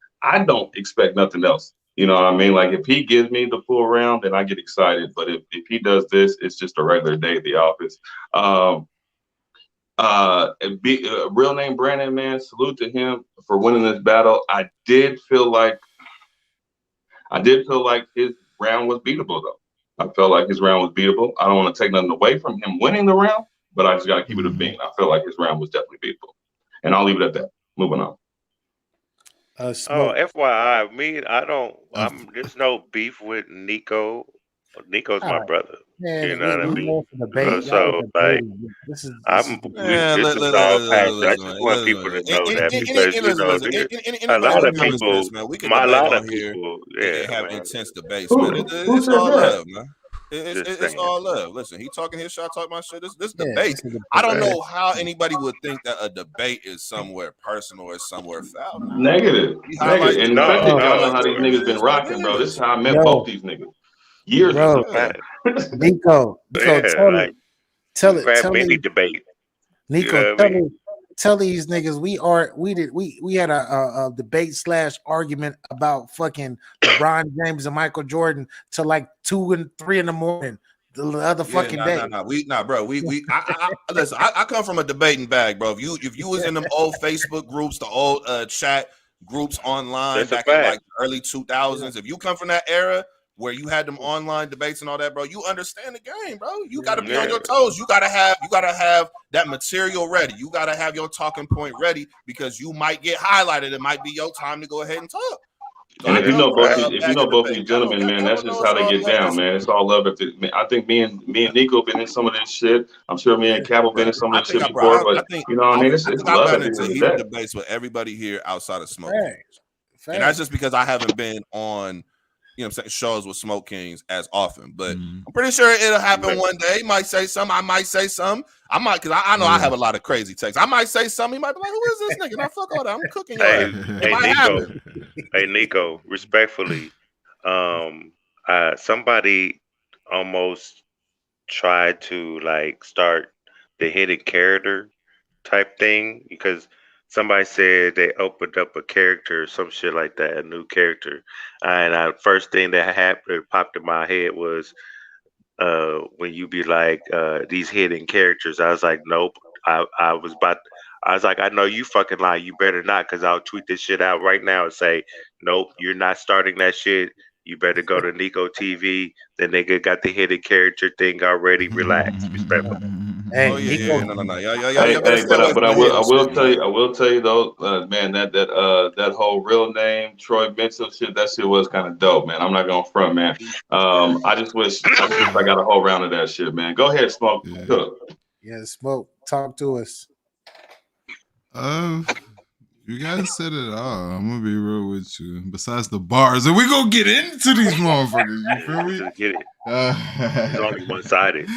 expect nothing else. You know what I mean? Like if he gives me the full round, then I get excited. But if he does this, it's just a regular day at the office. Real name Brandon, man, salute to him for winning this battle. I did feel like his round was beatable though. I felt like his round was beatable. I don't want to take nothing away from him winning the round, but I just got to keep it a bean. I feel like his round was definitely beatable. And I'll leave it at that. Moving on. FYI, there's no beef with Nico. Nico's my brother. Man, you know what I mean? This is all past. I just want people to know that because a lot of people have intense debates, man. It's all love, man. It's all love. Listen, he talking his shit, I talk my shit. This debate. I don't know how anybody would think that a debate is somewhere personal or somewhere foul. Negative. And especially how these niggas been rocking, bro. This is how I met both these niggas. Years ago. Nico, tell me debate. Nico, tell these niggas we had a debate / argument about fucking LeBron James and Michael Jordan till like 2 and 3 in the morning the other fucking day. Bro. Listen, I come from a debating bag, bro. If you was in them old Facebook groups, the old chat groups online back in like the early 2000s, if you come from that era where you had them online debates and all that, bro, you understand the game, bro. You got to be on your toes. You got to have that material ready. You got to have your talking point ready because you might get highlighted. It might be your time to go ahead and talk. So and if you know both these gentlemen, man, that's just how they get down, man. It's all love. I think me and Nico been in some of this shit. I'm sure me and Capo been in some of this shit before, but you know what I mean? It's love at the end of the day. Debates with everybody here outside of Smoke. And that's just because I haven't been on shows with Smok3 Kingz as often, but I'm pretty sure it'll happen one day. He might say something. I might say something. Because I know I have a lot of crazy takes. I might say something. He might be like, "Who is this nigga?" Now fuck all that. I'm cooking. Hey, Nico, respectfully, somebody almost tried to start the hidden character type thing because somebody said they opened up a character, some shit like that, a new character. And the first thing that popped in my head was when you be like, these hidden characters. I was like, nope. I was like, I know you fucking lie. You better not, because I'll tweet this shit out right now and say, nope, you're not starting that shit. You better go to Nico TV. The nigga got the hidden character thing already. Relax, respectful. Hey, but I will tell you though, man, that whole real name Troy Benson shit, that shit was kind of dope, man. I'm not gonna front, man. I just wish I got a whole round of that shit, man. Go ahead, Smoke. Yeah, Smoke, talk to us. You guys said it all. I'm gonna be real with you. Besides the bars, and we gonna get into these motherfuckers. You feel me? Just get it. It's only one-sided.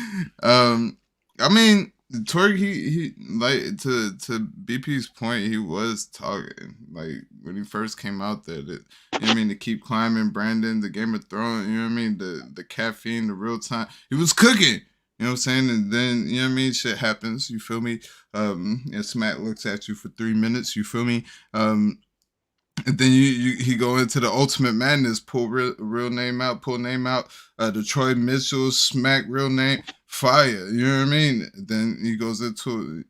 I mean, Twerk, he like to BP's point, he was talking like when he first came out there. That, you know what I mean, to keep climbing, Brandon, the Game of Thrones. You know what I mean, the caffeine, the real time. He was cooking. You know what I'm saying? And then, you know what I mean, shit happens. You feel me? And Smack looks at you for 3 minutes. You feel me? And then he go into the ultimate madness, pull real name out, Detroit Mitchell, Smack real name, fire. You know what I mean? Then he goes into,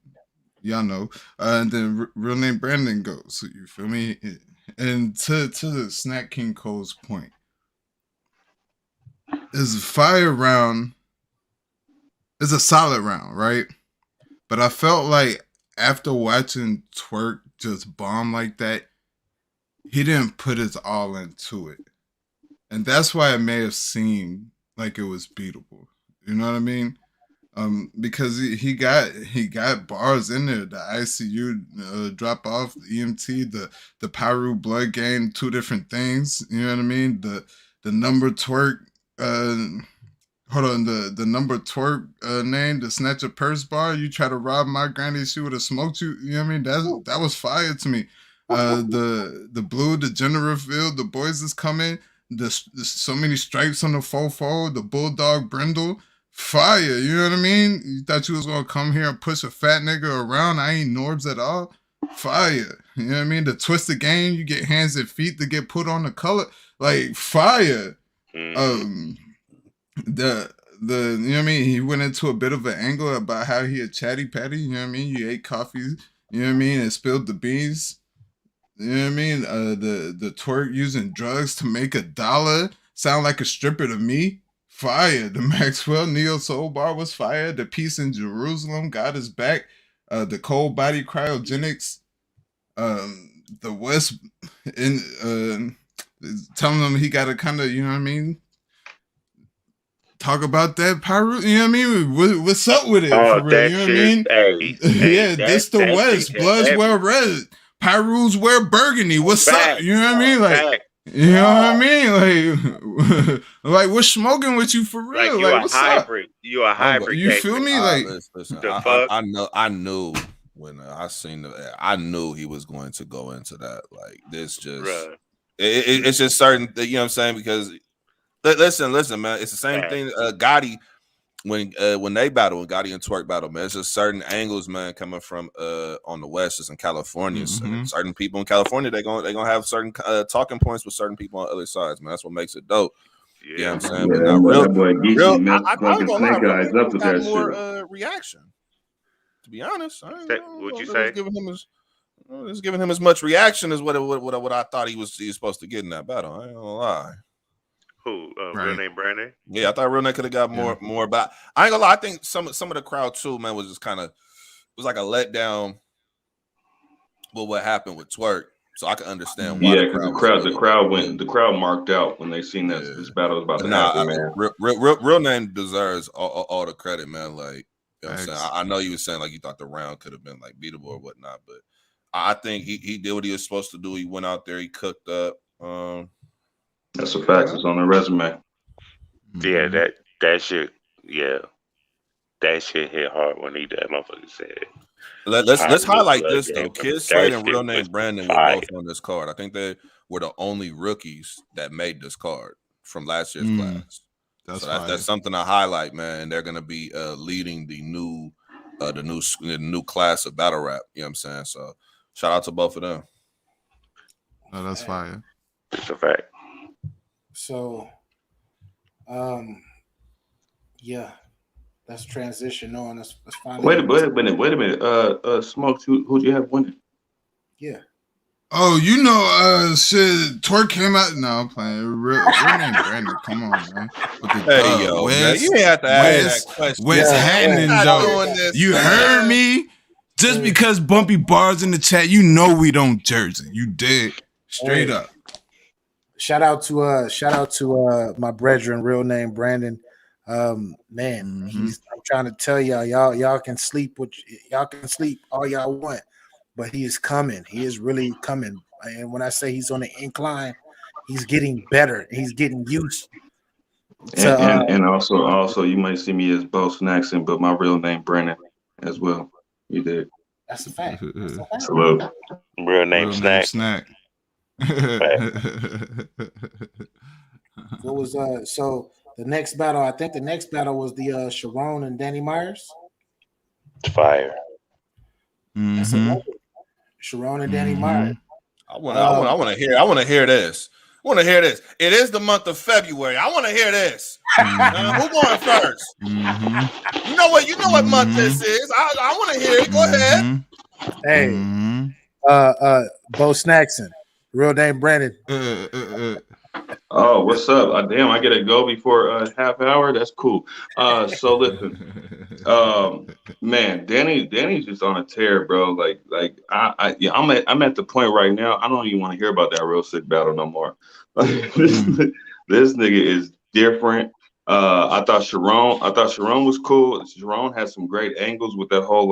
y'all know, and then real name Brandon goes. You feel me? And to the Snack King Cole's point, is a fire round. It's a solid round, right? But I felt like after watching Twerk just bomb like that, he didn't put his all into it. And that's why it may have seemed like it was beatable. You know what I mean? Because he got bars in there. The ICU drop off, the EMT, the Pyru blood gain, two different things. You know what I mean? The number Twerk, the number Twerk name, the snatch a purse bar. You try to rob my granny, she would have smoked you. You know what I mean? That was fire to me. The blue, the gender reveal, the boys is coming. The so many stripes on the fofo, the bulldog brindle, fire. You know what I mean? You thought you was gonna come here and push a fat nigga around? I ain't Norbs at all. Fire. You know what I mean? The twisted game, you get hands and feet to get put on the color, like fire. The you know what I mean? He went into a bit of an angle about how he a chatty patty. You know what I mean? You ate coffee. You know what I mean? And spilled the beans. You know what I mean? The Twerk using drugs to make $1 sound like a stripper to me. Fire. The Maxwell Neo Soul Bar was fire. The Peace in Jerusalem, God is back. The Cold Body Cryogenics. The West in telling him he got to kind of, you know what I mean? Talk about that Pyru, you know what I mean? What's up with it? Oh, for real, you know what I mean? Hey, yeah, this the West. Bloods wear red. Pyru's wear burgundy. What's up? You know what I mean? Like, you know what I mean? Like we're smoking with you for real. Like what's hybrid. up? You a hybrid. You feel me? Like, listen, I knew when I seen I knew he was going to go into that. Like this, just it's just certain. You know what I'm saying? Because listen, man. It's the same thing. Gotti. When they battle, when Gotti and Twerk battle, man, it's just certain angles, man, coming from on the West, just in California. So certain people in California, they're gonna have certain talking points with certain people on other sides, man. That's what makes it dope. Yeah, you know what I'm saying. But not real got more reaction. To be honest, what'd you say? Giving him as much reaction as what I thought he was supposed to get in that battle. I ain't gonna lie. Who? Real name Brandon? Yeah, I thought Real Name could have got more about. I ain't gonna lie. I think some of the crowd too, man, was just kind of was like a letdown with what happened with Twerk. So I can understand why. Yeah, because the crowd marked out when they seen that this battle was about to happen, man. Real Name deserves all the credit, man. Like, you know what I'm saying? I know you were saying like you thought the round could have been like beatable or whatnot, but I think he did what he was supposed to do. He went out there, he cooked up. That's a fact. It's on the resume. Yeah, that shit. Yeah, that shit hit hard when that motherfucker said. Let's highlight this though. Kid Slade and Real Name Brandon were both on this card. I think they were the only rookies that made this card from last year's class. That's something to highlight, man. They're gonna be leading the new class of battle rap. You know what I'm saying? So shout out to both of them. Oh, that's fire. It's a fact. So, yeah, that's transition on. That's fine. Wait a minute. Smok, who'd you have winning? Yeah. Oh, you know, shit. Twerk came out. No, I'm playing. Real name Brandon. Come on, man. Hey, yo, man, you ain't have to ask that question. What's happening, though? You heard me. Just because bumpy bars in the chat, you know we don't Jersey. You did straight up. Shout out to my brethren, Real Name Brandon. Man, I'm trying to tell y'all can sleep all y'all want, but he is coming. He is really coming. And when I say he's on the incline, he's getting better. He's getting used. And also you might see me as Bo Snackson, but my real name Brandon. as well. You did. That's a fact. That's a fact. Salute. Real name Snack. What was so the next battle? I think the next battle was the Sharon and Danny Myers. It's fire. That's a Sharon and Danny Myers. I want to hear this. I want to hear this. It is the month of February. I want to hear this. Who going first? You know what month this is. I want to hear it. Go ahead. Hey, Bo Snackson, real name Brandon. Oh, what's up? Damn, I get to go before a half hour. That's cool. So listen, man, Danny's just on a tear, bro. I'm at the point right now. I don't even want to hear about that real sick battle no more. This nigga is different. I thought Sharon was cool. Sharon had some great angles with that whole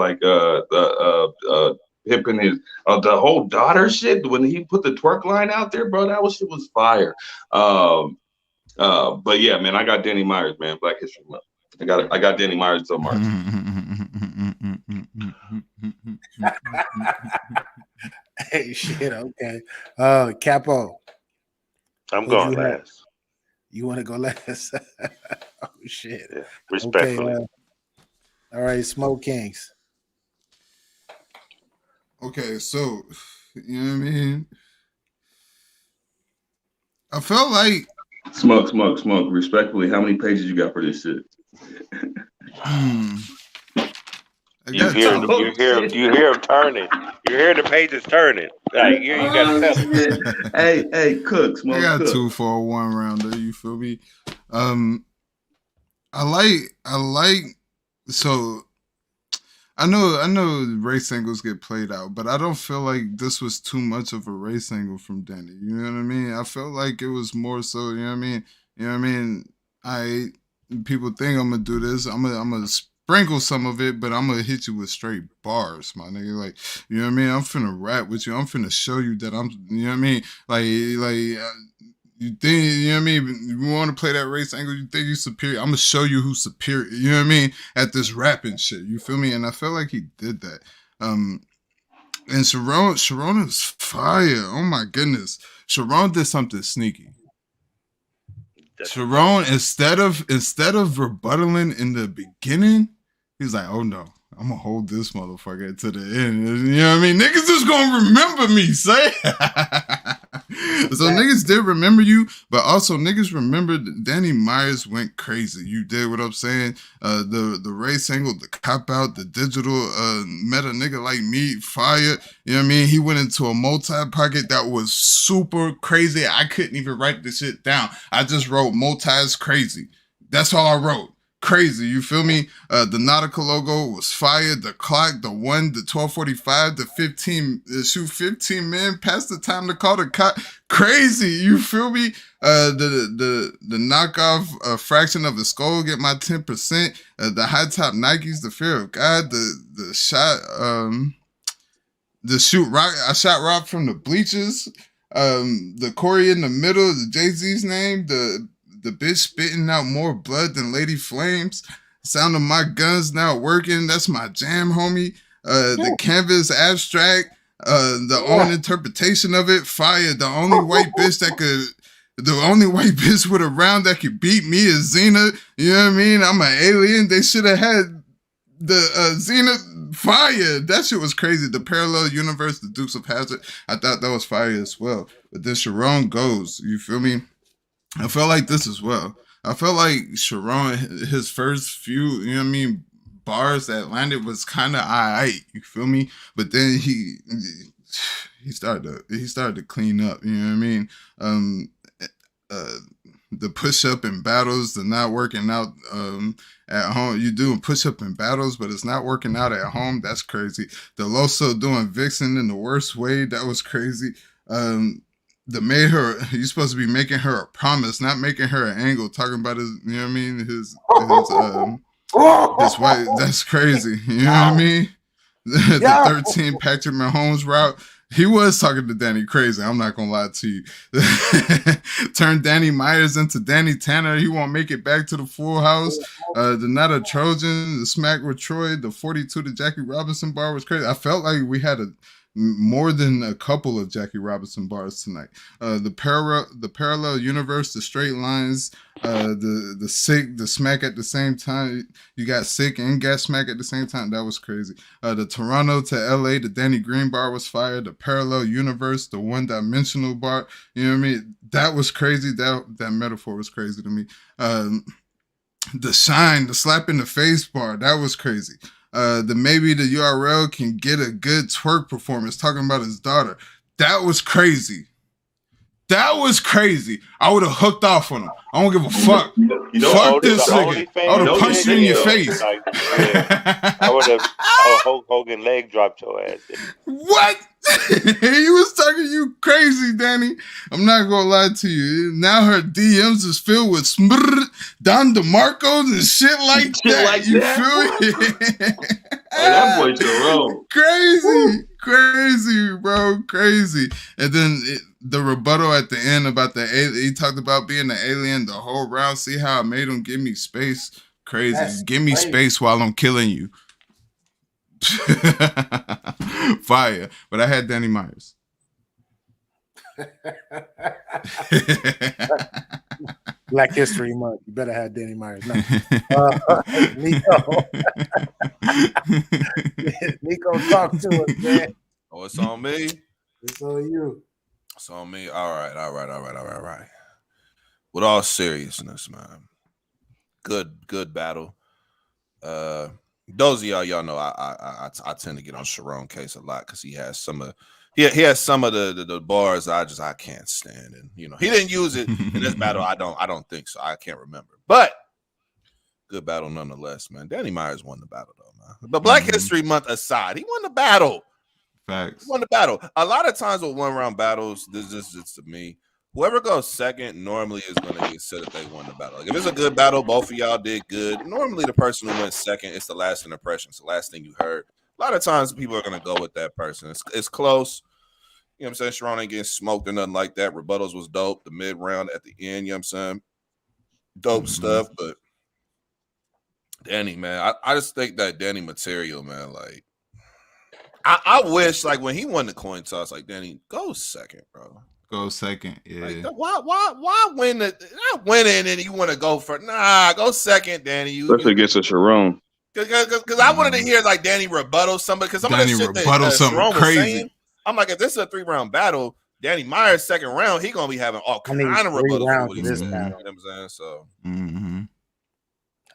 pimping his the whole daughter shit when he put the twerk line out there, bro. That shit was fire. But yeah, man, I got Danny Myers, man. Black History Month. I got Danny Myers until March. Hey, shit. Okay. Capo. I'm going last. You want to go last? Oh shit. Yeah, respectfully. Okay, all right, Smok3 Kingz. Okay, so you know what I mean? I felt like Smoke. Respectfully, how many pages you got for this shit? You hear him turning. You hear the pages turning. Like you got to tell him. Hey, Cook. I got 2 for a 1 rounder. You feel me? I like. So I know race angles get played out, but I don't feel like this was too much of a race angle from Danny. You know what I mean? I felt like it was more so. You know what I mean? You know what I mean? People think I'm gonna do this. I'm gonna sprinkle some of it, but I'm gonna hit you with straight bars, my nigga. Like, you know what I mean? I'm finna rap with you. I'm finna show you that I'm. You know what I mean? You think, you know what I mean? You want to play that race angle, you think you're superior. I'm going to show you who's superior, you know what I mean? At this rapping shit, you feel me? And I felt like he did that. And Sharon is fire. Oh my goodness. Sharon did something sneaky. Sharon, instead of rebuttaling in the beginning, he's like, oh no, I'm gonna hold this motherfucker to the end. You know what I mean? Niggas just gonna remember me, say. So niggas did remember you, but also niggas remembered Danny Myers went crazy. You did what I'm saying? The race angle, the cop out, the digital met a nigga like me, fire. You know what I mean? He went into a multi-pocket that was super crazy. I couldn't even write the shit down. I just wrote multi-is crazy. That's all I wrote. Crazy, you feel me? The Nautica logo was fire. The clock, the 12:45, the 15, shoot 15 men past the time to call the cop. Crazy, you feel me? The knockoff fraction of the skull, get my 10%. The high top Nikes, the fear of God, the shot, the shoot rock. I shot rock from the bleachers. The Corey in the middle, the Jay-Z's name, the bitch spitting out more blood than Lady Flames. Sound of my guns now working. That's my jam, homie. The canvas abstract. The own interpretation of it. Fire. The only white bitch with a round that could beat me is Xena. You know what I mean? I'm an alien. They should have had the Xena. Fire. That shit was crazy. The parallel universe, the Dukes of Hazzard. I thought that was fire as well. But then Sharon goes. You feel me? I felt like this as well. I felt like Sharon, his first few, you know what I mean, bars that landed was kind of alright, you feel me? But then he started to clean up, you know what I mean? The push up in battles, the not working out at home. You doing push up in battles, but it's not working out at home. That's crazy. The Loso doing Vixen in the worst way. That was crazy. You're supposed to be making her a promise, not making her an angle, talking about his, you know what I mean? His wife, that's crazy. You know what I mean? The 13 Patrick Mahomes route, He was talking to Danny crazy. I'm not gonna lie to you. Turned Danny Myers into Danny Tanner. He won't make it back to the Full House. The Not a Trojan, the Smack with Troy, the 42 to Jackie Robinson bar was crazy. I felt like we had more than a couple of Jackie Robinson bars tonight. The parallel universe, the straight lines, the sick, the smack at the same time. You got sick and got smack at the same time. That was crazy. The Toronto to LA, the Danny Green bar was fire. The parallel universe, the one dimensional bar. You know what I mean? That was crazy. That metaphor was crazy to me. The shine, the slap in the face bar, that was crazy. Maybe the URL can get a good twerk performance talking about his daughter. That was crazy. That was crazy. I would have hooked off on him. I don't give a fuck. Fuck this nigga. I would have punched you in your face. Like, I would have Hulk Hogan leg dropped your ass. What? He was talking you crazy, Danny. I'm not gonna lie to you. Now her DMs is filled with Don DeMarcos and shit like that. You feel me? Hey, that boy Jerome. Crazy, bro, crazy. And then the rebuttal at the end about he talked about being the alien the whole round. See how I made him give me space? Crazy. Give me space while I'm killing you. Fire. But I had Danny Myers. Black History Month. You better have Danny Myers. No. Nico, talk to us, man. Oh, it's on me. It's on you. It's on me. All right. With all seriousness, man. Good battle. Those of y'all know I tend to get on Sharon case a lot because he has some of the bars I can't stand, and you know he didn't use it in this battle. I don't think so. I can't remember, but good battle nonetheless, man. Danny Myers won the battle though, man. But Black History Month aside, he won the battle. Facts. He won the battle. A lot of times with 1-round battles, this is just to me. Whoever goes second normally is going to get said that they won the battle. Like if it's a good battle, both of y'all did good. Normally, the person who went second, it's the last impression. It's the last thing you heard. A lot of times, people are going to go with that person. It's close. You know what I'm saying? Sharon ain't getting smoked or nothing like that. Rebuttals was dope. The mid round at the end, you know what I'm saying? Dope stuff. But Danny, man, I just think that Danny material, man, like, I wish, like, when he won the coin toss, like, Danny, go second, bro. Go second, yeah. Like, why win not winning and you want to go for go second, Danny. Especially against a Sharon. Because I wanted to hear like Danny rebuttal somebody because some of the shit that something crazy. Saying, I'm like, if this is a 3-round battle, Danny Myers second round, he gonna be having all kind of rebuttals for this battle. You know what I'm saying? So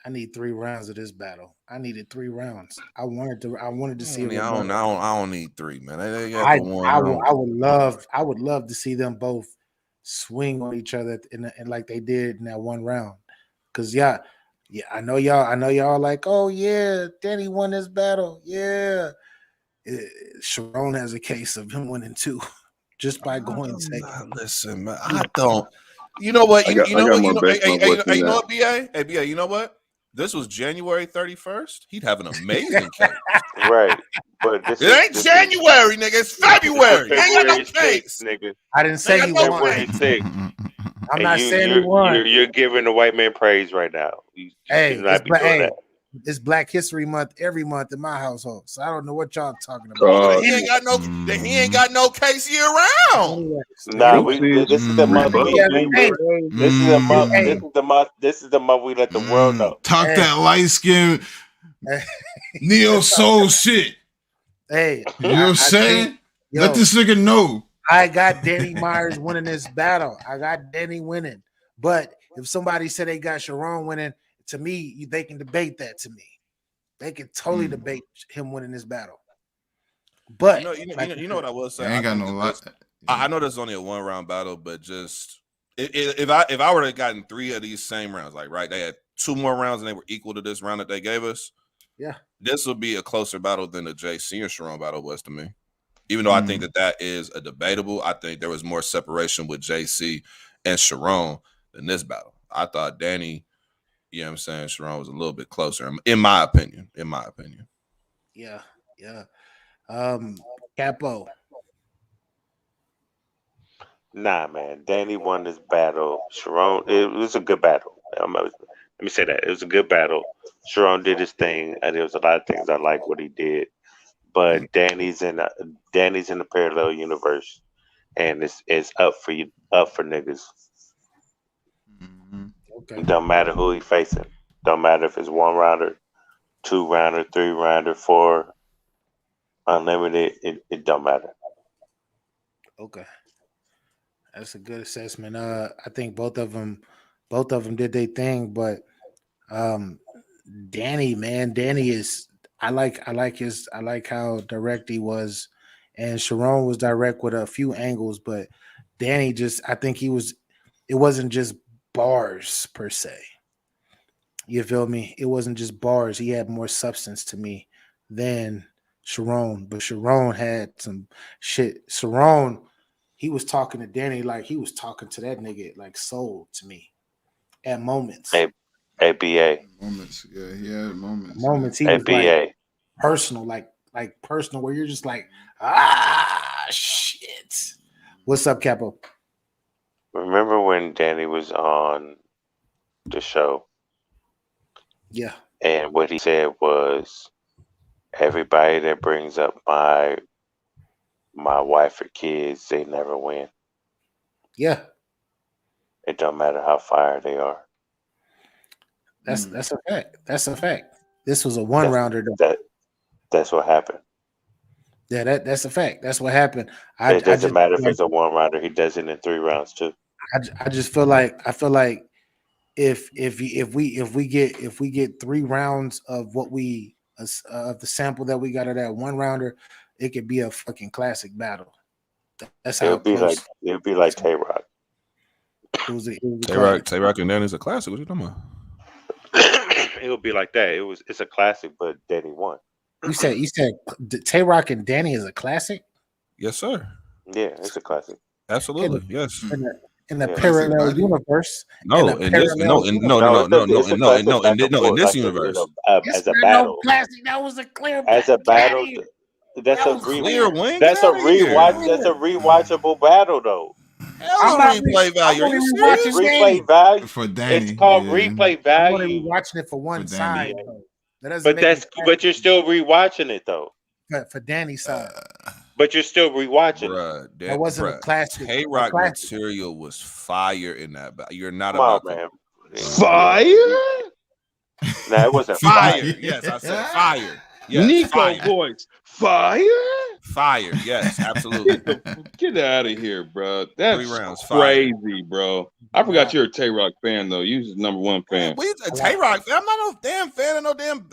I need 3 rounds of this battle. I needed 3 rounds. I wanted to see. I don't need 3, man. I would love to see them both swing on each other and like they did in that 1 round. Cause yeah, I know y'all like, oh yeah, Danny won this battle. Yeah, Sharon has a case of him winning too, just by going second. Listen, man, I don't. You know what? You know what, BA? Hey, BA, you know what? This was January 31st. He'd have an amazing case. Right. But it ain't January, nigga. It's February. Ain't got no case. Nigga. I didn't say he won. I'm not saying he won. You're giving the white man praise right now. It's Black History Month every month in my household, so I don't know what y'all talking about. He ain't got no case year round. This is the month. This is the month we let the world know. Talk that light skin neo soul shit. Hey, you know what I'm saying? Let this nigga know. I got Danny Myers winning this battle. I got Danny winning. But if somebody said they got Sharon winning, to me, they can debate that to me. They can totally debate him winning this battle. But you know what I will say? I ain't got no lot. I know there's only a 1-round battle, but just if I were to have gotten 3 of these same rounds, like right, they had 2 more rounds and they were equal to this round that they gave us. Yeah, this would be a closer battle than the JC and Sharon battle was to me. Even though I think that is a debatable, I think there was more separation with JC and Sharon than this battle. I thought Danny, you know what I'm saying, Sharon was a little bit closer, in my opinion. Yeah. Capo. Nah, man. Danny won this battle. Sharon, it was a good battle. Let me say that it was a good battle. Sharon did his thing, and there was a lot of things I like what he did. But Danny's in a parallel universe, and it's up for you, up for niggas. Okay. It don't matter who he facing. Don't matter if it's 1 rounder, 2 rounder, 3 rounder, 4 unlimited. It don't matter. Okay. That's a good assessment. I think both of them did their thing, but Danny, man, Danny is I like how direct he was, and Sharon was direct with a few angles, but Danny I think it wasn't just bars per se. You feel me? It wasn't just bars. He had more substance to me than Sharon, but Sharon had some shit. Sharon, he was talking to Danny like he was talking to that nigga like soul to me at moments. ABA. Moments, yeah, he had moments. Moments he was like personal, like personal, where you're just like, shit. What's up, Capo? Remember when Danny was on the show? Yeah. And what he said was, everybody that brings up my wife or kids, they never win. Yeah. It don't matter how fire they are. That's a fact. That's a fact. This was a 1 rounder. That's what happened. Yeah, that's a fact. That's what happened. It doesn't matter if it's a 1 rounder. He does it in 3 rounds too. I just feel like if we get 3 rounds of what we of the sample that we got of that 1 rounder, it could be a fucking classic battle. That's how it would be like Tay-Rock. Tay-Rock and Danny's a classic. What you talking about? It would be like that. It's a classic, but Danny won. You said Tay-Rock and Danny is a classic? Yes, sir. Yeah, it's a classic. Absolutely, yes. In the parallel universe. No, in this universe. As a battle. Classic. That was a clear as a battle. That's a rewatch. That's a rewatchable battle though. Replay value. It's replay value for Danny. It's called replay value. I'm only watching it for one side. But you're still rewatching it though. For Danny's side. But you're still rewatching. Bruh, that wasn't a classic. Tay-Rock material was fire in that. You're not about man. Fire? No, it wasn't fire. Yes, I said fire. Yes, Nico fire. voice. Fire? Fire. Yes, absolutely. Get out of here, bro. That's 3 rounds, crazy, bro. I forgot you're a Tay-Rock fan, though. You're his #1 fan. We a Tay-Rock fan. I'm not no damn fan of no damn.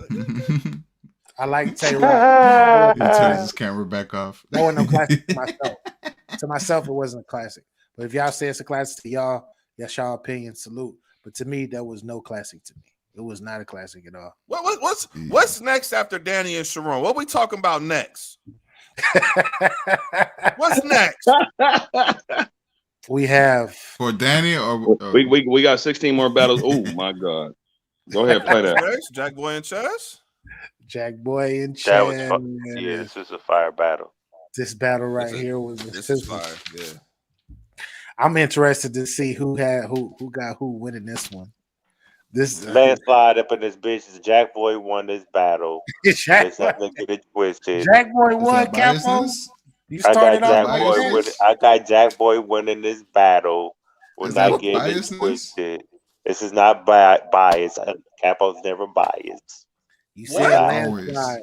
I like Tay-Rock. He turns his camera back off. That wasn't no classic to myself. To myself, it wasn't a classic. But if y'all say it's a classic to y'all, that's y'all opinion. Salute. But to me, that was no classic to me. It was not a classic at all. What's next after Danny and Sharon? What we talking about next? What's next? We have for Danny or we got 16 more battles. Oh my god! Go ahead, play that. Jack Boy and Chess. Jack Boy and Chess. That was yeah. This is a fire battle. This battle right here was this is fire. Yeah. I'm interested to see who got who winning this one. This landslide up in this bitch. Jack Boy won this battle. Jack Boy get it twisted. Jack Boy won, Capo. You started I got Jack Boy winning this battle. We're not getting it twisted. This is not biased. Capo's never biased. You said landslide.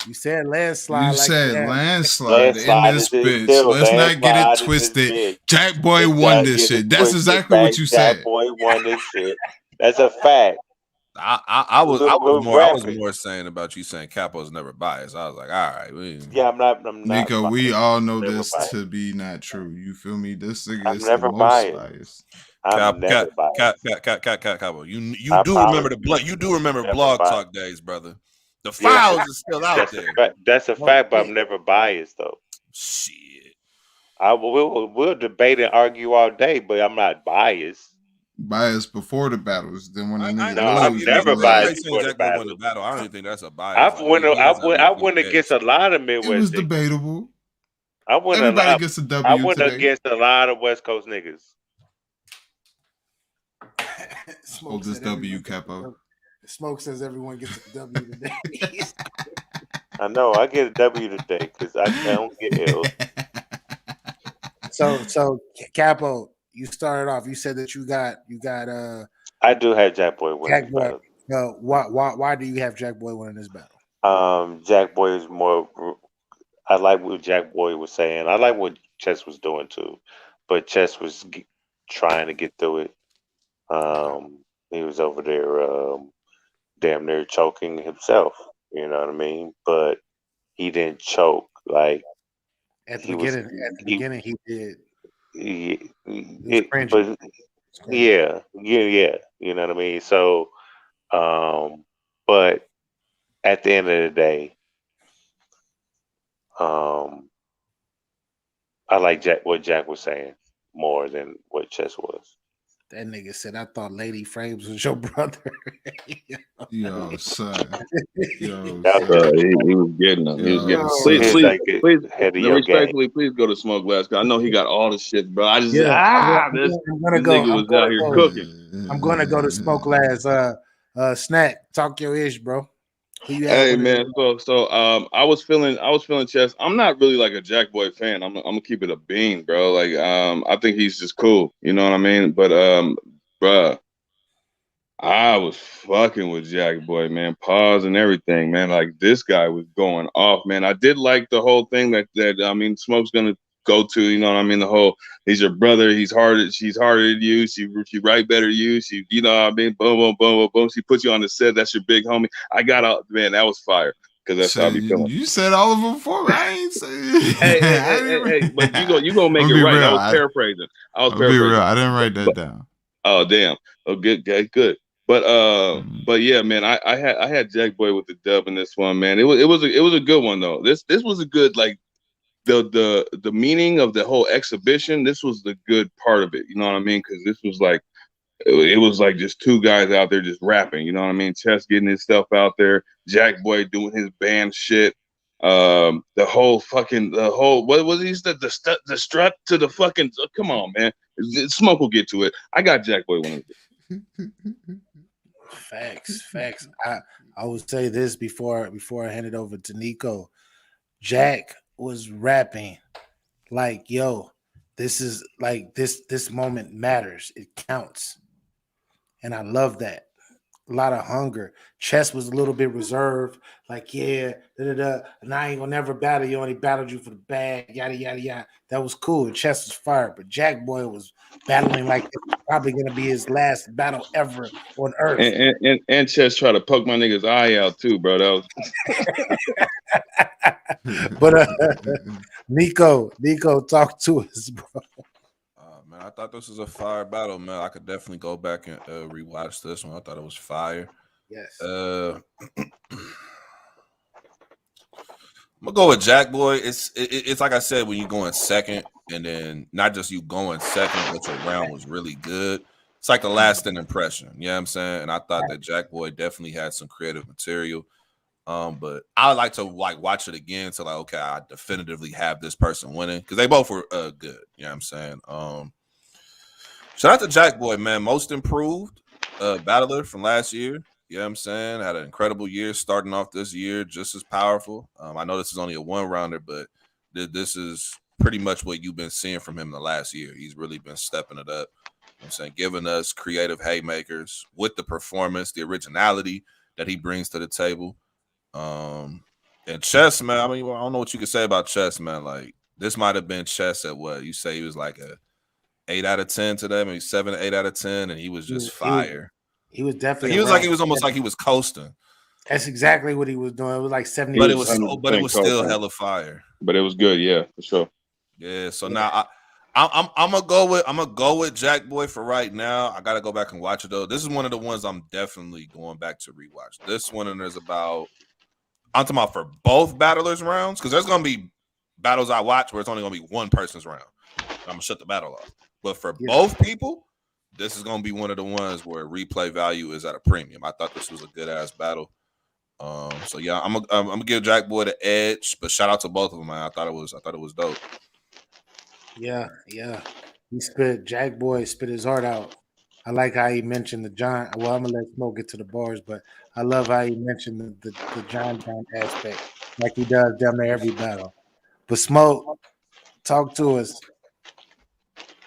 You said landslide. You said landslide in this bitch. Let's not get it twisted. Jack Boy won this shit. That's exactly what you said. Jack Boy won this shit. That's a fact. I was more saying about you saying Capo's never biased. I was like, all right. I'm not. Nico, we all know this to be not true. You feel me? This nigga is never the most biased. Capo, you do remember the blood. You do remember Blog Talk days, brother. The files are still out there. That's a fact, but I'm never biased though. Shit. We'll debate and argue all day, but I'm not biased. Biased before the battles, then when I'm never biased before the battle. I don't even think that's a bias. I went against a lot of Midwest. It was debatable. Everybody gets a W. I went today. against a lot of West Coast niggas. Hold this W, Capo. Smok says everyone gets a W today. I know I get a W today because I don't get L's. So Capo, you started off. You said that you got. I do have Jack Boy winning this battle. Why do you have Jack Boy winning this battle? Jack Boy is more. I like what Jack Boy was saying. I like what Chess was doing too, but Chess was trying to get through it. He was over there, damn near choking himself. You know what I mean? But he didn't choke like at the beginning. He did. Yeah. You know what I mean? So, but at the end of the day, I like what Jack was saying more than what Chess was. That nigga said, "I thought Lady Frames was your brother." Yo, son. He was getting them. He was getting them. Please, respectfully, please go to Smoke Glass. I know he got all the shit, bro. I just this nigga was out here cooking. I'm gonna go to Smoke Glass. Snack, talk your ish, bro. Hey man, so I was feeling Chess. I'm not really like a Jack Boy fan. I'm gonna keep it a bean, bro. Like I think he's just cool. You know what I mean? But bruh, I was fucking with Jack Boy, man. Pause and everything, man. Like this guy was going off, man. I did like the whole thing that I mean, Smoke's gonna go to. You know what I mean? The whole he's your brother. She's harder than you. She write better than you. She, you know what I mean? Boom, boom, boom, boom, boom. She put you on the set. That's your big homie. I got out, man. That was fire because that's how I be feeling. You said all of them before. I ain't saying. hey, but you gonna make it right. Real. I was paraphrasing. Be real. I didn't write that down. Oh damn. Oh good. But yeah, man. I had Jack Boy with the dub in this one, man. It was a good one though. This was a good like. The meaning of the whole exhibition, this was the good part of it, you know what I mean? Because this was like it was like just two guys out there just rapping, you know what I mean? Chess getting his stuff out there, Jack Boy doing his band shit, the whole what was he said, the strut to the fucking come on, man. Smoke will get to it. I got Jack Boy winning. Facts. I would say this before I hand it over to Nico. Jack was rapping like, yo, this is like this moment matters. It counts. And I love that. A lot of hunger. Chess was a little bit reserved, like, yeah, and I ain't gonna never battle you, only battled you for the bag, yada yada yada. That was cool. And Chess was fired, but Jack Boy was battling like it was probably gonna be his last battle ever on earth. And Chess tried to poke my nigga's eye out too, bro. That was but Nico, talk to us, bro. Man, I thought this was a fire battle, man. I could definitely go back and rewatch this one. I thought it was fire. Yes. I'm gonna go with Jack Boy. It's like I said, when you go in second, and then not just you going second, but your round was really good. It's like a lasting impression. You know what I'm saying? And I thought that Jack Boy definitely had some creative material. But I would like to watch it again to okay, I definitively have this person winning because they both were good. You know what I'm saying? Shout out to Jack Boy, man. Most improved battler from last year. You know what I'm saying? Had an incredible year starting off this year, just as powerful. I know this is only a one-rounder, but this is pretty much what you've been seeing from him the last year. He's really been stepping it up. You know what I'm saying? Giving us creative haymakers with the performance, the originality that he brings to the table. And Chess, man, I mean, I don't know what you can say about Chess, man. Like, this might have been Chess at what? You say he was like a 8 out of 10 today, maybe 7 to 8 out of 10, and he was just fire. He was definitely. He was almost like he was coasting. That's exactly what he was doing. It was like 70. But it was still hella fire. But it was good, yeah, for sure. Yeah. So now I'm gonna go with Jack Boy for right now. I gotta go back and watch it though. This is one of the ones I'm definitely going back to rewatch. This one, and there's I'm talking about for both battlers rounds, because there's gonna be battles I watch where it's only gonna be one person's round. I'm gonna shut the battle off. But for both people, this is gonna be one of the ones where replay value is at a premium. I thought this was a good ass battle. So yeah, I'm gonna give Jack Boy the edge, but shout out to both of them, man. I thought it was dope. Yeah. Jack Boy spit his heart out. I like how he mentioned the John. Well, I'm gonna let Smoke get to the bars, but I love how he mentioned the John aspect, like he does down there every battle. But Smoke, talk to us.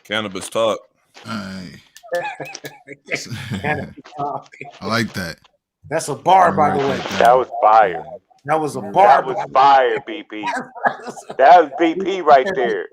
Cannabis talk. I like that. That's a bar, by the way. That was fire. That was a bar. That was fire, BP. That was BP right there.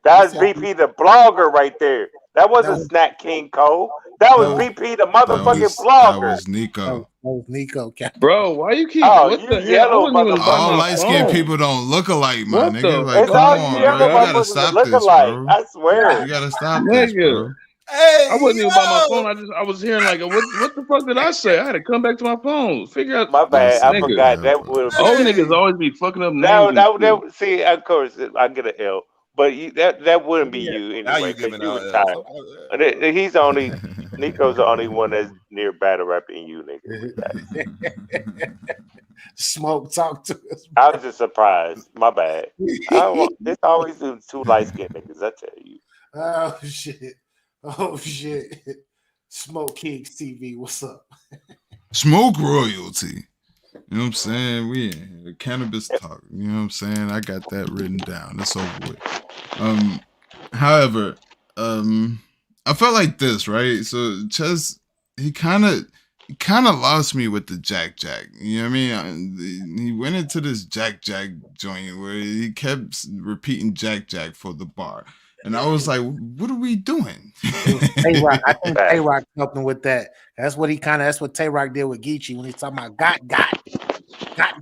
That was BP, the blogger right there. That wasn't Snack King Cole. That was BP, the motherfucking blogger. That was Nico. That was Nico. Bro, why you keep? Oh, what you the yellow hell? All light-skinned people don't look alike, my What nigga. the Like, It's come all on, you bro. yellow You gotta motherfuckers stop look this, alike. bro. I swear. You gotta stop this, bro. Hey, I wasn't even by my phone. I was hearing like, what the fuck did I say? I had to come back to my phone, figure out. My bad. I Nigga. forgot that would have Old niggas always be fucking up names. that see, of course, I get an L, but that wouldn't be you now anyway. you giving You out retired. He's only Nico's the only one that's near battle rap than you, nigga. Smoke, talk to us. I was just surprised. My bad. It's always the two light skinned niggas. I tell you. Oh shit. Smok3 Kingz TV, what's up? Smoke royalty. You know what I'm saying? We in here. Cannabis talk. You know what I'm saying? I got that written down. That's over with. However, I felt like this, right? So Chess, he kind of lost me with the Jack. You know what I mean? He went into this Jack joint where he kept repeating Jack for the bar. And I was like, what are we doing? Tay-Rock. I think Tay-Rock helped him with that. That's what Tay-Rock did with Geechee when he's talking about got. I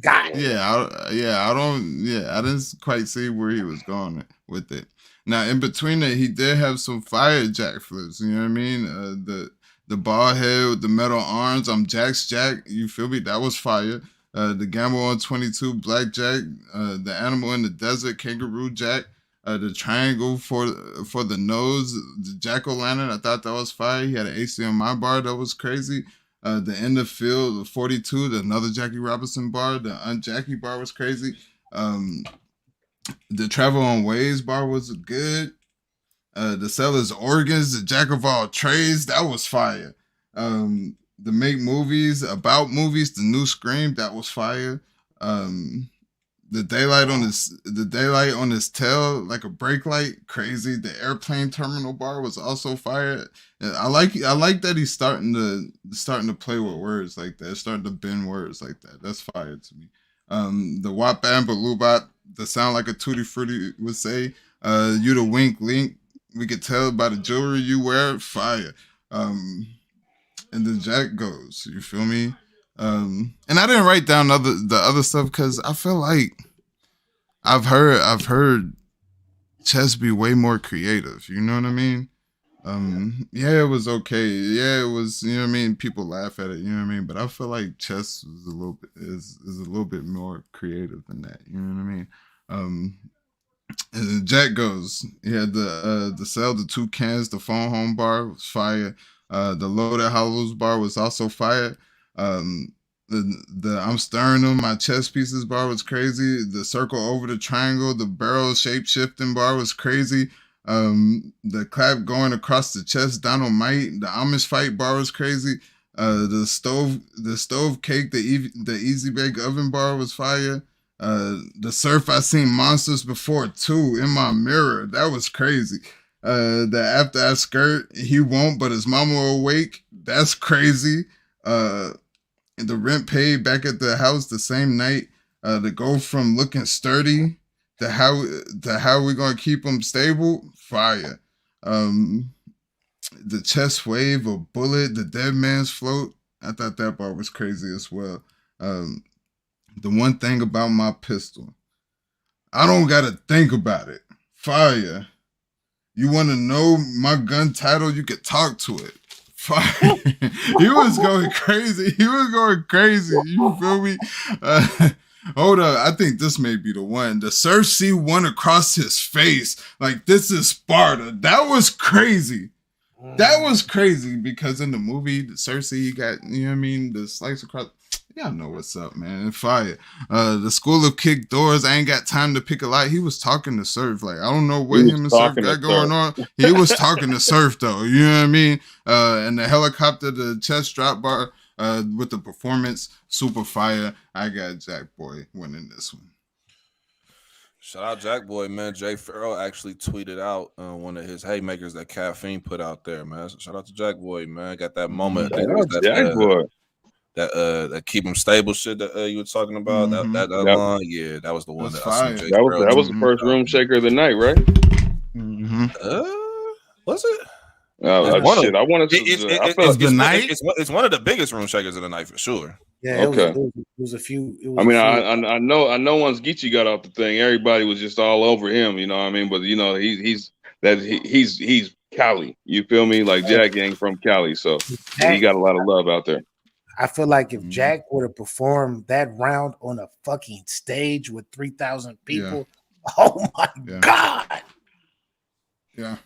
didn't quite see where he was going with it. Now, in between it, he did have some fire Jack flips. You know what I mean? The bald head with the metal arms. I'm Jack's Jack. You feel me? That was fire. The Gamble on 22, Black Jack. The Animal in the Desert, Kangaroo Jack. The triangle for the nose, the jack-o'-lantern, I thought that was fire. He had an ACMI bar that was crazy. The end of field, the 42, another Jackie Robinson bar. The Un-Jackie bar was crazy. The Travel on Ways bar was good. The Seller's Organs, the Jack of All Trades, that was fire. The Make Movies, About Movies, the new Scream, that was fire. The daylight on his tail, like a brake light, crazy. The airplane terminal bar was also fire. I like that he's starting to play with words like that, starting to bend words like that. That's fire to me. The Wap Bam Balubot, the sound like a Tutti Frutti would say. You the wink link, we could tell by the jewelry you wear, fire. And then Jack goes, you feel me? And I didn't write down the other stuff because I feel like I've heard Chess be way more creative. You know what I mean? Yeah, it was okay. Yeah, it was. You know what I mean? People laugh at it. You know what I mean? But I feel like Chess was is a little bit more creative than that. You know what I mean? And Jack goes. He had the cell, the two cans, the phone home bar was fire. The Loaded Hollows bar was also fire. The I'm stirring them, my chess pieces bar was crazy. The circle over the triangle, the barrel shape shifting bar was crazy. The clap going across the chest, Dynamite, the Amish fight bar was crazy. The stove cake, the easy bake oven bar was fire. The surf I seen monsters before too in my mirror, that was crazy. The after I skirt, he won't, but his mama will wake, that's crazy. The rent paid back at the house the same night. To go from looking sturdy to how we gonna keep them stable, fire. The chest wave, a bullet, the dead man's float. I thought that part was crazy as well. The one thing about my pistol, I don't gotta think about it. Fire. You wanna know my gun title? You could talk to it. Fire. He was going crazy. You feel me? Hold up. I think this may be the one. The Cersei one across his face. Like, this is Sparta. That was crazy. That was crazy because in the movie, the Cersei, you got, you know what I mean? The slice across. Y'all know what's up, man. Fire. The School of Kick Doors. I ain't got time to pick a lot. He was talking to Surf. Like, I don't know what him and Surf got going on. He was talking to Surf though. You know what I mean? And the helicopter, the chest drop bar, with the performance, super fire. I got Jack Boy winning this one. Shout out Jack Boy, man. Jay Farrell actually tweeted out one of his haymakers that Caffeine put out there, man. So shout out to Jack Boy, man. Got that moment. Jack Boy. That keep him stable shit that you were talking about. That line, yeah, that was the one that I seen. That was the first room shaker of the night, right? Was it? I wanted to. It's one of the biggest room shakers of the night for sure. Yeah, it was a few. I know once Geechee got off the thing, everybody was just all over him. You know what I mean? But you know, he's Cali. You feel me? Like Jack ain't from Cali, so he got a lot of love out there. I feel like if Jack would have performed that round on a fucking stage with 3,000 people, oh my god,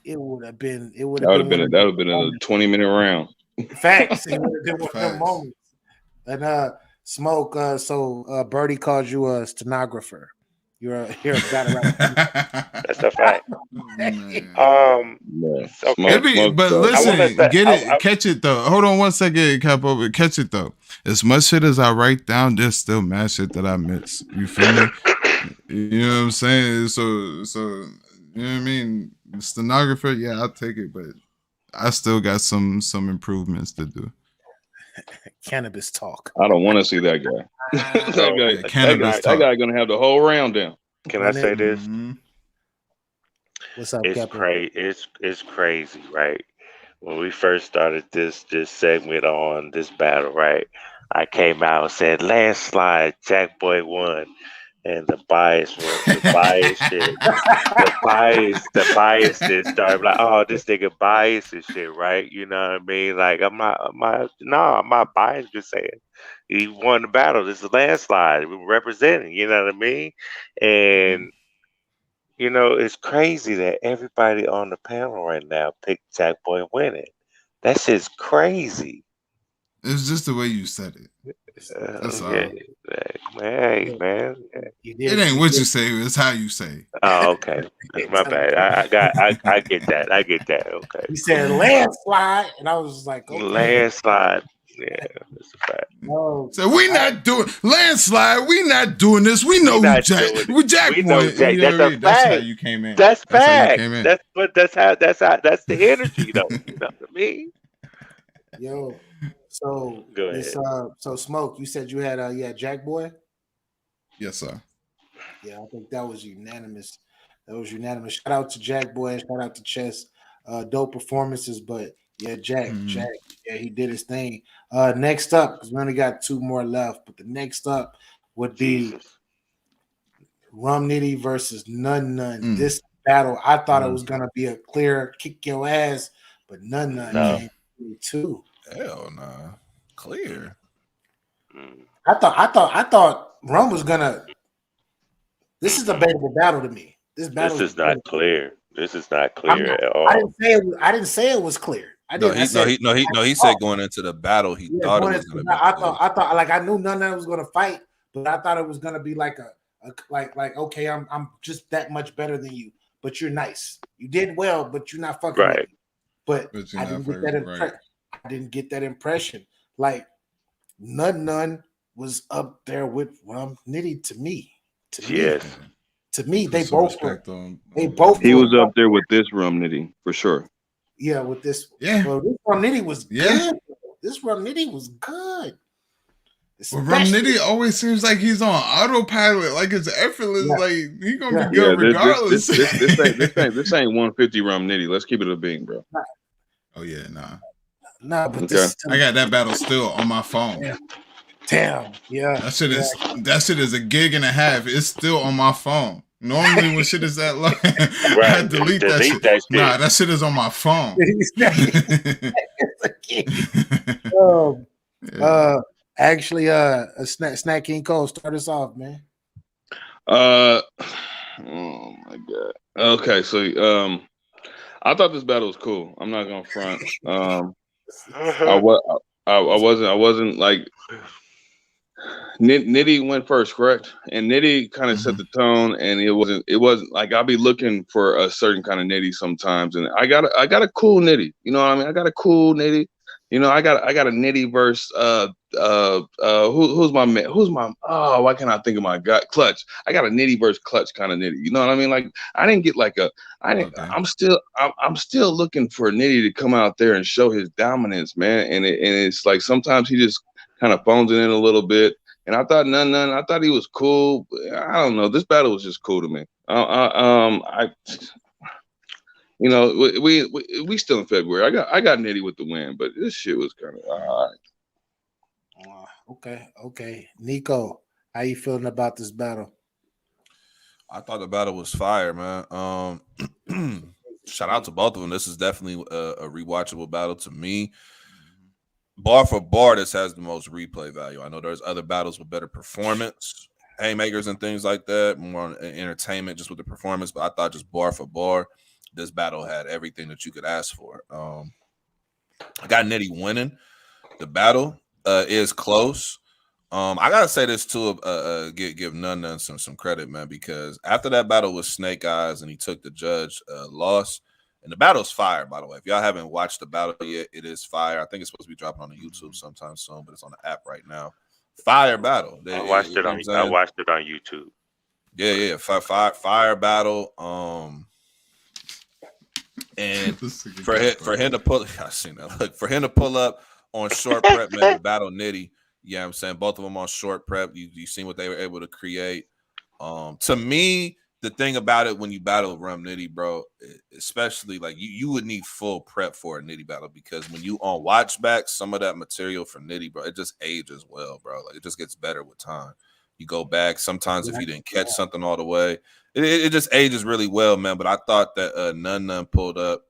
it would have been. That would have been a 20-minute round. Facts. It would have been one of them moments. And Smoke. So Birdie called you a stenographer. You're a battle rapper. That's a fact. But listen, catch it though. Hold on one second, Capo. Catch it though. As much shit as I write down, there's still mad shit that I miss. You feel me? You know what I'm saying? So you know what I mean? Stenographer, yeah, I'll take it, but I still got some improvements to do. Cannabis talk. I don't want to see that guy. That guy gonna have the whole round down. Can I say this? What's up, It's crazy, right? When we first started this segment on this battle, right? I came out and said landslide, Jack Boy won. And the bias shit. The bias did start like, oh, this nigga biased and shit, right? You know what I mean? Like, I'm not biased, just saying he won the battle. This is a landslide. We're representing, you know what I mean? And you know, it's crazy that everybody on the panel right now picked Jack Boy winning. That shit's crazy. It's just the way you said it. That's all. Hey, man. It ain't what you say, it's how you say. Oh, okay. My bad. I get that. I get that. Okay. He said landslide, and I was like, okay. Landslide. Yeah, that's a fact. So we not doing landslide. We not doing this. We know who Jack. We Jack Boy. That's how you came in. That's fact. That's the energy, though. You know what I mean? Yo. So go ahead. So Smoke, you said you had Jack Boy? Yes, sir. Yeah, I think that was unanimous. Shout out to Jack Boy, shout out to Chess. Dope performances, but yeah, Jack, yeah, he did his thing. Next up, because we only got two more left, but the next up would be Rum Nitty versus Nun. This battle, I thought it was gonna be a clear kick your ass, but Nun came through too. Hell nah. Clear. I thought Rum was gonna. This is a debatable battle to me. This is not clear. This is not clear at all. I didn't say it was clear. He said going into the battle, he thought it was gonna be. I thought like I knew none of them was gonna fight, but I thought it was gonna be like like okay, I'm just that much better than you, but you're nice. You did well, but you're not fucking right. But I didn't get that impression. I didn't get that impression. None was up there with Rum Nitty to me. To me, they both. He was up there with this Rum Nitty for sure. Yeah, with this. Yeah, well, this Rum Nitty was good. This Rum Nitty was good. Well, Rum Nitty always seems like he's on autopilot, like it's effortless. Yeah. Like he gonna be good regardless. This ain't 150 Rum Nitty. Let's keep it a bean, bro. Oh yeah, nah. Nah, but I got that battle still on my phone. Damn, yeah. That shit is a gig and a half. It's still on my phone. Normally when shit is that long, I delete that shit. Nah, that shit is on my phone. Actually, Snack King Cole, start us off, man. Oh my god. Okay, so I thought this battle was cool. I'm not gonna front. I wasn't like Nitty went first, correct? And Nitty kind of set the tone, and it wasn't like I'll be looking for a certain kind of Nitty sometimes, and I got a cool Nitty. You know what I mean? I got a cool Nitty. You know, I got a Nitty verse. Who's my oh, why can't I think of my gut? Clutch. I got a Nitty verse Clutch kind of Nitty. You know what I mean? Like I didn't get like I'm still looking for Nitty to come out there and show his dominance, man. And it's like sometimes he just kind of phones it in a little bit. And I thought I thought he was cool. I don't know. This battle was just cool to me. You know, we still in February. I got Nitty with the win, but this shit was kind of all right. Okay. Nico, how you feeling about this battle? I thought the battle was fire, man. Shout out to both of them. This is definitely a rewatchable battle to me. Bar for bar, this has the most replay value. I know there's other battles with better performance, haymakers and things like that, more entertainment just with the performance. But I thought just bar for bar, this battle had everything that you could ask for. I got Nitty winning. The battle is close. I gotta say this too. Give None some credit, man, because after that battle with Snake Eyes and he took the judge loss. And the battle's fire, by the way. If y'all haven't watched the battle yet, it is fire. I think it's supposed to be dropping on the YouTube sometime soon, but it's on the app right now. Fire battle. I watched it on YouTube. Yeah. Fire battle. And for him to pull, I seen that. Look, for him to pull up on short prep, man, to battle Nitty. Yeah, I'm saying both of them on short prep. You seen what they were able to create. To me, the thing about it when you battle Rum Nitty, bro, especially like you would need full prep for a Nitty battle because when you on watch back, some of that material for Nitty, bro, it just ages well, bro. Like it just gets better with time. You go back sometimes if you didn't catch something all the way, it just ages really well, man. But I thought that None pulled up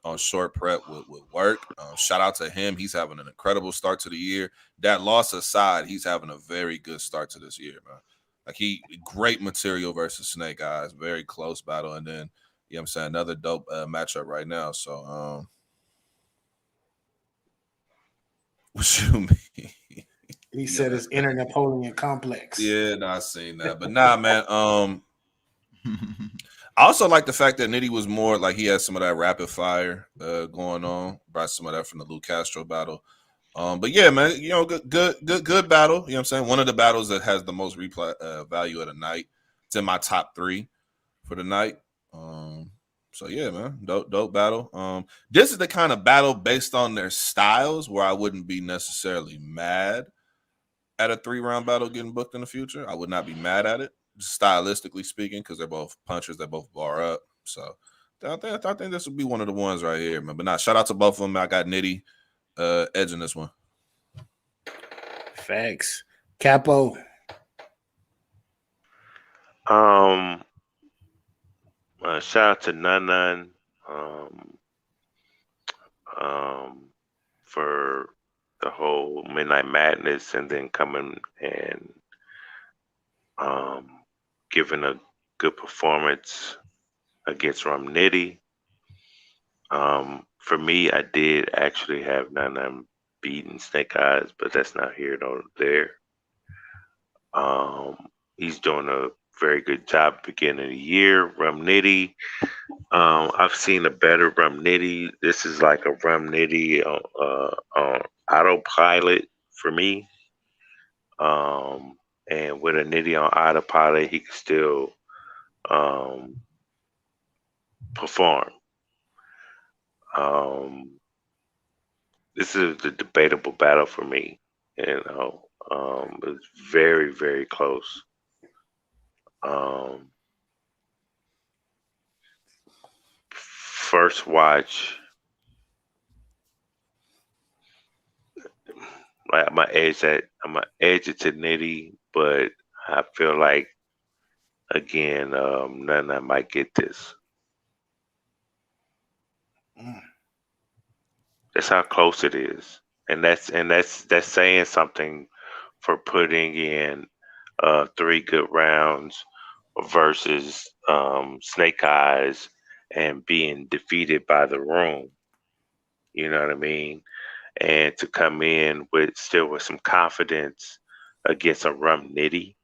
on short prep would work. Shout out to him. He's having an incredible start to the year. That loss aside, he's having a very good start to this year, man. Like great material versus Snake Eyes, very close battle, and then you know what I'm saying another dope matchup right now. So what you mean? He said it's inner Napoleon complex. Yeah, no, I seen that, but nah, man. I also like the fact that Nitty was more like he had some of that rapid fire going on. Brought some of that from the Lou Castro battle. But yeah, man, you know, good battle. You know what I'm saying? One of the battles that has the most replay value of the night. It's in my top 3 for the night. So yeah, man, dope battle. This is the kind of battle based on their styles where I wouldn't be necessarily mad at a 3-round battle getting booked in the future. I would not be mad at it, stylistically speaking, because they're both punchers, they both bar up. So I think this would be one of the ones right here, man. But nah, shout out to both of them. I got Nitty edge in this one. Facts. Capo. Shout out to None for the whole Midnight Madness and then coming and giving a good performance against Rum Nitty. For me, I did actually have None beating Snake Eyes, but that's not here nor there. He's doing a very good job beginning of the year. Rum Nitty, I've seen a better Rum Nitty. This is like a Rum Nitty on autopilot for me. And with a Nitty on autopilot, he can still perform. This is the debatable battle for me. You know, it's very, very close. First watch, like I'm gonna edge it to Nitty, but I feel like again, None might get this. That's how close it is, and that's saying something for putting in 3 good rounds versus Snake Eyes and being defeated by the room. You know what I mean? And to come in with some confidence against a rum nitty,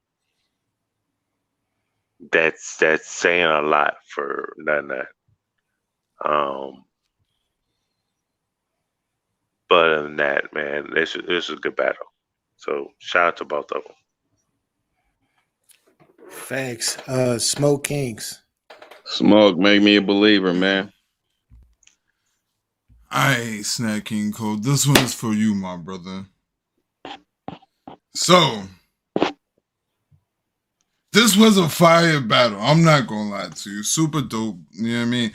that's saying a lot for Nut. But other than that, man, this is a good battle. So shout out to both of them. Thanks. Smok3 Kingz. Smok, make me a believer, man. Alright, Snack King Cole. This one is for you, my brother. So, this was a fire battle. I'm not gonna lie to you. Super dope. You know what I mean?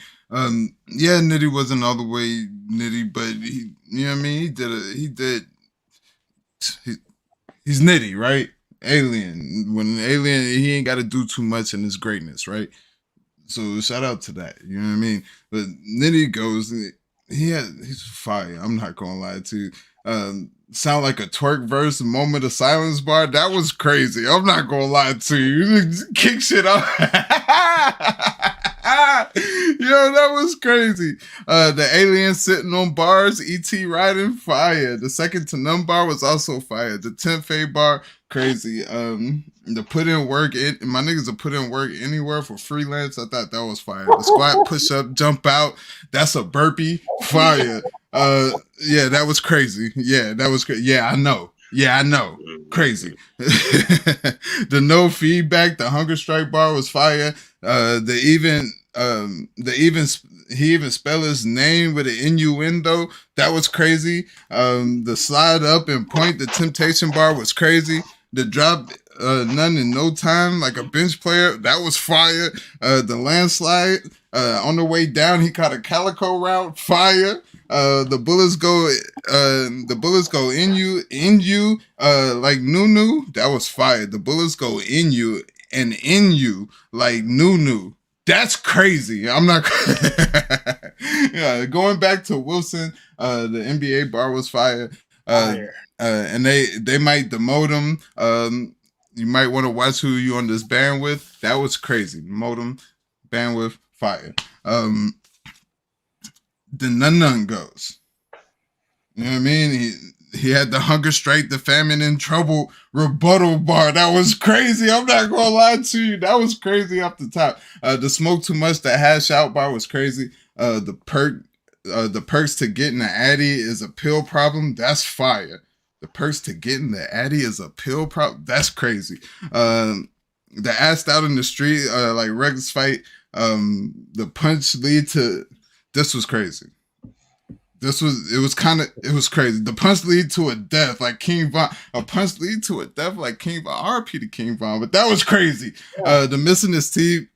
Yeah, Nitty wasn't all the way Nitty, but he, you know what I mean? He's Nitty, right? Alien. When Alien, he ain't got to do too much in his greatness, right? So shout out to that. You know what I mean? But Nitty goes, he's fire. I'm not gonna lie to you. Sound like a twerk verse, moment of silence bar. That was crazy. I'm not gonna lie to you. Kick shit off. Yo, that was crazy. The alien sitting on bars, ET riding, fire. The second to none bar was also fire. The 10th A bar, crazy. The put in work, my niggas will put in work anywhere for freelance. I thought that was fire. The squat, push up, jump out. That's a burpee, fire. Yeah, that was crazy. Yeah, that was crazy. Yeah, I know. Crazy. The no feedback, the hunger strike bar was fire. He even spell his name with an innuendo. That was crazy. The slide up and point, the temptation bar was crazy. The drop none in no time, like a bench player, that was fire. The landslide on the way down, he caught a calico route, fire. The bullets go in you, like Nunu, that was fire. The bullets go in you and in you like Nunu. That's crazy. I'm not. Yeah, going back to Wilson, the NBA bar was fire. And they might demote him. You might want to watch who you on this band with. That was crazy. Modem, bandwidth, fire. The none goes. You know what I mean? He had the hunger strike, the famine in trouble rebuttal bar. That was crazy. I'm not gonna lie to you. That was crazy off the top. The smoke too much, the hash out bar was crazy. The perks to getting the Addy is a pill problem. That's fire. The perks to getting the Addy is a pill problem. That's crazy. The assed out in the street, like Rex fight. The punch lead to. This was crazy. It was crazy. The punch lead to a death like King Von. A punch lead to a death like King Von. RP to King Von, but that was crazy. The missing his teeth.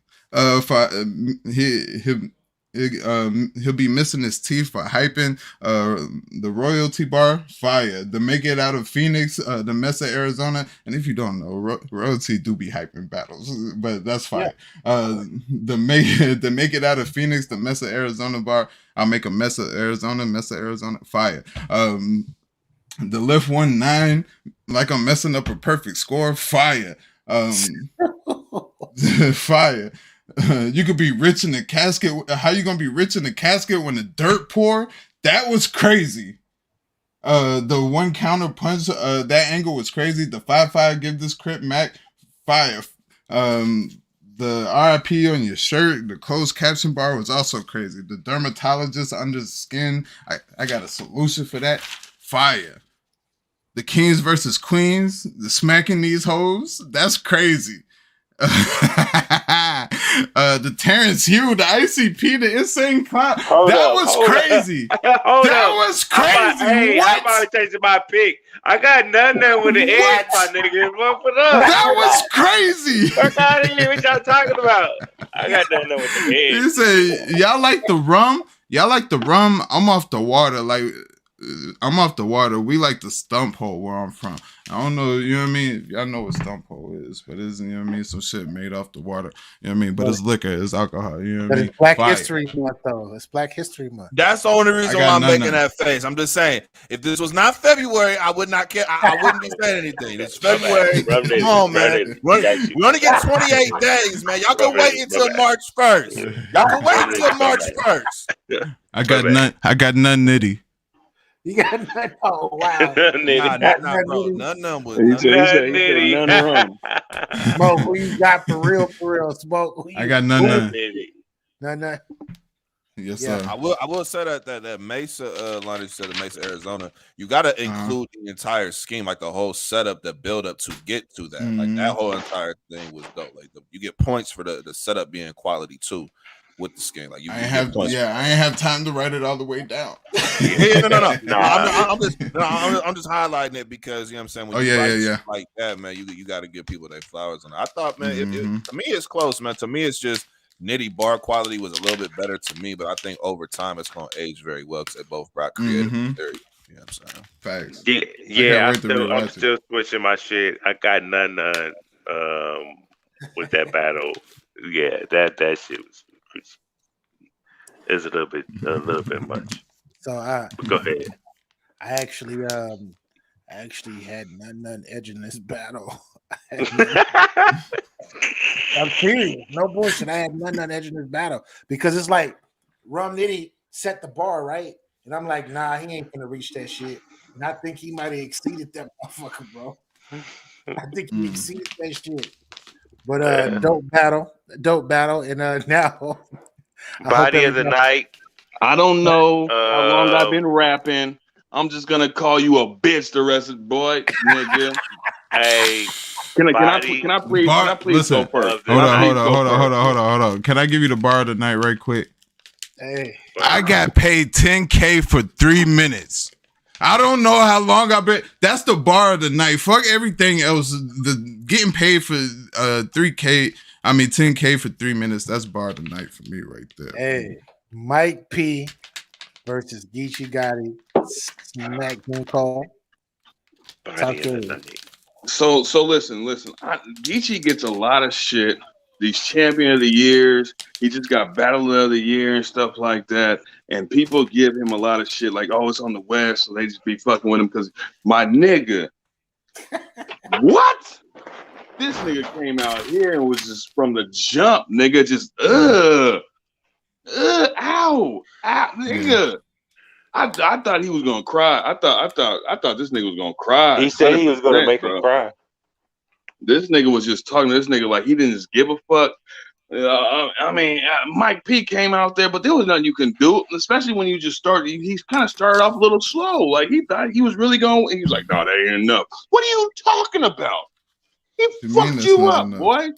He'll be missing his teeth for hyping. The royalty bar, fire. The make it out of Phoenix, the mess of Arizona. And if you don't know, royalty do be hyping battles, but that's fire. The make it out of Phoenix, the mess of Arizona bar. I'll make a mess of Arizona, fire. The lift 1-9, like I'm messing up a perfect score, fire. Fire. You could be rich in the casket. How you gonna be rich in the casket when the dirt pour? That was crazy. The one counter punch, that angle was crazy. The 5-5 give this crip Mac, fire. The RIP on your shirt, the closed caption bar was also crazy. The dermatologist under the skin, I got a solution for that, fire. The Kings versus Queens, the smacking these hoes, that's crazy. The Terrence Hugh, the ICP, the Insane Clown, that was crazy. That was crazy. Hey, I'm about to change my pick. I got none with the edge, my nigga. That was crazy. Fuck out of here. What y'all talking about? I got none with the edge. He said, y'all like the rum? I'm off the water. We like the stump hole where I'm from. I don't know, you know what I mean? Y'all know what stump hole is, but it's, you know what I mean, some shit made off the water. You know what I mean? But it's liquor, it's alcohol, you know what I mean? It's Black History Month, though. It's Black History Month. That's the only reason why I'm making that face. I'm just saying, if this was not February, I would not care. I wouldn't be saying anything. It's February. Come on, man. We only get 28 days, man. Y'all can wait until March 1st. Y'all can wait until March 1st. I got none nitty. You got none. Oh wow. Nah, bro. None of them was. He said none wrong. Smoke, who you got for real? Smoke. I got none. None. Yes, sir. I will say that Mesa line you said, Mesa, Arizona, you got to include the entire scheme, like the whole setup, the build up to get to that. Like that whole entire thing was dope. Like you get points for the setup being quality too with the scheme. Like I ain't have time to write it all the way down. No. I'm just highlighting it because you know what I'm saying. When you write like that, man, you got to give people their flowers. And I thought, man, to me it's close, man. To me, it's just. Nitty bar quality was a little bit better to me, but I think over time it's going to age very well because they both brought creative material. You know what I'm saying? Facts. Yeah, I'm still switching my shit. I got none with that battle. Yeah, that shit was a little bit much. So go ahead. I actually had none edge in this battle. I'm serious, no bullshit. I had none edge in this battle because it's like Rum Nitty set the bar right, and I'm like, nah, he ain't gonna reach that shit. And I think he might have exceeded that motherfucker, bro. I think he exceeded that shit. But dope battle, and now body of the night. I don't know how long I've been rapping. I'm just gonna call you a bitch the rest of the boy, nigga. Hey, can I please go first? Hold on. Can I give you the bar of the night right quick? Hey, I got paid $10K for 3 minutes. I don't know how long I've been. That's the bar of the night. Fuck everything else. The getting paid for 10K for 3 minutes. That's bar of the night for me right there. Hey, Mike P versus Geechee Gotti. Smack call. So listen. Geechee gets a lot of shit. These champion of the years. He just got battle of the year and stuff like that. And people give him a lot of shit like, oh, it's on the West, so they just be fucking with him because my nigga. What? This nigga came out here and was just from the jump, nigga, just ow, nigga. I thought he was gonna cry. I thought this nigga was gonna cry. He said he was gonna make him cry. This nigga was just talking to this nigga like he didn't just give a fuck. Mike P came out there, but there was nothing you can do, especially when you just started. He kind of started off a little slow. Like he thought he was really going, and he was like, no, that ain't enough. What are you talking about? He fucked you up, boy.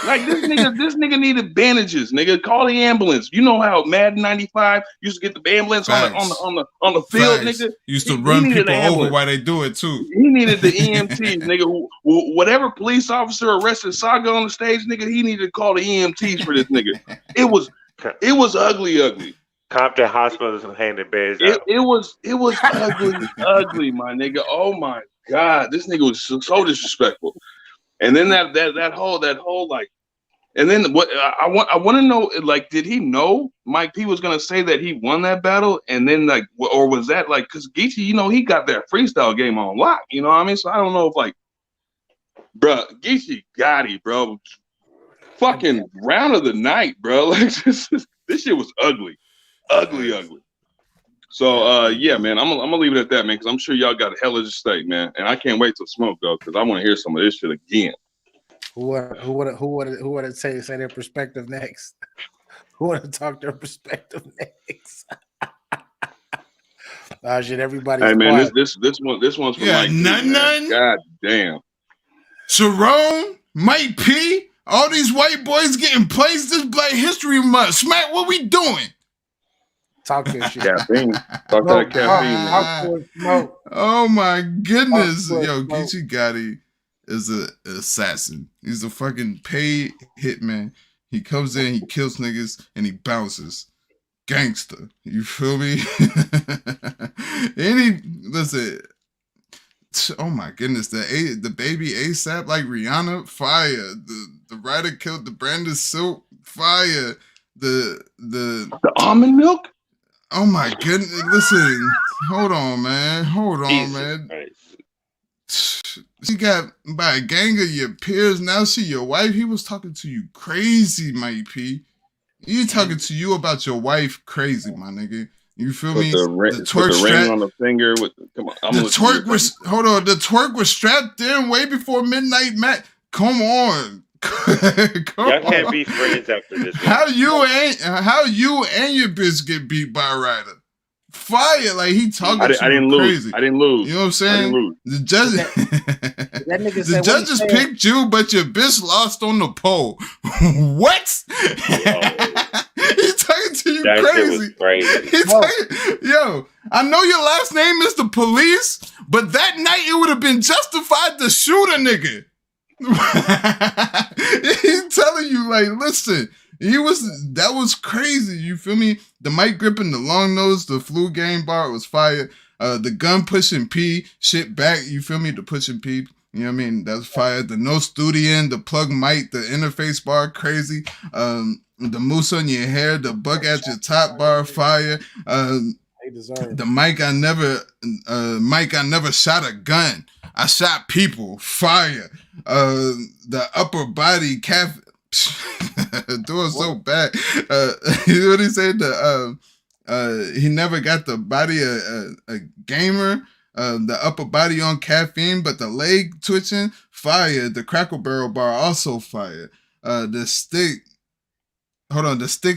Like this nigga needed bandages. Nigga, call the ambulance. You know how Madden 95 used to get the ambulance on the field, nigga. Used to run people over while they do it too. He needed the EMTs, nigga. Whatever police officer arrested Saga on the stage, nigga, he needed to call the EMTs for this nigga. It was ugly. Compton Hospital is handing beds out. It was ugly, my nigga. Oh my god, this nigga was so disrespectful. And then that whole like, and then what I want to know, like, did he know Mike P was gonna say that he won that battle, and then like, or was that like, because Geechee, you know, he got that freestyle game on lock, you know what I mean? So I don't know if like, bro, Geechee Gotti, bro, fucking round of the night, bro, like this shit was ugly. So yeah, man, I'm gonna leave it at that, man, because I'm sure y'all got a hell of a stake, man, and I can't wait to smoke though, because I want to hear some of this shit again. Who would it say their perspective next? Who would to talk their perspective next? Shit, everybody. Hey man, this one's from Mike P, none. God damn. Sharon, Mike P, all these white boys getting placed this Black History Month. Smack, what we doing? Talk that shit. Caffeine. Talk that caffeine. Oh my goodness. Yo, Geechee Gotti is an assassin. He's a fucking paid hitman. He comes in, he kills niggas, and he bounces. Gangster. You feel me? Listen. Oh my goodness. The baby ASAP like Rihanna, fire. The writer killed the Brandon Silk, fire. The almond milk? Oh my goodness! Listen, hold on, man. She got by a gang of your peers. Now she your wife. He was talking to you crazy, Mike P. He talking to you about your wife crazy, my nigga. You feel Put me? the ring on the finger. Come on, the twerk was strapped in way before Midnight Matt. Come on. Y'all can't be friends after this. How you and your bitch get beat by a rider? Fire, like he talking I didn't crazy. Lose. I didn't lose. You know what I'm saying? The judges picked you, but your bitch lost on the pole. What? He talking to you that crazy. Crazy. Yo, I know your last name is the police, but that night it would have been justified to shoot a nigga. He's telling you, like, listen, that was crazy. You feel me? The mic gripping, the long nose, the flu game bar was fire. The gun pushing P shit back. You feel me? The pushing P. You know what I mean? That's fire. The no studio, the plug mic, the interface bar, crazy. The mousse on your hair, the bug at your top bar, fire. The mic I never shot a gun. I shot people, fire. The upper body calf doing so bad. You know what he said? He never got the body a gamer. The upper body on caffeine, but the leg twitching, fire. The Crackle Barrel bar also fire. The stick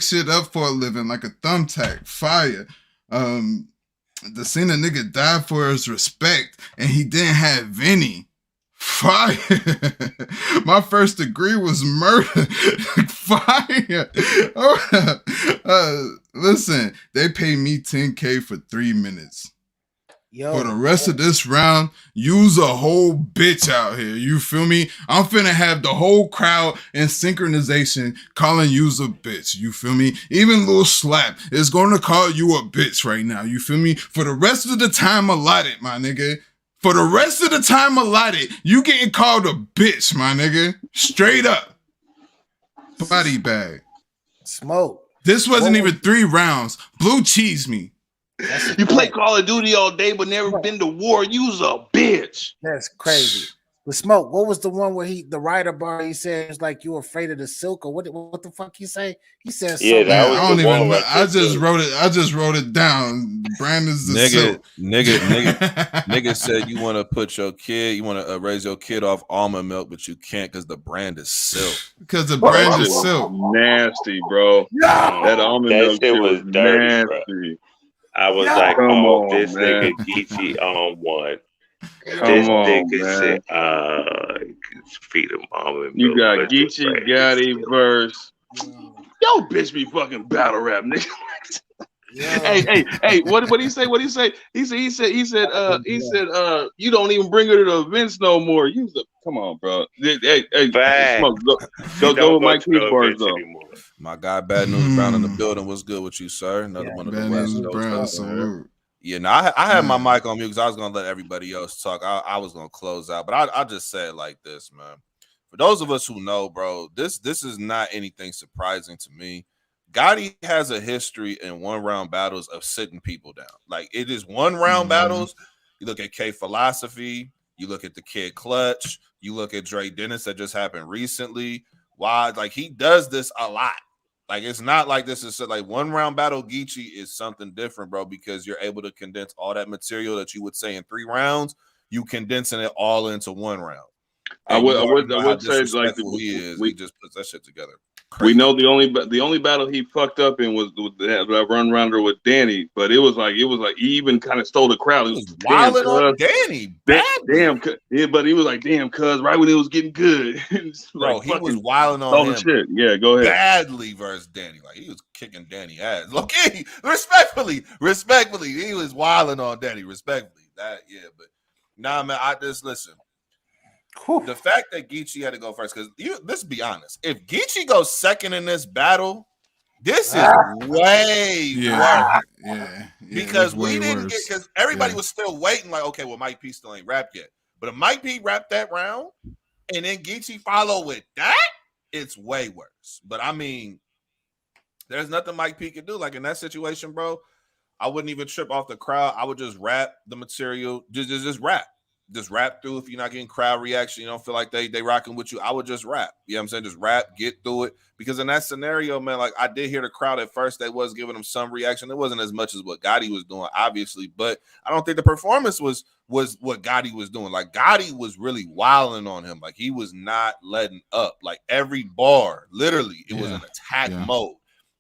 shit up for a living like a thumbtack, fire. The scene a nigga died for his respect, and he didn't have any. Fire. My first degree was murder. Fire. Listen, they paid me $10K for 3 minutes. Yo, for the rest of this round, use a whole bitch out here. You feel me? I'm finna have the whole crowd in synchronization calling you a bitch. You feel me? Even Lil Slap is gonna call you a bitch right now. You feel me? For the rest of the time allotted, my nigga. For the rest of the time allotted, you getting called a bitch, my nigga. Straight up. Body bag. Smoke. This wasn't even 3 rounds. Blue cheese me. You play Call of Duty all day, but never been to war. You's a bitch. That's crazy. But Smoke, what was the one where the rider bar? He said it's like you afraid of the silk, or what the fuck he say? He said, yeah, that was I don't even know. I just wrote it down. Brand is the silk. Nigga said you want to put your kid, you want to raise your kid off almond milk, but you can't because the brand is silk. Because the brand is silk. Nasty, bro. That almond milk shit was dirty, nasty. Bro. I was like, oh, this nigga Geechee on one. This nigga said, feed him almond milk. You got Geechee Gotti verse. Yo, bitch, be fucking battle rap, nigga. Hey, what did he say? What did he say? He said, you don't even bring her to the events no more. Come on, bro. Hey, Smoke, go with Mike P bars though. My guy, Bad News Brown in the building. What's good with you, sir? Another one of the West Coast. Yeah, no, I had my mic on mute because I was gonna let everybody else talk. I was gonna close out, but I just say it like this, man. For those of us who know, bro, this is not anything surprising to me. Gotti has a history in 1-round battles of sitting people down. Like, it is 1-round battles. You look at K Philosophy, you look at the Kid Clutch, you look at Dre Dennis that just happened recently. Why? Like, he does this a lot. Like, it's not like this is like 1-round battle. Geechee is something different, bro, because you're able to condense all that material that you would say in 3 rounds. You condensing it all into 1 round. I would say like he just puts that shit together. Crazy. We know the only battle he fucked up in was that run rounder with Danny, but it was like he even kind of stole the crowd. He was wilding on Danny. Damn, yeah, but he was like, damn, cuz right when it was getting good. Bro, he was wilding on him. Shit. Yeah, go ahead. Badly versus Danny. Like, he was kicking Danny ass. Okay, respectfully, he was wilding on Danny. Respectfully, but nah, man, I just listen. The fact that Geechee had to go first, because let's be honest, if Geechee goes second in this battle, this is way worse. Yeah, because we didn't get, because everybody was still waiting, like, okay, well, Mike P still ain't rapped yet. But if Mike P rapped that round and then Geechee follow with that, it's way worse. But I mean, there's nothing Mike P could do. Like, in that situation, bro, I wouldn't even trip off the crowd. I would just rap the material, just rap. just rap through. If you're not getting crowd reaction, you don't feel like they rocking with you, I would just rap. You know what I'm saying? Just rap, get through it. Because in that scenario, man, like I did hear the crowd at first, they was giving him some reaction. It wasn't as much as what Gotti was doing, obviously, but I don't think the performance was what Gotti was doing. Like Gotti was really wilding on him. Like he was not letting up. Like every bar, literally, it was an attack mode.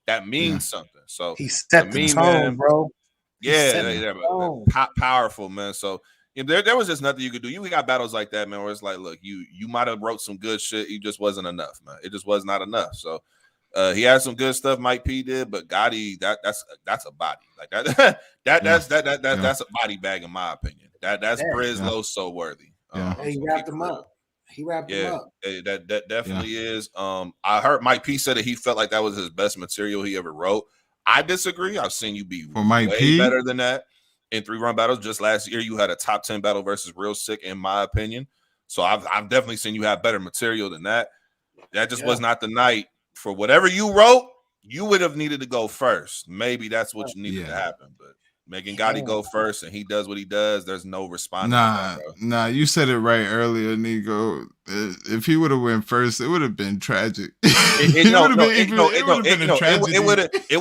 That means something. So he set the tone, man, bro. Yeah, powerful, man. So there was just nothing you could do. You got battles like that, man, where it's like, look, you might have wrote some good shit. It just wasn't enough, man. It just was not enough. So he had some good stuff, Mike P did, but Gotti, that's a body. Like that's a body bag in my opinion. That's Brizlo so worthy. He wrapped him up. He wrapped him up. That definitely is. I heard Mike P said that he felt like that was his best material he ever wrote. I disagree. I've seen you be way better than that in 3-run battles. Just last year, you had a top 10 battle versus Real Sick, in my opinion. So I've definitely seen you have better material than that. That just was not the night for whatever you wrote. You would have needed to go first. Maybe that's what you needed to happen, but making Gotti go first and he does what he does, there's no response. Nah, you said it right earlier, Nico. If he would have went first, it would have been tragic. It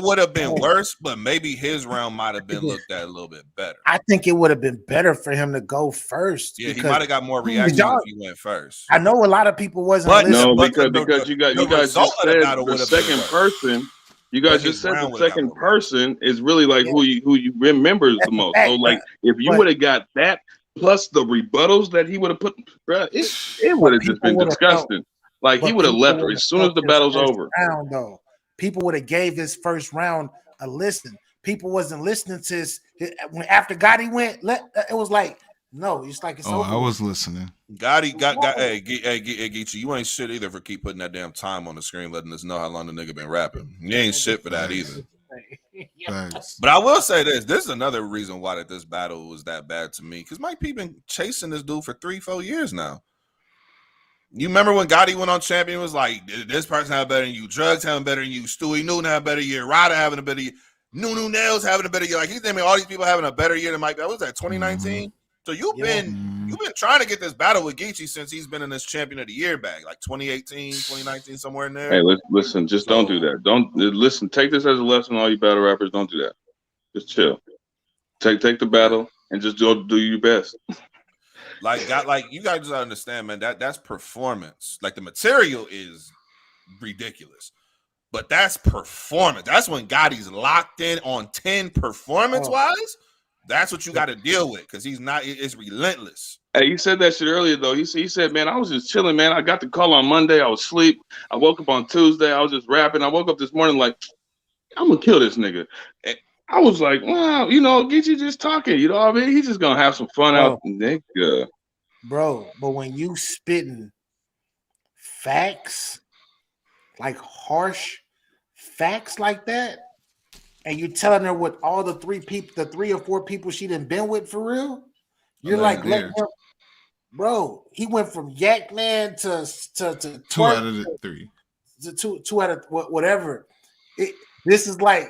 would have been worse, but maybe his round might have been looked at a little bit better. I think it would have been better for him to go first. Yeah, he might have got more reaction if he went first. I know a lot of people wasn't listening. No, because you guys just said the second person. You guys just said the second person is really like who you remember the most. So like if you would have got that plus the rebuttals that he would have put, bro, it would have just been disgusting. Like he would have left as soon as the battle's over. People would have gave his first round a listen. People wasn't listening to his when after Gotti went. It was like no, it's like it's over. I was listening. Gotti, hey, Geechee, you ain't shit either for keep putting that damn time on the screen, letting us know how long the nigga been rapping. You ain't shit for that either. But I will say this is another reason why this battle was that bad to me, because Mike P been chasing this dude for 3-4 years now. You remember when Gotti went on Champion, was like, this person having better than you, Drugs having better than you, Stewie Newton having a better year, Ryder having a better year, Nunu Nails having a better year. Like he's naming all these people having a better year than Mike P. What was that, 2019? So you've been trying to get this battle with Geechee since he's been in this Champion of the Year bag, like 2018, 2019, somewhere in there. Hey, listen, just don't do that. Don't listen. Take this as a lesson, all you battle rappers. Don't do that. Just chill. Take the battle and just do your best. Like you guys just understand, man. That's performance. Like the material is ridiculous, but that's performance. That's when Gotti's locked in on 10 performance wise. That's what you got to deal with because he's not. It's relentless. Hey, he said that shit earlier though. He said, man, I was just chilling, man. I got the call on Monday. I was asleep. I woke up on Tuesday. I was just rapping. I woke up this morning like, I'm gonna kill this nigga. And I was like, wow, Geechee just talking. You know what I mean? He's just gonna have some fun out, nigga. Bro, but when you spitting facts, like harsh facts like that. And you're telling her what all the 3 or 4 people she done been with for real. You're like, bro. He went from Yak Man to 2 out of the 3. To 2 out of whatever. This is like,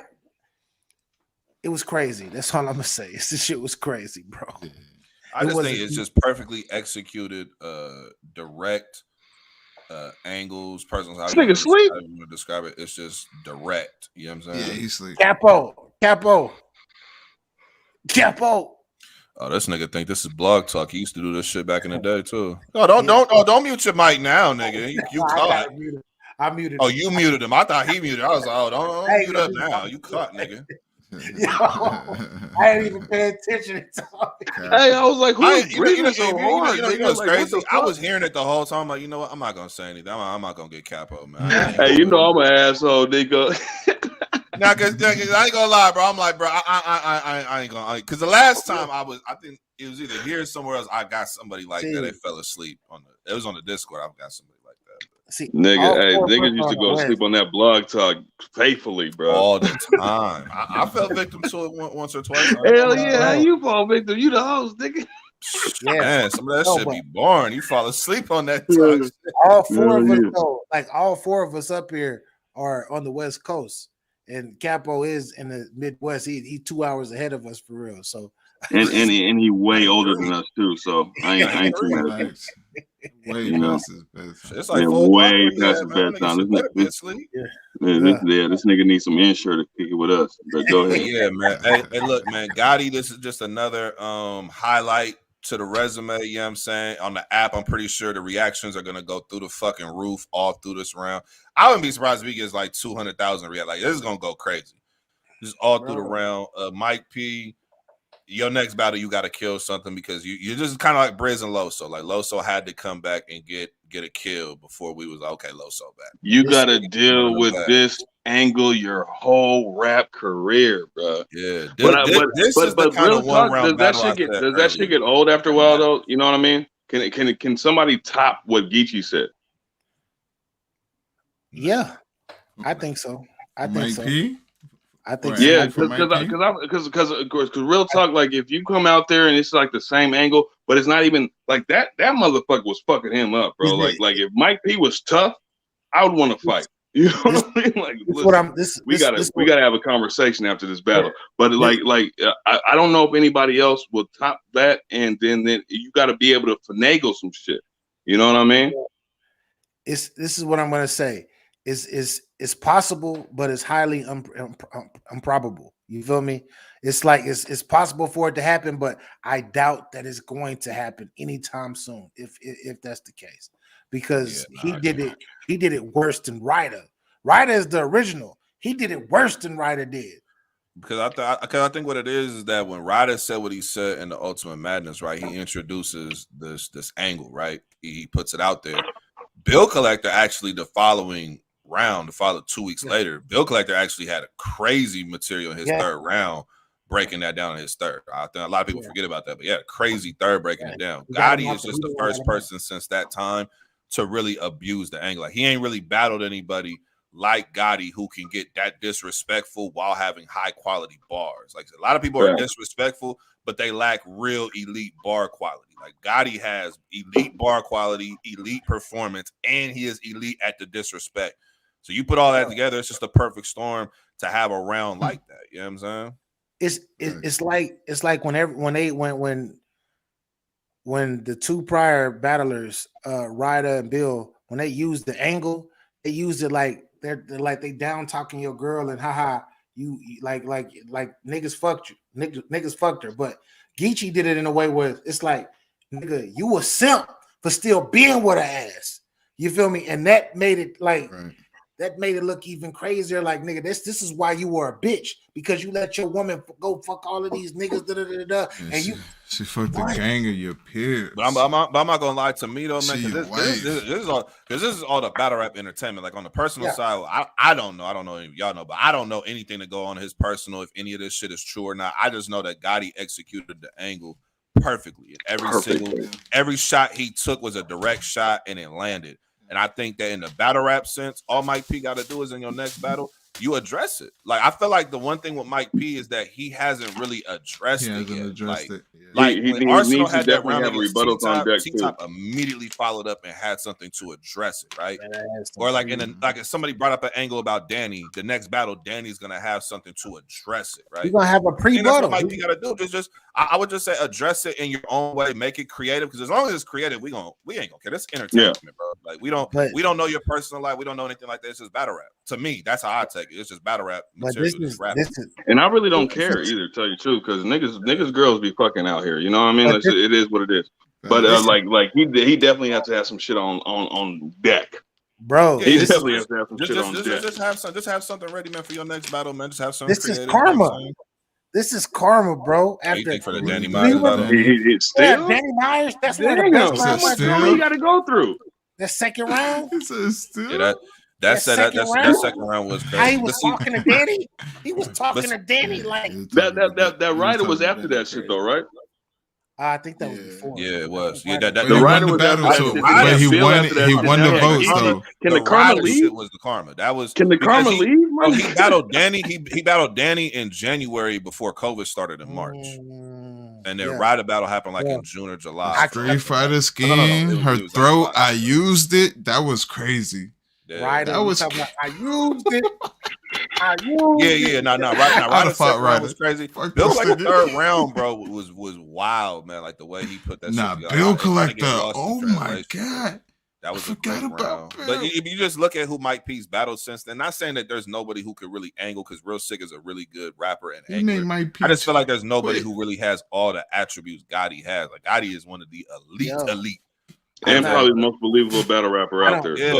it was crazy. That's all I'm gonna say. This shit was crazy, bro. I just think it's just perfectly executed, direct. Angles, personal. How you want to describe it? It's just direct. You know what I'm saying? Yeah, he's sleep. Capo. Oh, this nigga think this is blog talk. He used to do this shit back in the day too. No, don't mute your mic now, nigga. You caught. I muted. Oh, you muted him. I thought he muted. I was like, don't mute up now. You caught, nigga. Yo, I didn't even pay attention to Hey, I was like, who's breathing so hard? You know what's crazy? I was hearing it the whole time. I'm like, you know what? I'm not gonna say anything. I'm not gonna get Capo, man. Hey, I'm an asshole, nigga. Nah, cause I ain't gonna lie, bro. I'm like, bro, I ain't gonna. Cause the last time I think it was either here or somewhere else. I got somebody like that. They fell asleep it was on the Discord. I got somebody like that. See, niggas used to go to sleep on that blog talk faithfully, bro. All the time. I fell victim to it once or twice. Hell yeah, how you fall victim? You the host, nigga. Yeah, man, some of that shit be boring. You fall asleep on that talk. All 4 of us, though, like all 4 of us up here are on the West Coast. and Capo is in the Midwest. He 2 hours ahead of us for real. So and he way older than us too. So I ain't too mad. Way past his bedtime. It's like way past his bedtime. This nigga needs some insurance to kick it with us. But go ahead. Yeah, man. Hey, look, man. Gotti, this is just another highlight to the resume. You know what I'm saying? On the app, I'm pretty sure the reactions are gonna go through the fucking roof all through this round. I wouldn't be surprised if he gets like 200,000 reactions. Like, this is gonna go crazy. Just all through the round. Mike P, your next battle, you got to kill something because you're just kind of like Briz and Loso. Like, Loso had to come back and get a kill before we was like, okay, Loso back. You got to deal with this angle your whole rap career, bro. Yeah, this is the kind of one round battle. Does that shit get old after a while though? You know what I mean? Can somebody top what Geechee said? Yeah, I think so. I think so. P? I think yeah, because real talk, like if you come out there and it's like the same angle, but it's not even like that motherfucker was fucking him up, bro. Like if Mike P was tough, I would want to fight. You know what I mean? Like, listen, we gotta have a conversation after this battle. But I don't know if anybody else will top that, and then you got to be able to finagle some shit. You know what I mean? This is what I'm gonna say. It's possible, but it's highly improbable. You feel me? It's like it's possible for it to happen, but I doubt that it's going to happen anytime soon. If that's the case, because he did it worse than Ryder. Ryder is the original. He did it worse than Ryder did. Because I think what it is that when Ryder said what he said in the Ultimate Madness, right? He introduces this angle, right? He puts it out there. Bill Collector actually the following round, 2 weeks later, Bill Collector actually had a crazy material in his third round, breaking that down in his third. I think a lot of people forget about that, but yeah, crazy third breaking it down. Gotti is just the first person since that time to really abuse the angle. Like, he ain't really battled anybody like Gotti who can get that disrespectful while having high quality bars. Like, a lot of people are disrespectful, but they lack real elite bar quality. Like, Gotti has elite bar quality, elite performance, and he is elite at the disrespect. So you put all that together, it's just a perfect storm to have a round like that. You know what I'm saying? It's like when the two prior battlers, Ryder and Bill, when they used the angle, they used it like they're like they down talking your girl and haha you like niggas fucked you, niggas fucked her. But Geechee did it in a way where it's like, nigga, you a simp for still being with her ass. You feel me? And that made it like that made it look even crazier. Like, nigga, this is why you were a bitch, because you let your woman go fuck all of these niggas. And she fucked the gang of your peers. But I'm not gonna lie to me though, man. This is all the battle rap entertainment. Like, on the personal side, I don't know. I don't know if y'all know, but I don't know anything to go on his personal, if any of this shit is true or not. I just know that Gotti executed the angle perfectly. Every shot he took was a direct shot and it landed. And I think that in the battle rap sense, all Mike P got to do is in your next battle, you address it. Like, I feel like the one thing with Mike P is that he hasn't really addressed it yet. Like when Arsenal had that round against T-Top immediately followed up and had something to address it, right? Or like if somebody brought up an angle about Danny, the next battle, Danny's gonna have something to address it, right? You're gonna have a pre-battle. Mike P gotta do just I would just say address it in your own way, make it creative, because as long as it's creative, we ain't gonna care. That's entertainment, bro. Like, we don't know your personal life, we don't know anything like that. It's just battle rap. To me, that's how I take it. It's just battle rap material. And I really don't care either, tell you the truth, because niggas girls be fucking out here. You know what I mean? Like, it is what it is. But like he definitely has to have some shit on deck. Bro, he definitely has to have some shit on deck. Just have something ready, man, for your next battle, man. Just have something. This is karma. This is karma, bro. After for the Danny Myers battle, Danny Myers. That's one of the best rounds you got to go through. The second round. That second round was crazy. How he was talking to Danny. He was talking to Danny like that Ryder was after that shit though, right? I think that was before. Yeah, it was. Yeah, the Ryder was battle too, but he won the votes though. Can the karma leave? Was the karma? That was. Can the karma leave? He battled Danny. He battled Danny in January before COVID started in March, and then Ryder battle happened like in June or July. Street Fighter skin, her throat. I used it. That was crazy. Ryder, that was. I used it. Yeah. No. Ryder second round was crazy. Bill Collector third round, bro, was wild, man. Like the way he put that. Nah, shit Bill Collector. Oh my god. That was a great round. But if you just look at who Mike P's battled since then, not saying that there's nobody who could really angle, because Real Sick is a really good rapper and angler. I just feel like there's nobody who really has all the attributes Gotti has. Like Gotti is one of the elite. And probably the most believable battle rapper out there. Yeah,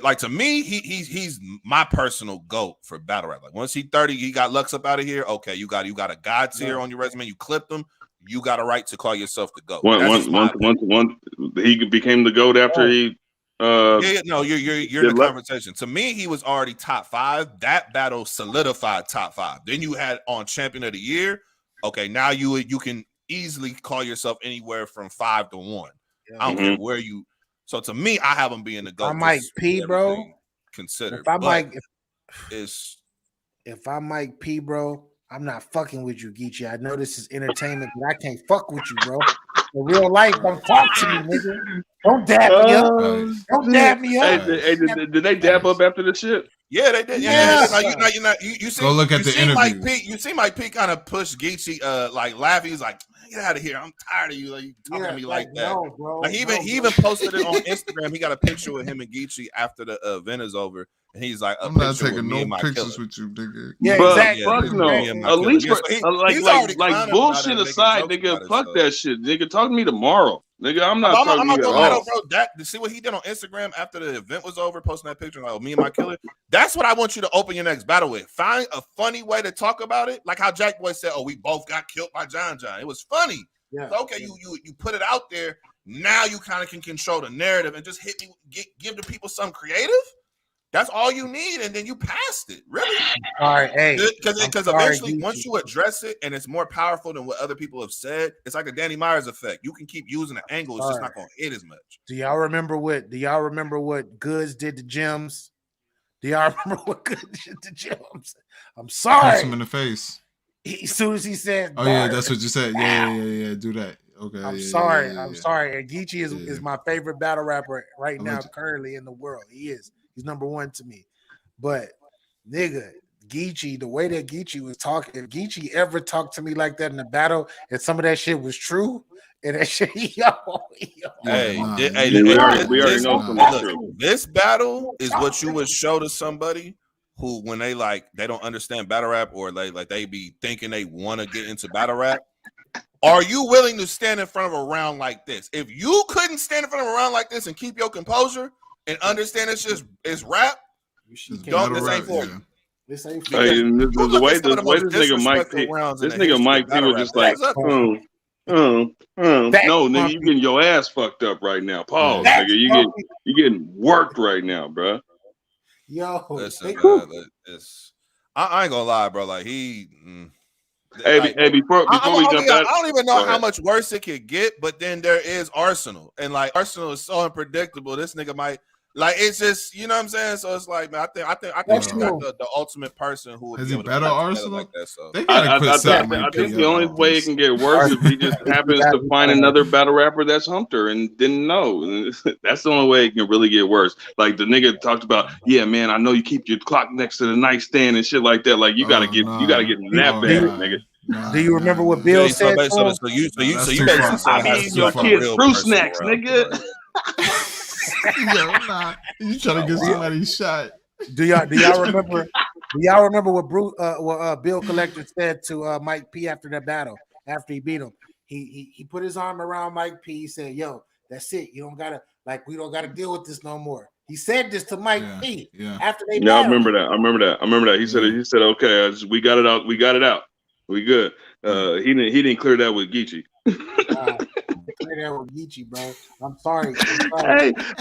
like to me, he's my personal GOAT for battle rap. Like once he 30, he got Lux up out of here. Okay, you got a God tier on your resume. You clipped him. You got a right to call yourself the GOAT. Once he became the GOAT after he. You're in the conversation. To me, he was already top 5. That battle solidified top 5. Then you had on Champion of the Year. Okay, now you can easily call yourself anywhere from 5 to 1. I don't care where you. So to me, I have him being the GOAT. I'm Mike P, bro. Considered. If I'm Mike P, bro, I'm not fucking with you, Geechee. I know this is entertainment, but I can't fuck with you, bro. In real life, don't talk to me, nigga. Don't dab me up. Don't dab me up. Hey, did they dab up after the shit? Yeah, they did. Yeah. You see, go look at the interview. You see Mike P kind of push Geechee, like laughing. He's like, get out of here. I'm tired of you. Like, you talking to me like that. No, bro, like he even posted it on Instagram. He got a picture with him and Geechee after the event is over. And he's like, I'm not taking no pictures with you, nigga. Yeah, exactly. Fuck no. At least like bullshit aside, nigga, fuck that shit. Nigga, talk to me tomorrow. Nigga, I'm not talking to you at all. Bro, see what he did on Instagram after the event was over, posting that picture like, me and my killer. That's what I want you to open your next battle with. Find a funny way to talk about it. Like how Jack Boy said, we both got killed by John. It was funny. Yeah. So, okay, you put it out there. Now you kind of can control the narrative and just hit me, give the people something creative. That's all you need, and then you passed it. Really? All right, hey. Because eventually, once you address it, and it's more powerful than what other people have said, it's like the Danny Myers effect. You can keep using the angle; it's just not going to hit as much. Do y'all remember what Goods did to Gems? Do y'all remember what Goods did to Gems? I'm sorry. Punch him in the face. As soon as he said, "Oh yeah, that's what you said." Yeah. Do that. Okay. I'm sorry. I'm sorry. And Geechee is my favorite battle rapper right now, currently in the world. He is. He's number 1 to me. But nigga, Geechee, the way that Geechee was talking, if Geechee ever talked to me like that in a battle, and some of that shit was true, and that shit, we already know. This battle is what you would show to somebody who, when they don't understand battle rap, or like they be thinking they want to get into battle rap. Are you willing to stand in front of a round like this? If you couldn't stand in front of a round like this and keep your composure and understand it's rap, this ain't for you. This ain't for you. The way this nigga Mike P was just like, no, nigga, you getting your ass fucked up right now. Pause, nigga. You getting worked right now, bro. Yo, listen, I ain't gonna lie, bro. Like he. Before we jump out, I don't even know how much worse it could get, but then there is Arsenal, and like Arsenal is so unpredictable. This nigga might it's just, you know what I'm saying. So it's like, man, I think you got the ultimate person who has he battle Arsenal like that. So I think the only way it can get worse is he just happens to find another battle rapper that's humped her and didn't know. That's the only way it can really get worse. Like the nigga talked about, yeah, man, I know you keep your clock next to the nightstand and shit like that. Like you gotta get in that bag, nigga. Do you remember what Bill said? So you basically I mean, your kids fruit snacks, nigga. You trying to get somebody shot? Do y'all remember? Do y'all remember what Bill Collector said to Mike P after that battle? After he beat him, he put his arm around Mike P. He said, "Yo, that's it. You don't gotta we don't gotta deal with this no more." He said this to Mike P. After they. Yeah, I remember that. He said, "Okay, we got it out. We got it out. We good." He didn't clear that with Geechee. Clear that with Geechee, bro. I'm sorry.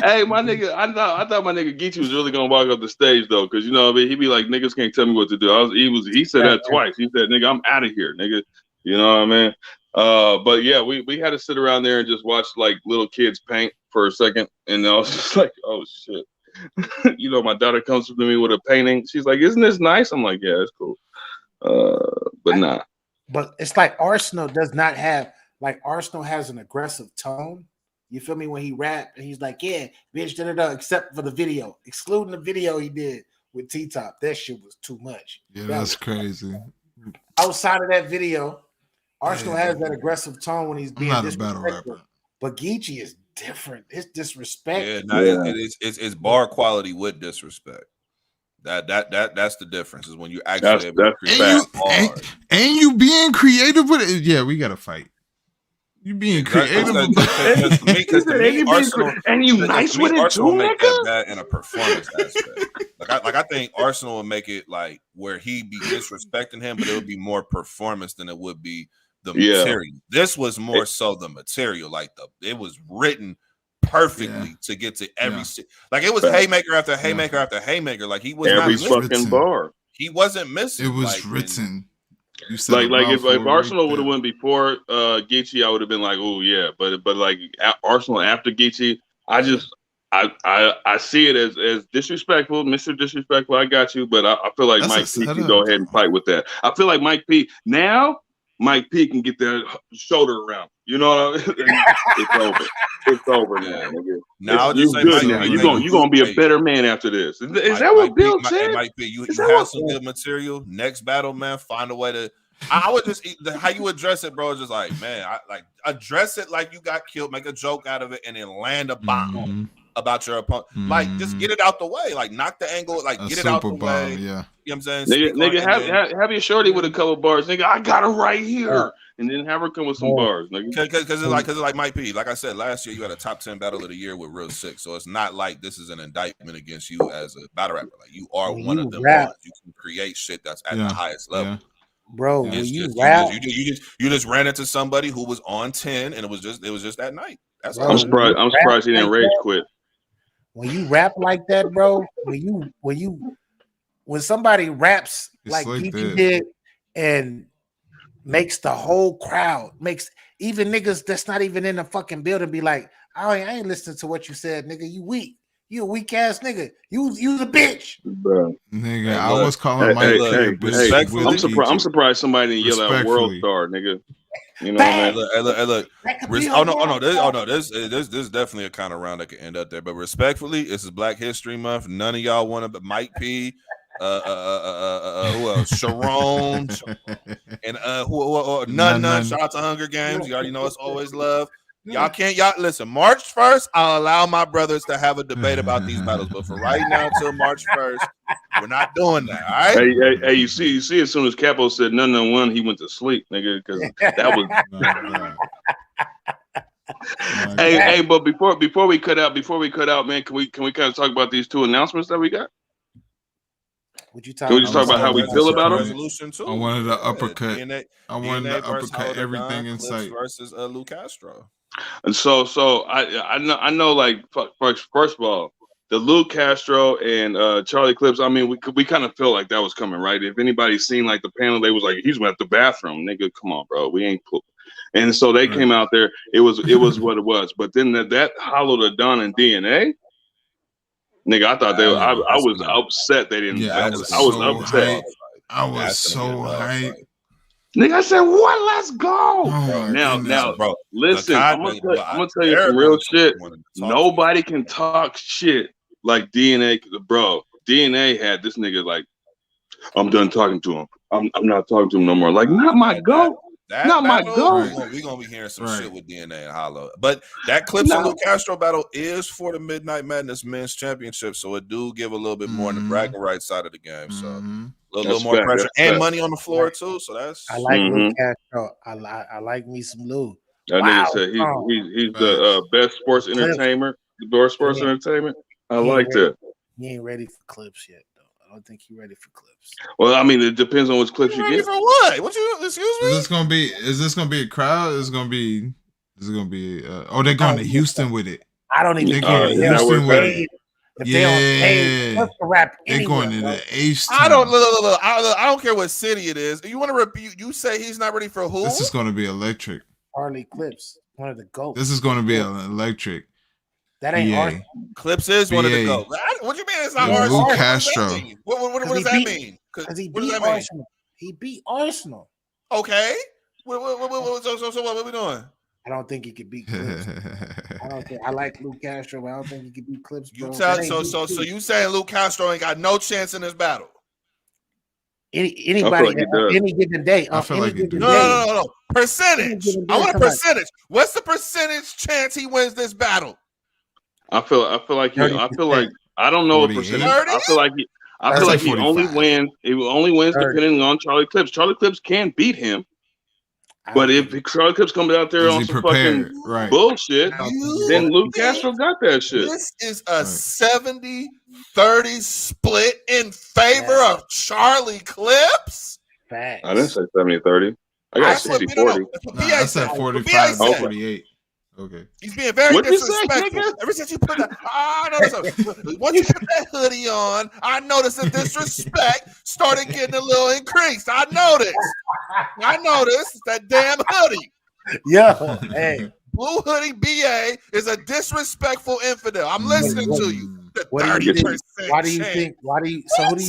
Hey, my nigga. I thought my nigga Geechee was really gonna walk up the stage though, because you know, I mean, he'd be like, "Niggas can't tell me what to do." He said that twice. He said, "Nigga, I'm out of here, nigga." You know what I mean? But yeah, we had to sit around there and just watch like little kids paint for a second, and I was just like, "Oh shit." You know, my daughter comes to me with a painting. She's like, "Isn't this nice?" I'm like, "Yeah, it's cool." But nah. But it's like Arsenal does not have, like Arsenal has an aggressive tone. You feel me? When he rapped and he's like, "Yeah, bitch, da-da-da," except for the video, excluding the video he did with T-Top. That shit was too much. Yeah, that's crazy. Outside of that video, Arsenal has that aggressive tone when he's being not a battle rapper. But Geechee is different. It's disrespect. It's bar quality with disrespect. That's the difference. Is when you actually and you being creative with it. Yeah, we gotta fight. You being creative because Arsenal and you nice with it too, make that bad in a performance aspect. Like I think Arsenal will make it like where he be disrespecting him, but it would be more performance than it would be the material. This was more so the material. Like it was written perfectly to get to every like it was haymaker after haymaker after haymaker. Like he was every not fucking bar. He wasn't missing. It was written. Like if Arsenal would have won before Geechee, I would have been like, oh yeah, but like Arsenal after Geechee, I see it as disrespectful, Mr. Disrespectful. I got you, but I feel like Mike P can go ahead and fight with that. I feel like Mike P can get that shoulder around. You know, it's over. It's over now. Now you're good now. You're gonna be a better man after this. Is that what Bill said? It might be. You have some good material. Next battle, man. Find a way to. I would just how you address it, bro. Is just like, man, address it like you got killed. Make a joke out of it, and then land a bomb about your opponent. Like, just get it out the way. Like, knock the angle. Like, get it out the way. Yeah. You know what I'm saying? Nigga, have your shorty with a couple bars. Nigga, I got her right here. And then have her come with some bars, nigga. Because it's like Mike P. Like I said, last year you had a top 10 battle of the year with Real Sick. So it's not like this is an indictment against you as a battle rapper. Like you are one of them ones. You can create shit that's at the highest level. Yeah. Bro, it's when just, you rap, you just ran into somebody who was on 10 and it was just that night. That's I'm surprised he didn't rage quit. When you rap like that, bro, when somebody raps like Geechee did and makes the whole crowd, makes even niggas that's not even in the fucking building be like, I ain't listening to what you said, nigga. You weak. You a weak ass nigga. You the bitch. Bro. Nigga, hey, I was calling Mike. I'm surprised somebody didn't yell out World Star, nigga. You know what I mean? Look. This is definitely a kind of round that can end up there. But respectfully, this is Black History Month. None of y'all want to, but Mike P. Who else? Sharon and none. Shout out to Hunger Games. You already know it's always love. Y'all listen. March 1st, I'll allow my brothers to have a debate about these battles, but for right now till March 1st, we're not doing that. All right. Hey, you see, as soon as Capo said none one, he went to sleep, nigga, because that was. Hey, but before we cut out, man, can we kind of talk about these two announcements that we got? Can we just talk about how we feel about them? I wanted to uppercut. I wanted to uppercut everything in sight versus Lou Castro. And so I know like first of all, the Lou Castro and Charlie Clips. I mean, we kind of feel like that was coming, right? If anybody's seen like the panel, they was like, he's at the bathroom, nigga. Come on, bro, we ain't cool. And so they came out there. It was what it was. But then that hollowed the Don and DNA. Nigga, I thought I was upset they didn't. Yeah, I was upset. I was so hyped. Nigga, I said, "What? Let's go!" Now, bro. Listen, I'm gonna tell you some real shit. Nobody can talk shit like DNA, bro. DNA had this nigga like, I'm done talking to him. I'm not talking to him no more. Like, not my go. Not my go. We're gonna be hearing some shit with DNA and Hollow. But that Clips and Lou Castro battle is for the Midnight Madness Men's Championship, so it do give a little bit more on the bragging rights side of the game. So a little more pressure and money on the floor too. So that's I like Lou Castro. I like me some Lou. That nigga said he's the best sports entertainer, entertainment. I like that. He ain't ready for Clips yet. I don't think he's ready for Clips. Well, I mean, it depends on which Clips you get. For what? What you? Excuse me. Is this gonna be a crowd? Is it gonna be? They're going to Houston with it. I don't even care. Houston with it. If they don't pay Clips to rap anywhere, they're going to the H. I don't care what city it is. You want to repeat? You say he's not ready for who? This is going to be electric. Harley Clips, one of the GOATs. This is going to be electric. That ain't Arsenal. Clips is one of the GOATs. What you mean it's not Arsenal? Lou Castro. What does that mean? Because he beat Arsenal. He beat Arsenal. Okay. So what are we doing? I don't think he could beat Clips. I like Luke Castro, but I don't think he can beat Clips, bro. So you saying Luke Castro ain't got no chance in this battle? Anybody any given day. I feel like No. Percentage. I want a percentage. What's the percentage chance he wins this battle? I feel like I don't know what percentage. I feel like he only wins. He only wins depending on Charlie Clips. Charlie Clips can beat him. But if Charlie Clips comes out there on some fucking bullshit, then Luke Castro got that shit. This is a 70-30 split in favor of Charlie Clips. I didn't say 70-30. I got 60-40. I said 45-48. Okay. He's being very disrespectful. Ever since you put that, once you put that hoodie on, I noticed the disrespect started getting a little increased. I noticed that damn hoodie. Yo, hey. Blue hoodie BA is a disrespectful infidel. I'm listening to you. Who do you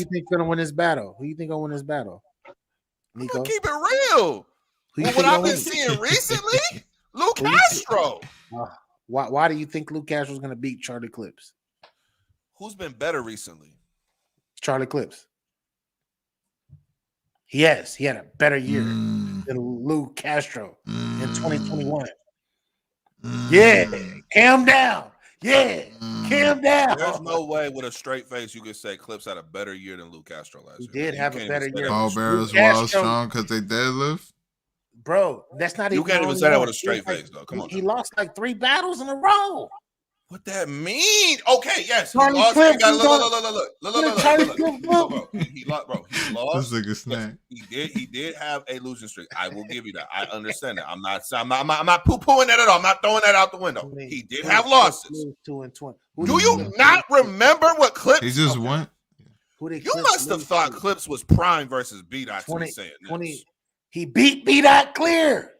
think gonna win this battle? Who do you think gonna win this battle? Nico? Keep it real. What I've been seeing recently. Luke Castro. Why do you think Luke Castro's going to beat Charlie Clips? Who's been better recently? Charlie Clips. He had a better year than Luke Castro in 2021. Yeah, calm down. Yeah, calm down. There's no way with a straight face you could say Clips had a better year than Luke Castro last year. He did have a better year. All barrels wild strong because they deadlift. Bro, that's not even. You can't even say that with a straight face, though. Come on. He lost like 3 battles in a row. What that mean? Okay, yes. He Charlie lost. Clips, Look. He lost, bro. He lost. This nigga snack. He did have a losing streak. I will give you that. I understand that. I'm not poo-pooing that at all. I'm not throwing that out the window. He did have losses. 2-20. Do you not remember what Clips? He just won. You must have thought Clips was prime versus B-Dot. 20. He beat B-Dot clear.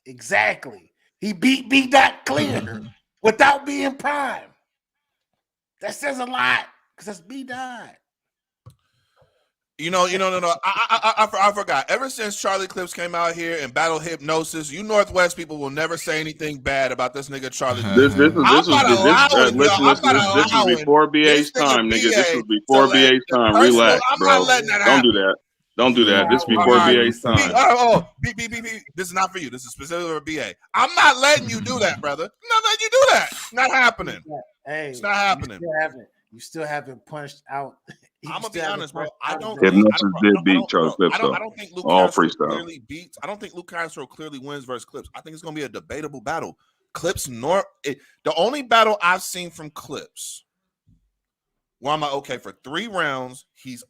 Exactly. He beat B-Dot clear without being prime. That says a lot because that's B-Dot. No. I forgot. Ever since Charlie Clips came out here and battle Hypnosis, you Northwest people will never say anything bad about this nigga Charlie. This was before BA's time, nigga. This was before BA's time. Relax, bro. Don't do that. This is before BA's time. This is not for you. This is specifically for BA. I'm not letting you do that, brother. I'm not letting you do that. Not happening. Hey, it's not happening. You still haven't punched out. I'm gonna be honest, bro. I don't think Luke Castro clearly beats. I don't think Luke Castro clearly wins versus Clips. I think it's gonna be a debatable battle. Clips, the only battle I've seen from Clips, where I'm like, okay, for 3 rounds, he's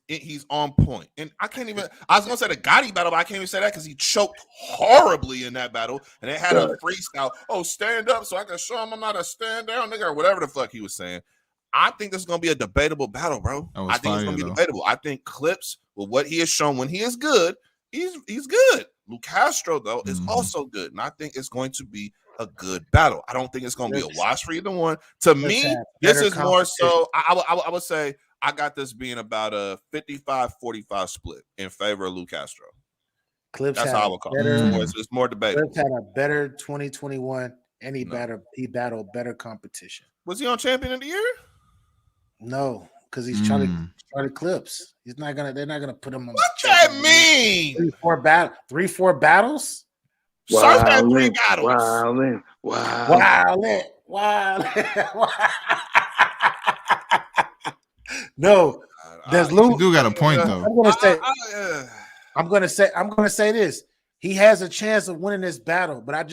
on point. And I was gonna say the Gotti battle, but I can't even say that because he choked horribly in that battle, and it had a freestyle. Oh, stand up so I can show him I'm not a stand down nigga or whatever the fuck he was saying. I think this is going to be a debatable battle, bro. I think it's going to be debatable. I think Clips, with what he has shown when he is good, he's good. Luke Castro, though, is also good. And I think it's going to be a good battle. I don't think it's going to be a wash for either one. To me, this is more so, I would say I got this being about a 55-45 split in favor of Luke Castro. Clips That's how I would call it. It's more debatable. Clips had a better 2021, and he battled better competition. Was he on Champion of the Year? No, because he's Charlie Clips. They're not gonna put him on. What that mean? 3-4 battles. Surf had 3 battles. Wow. No, there's Luke. You do got a point though. I'm gonna say this. He has a chance of winning this battle, but I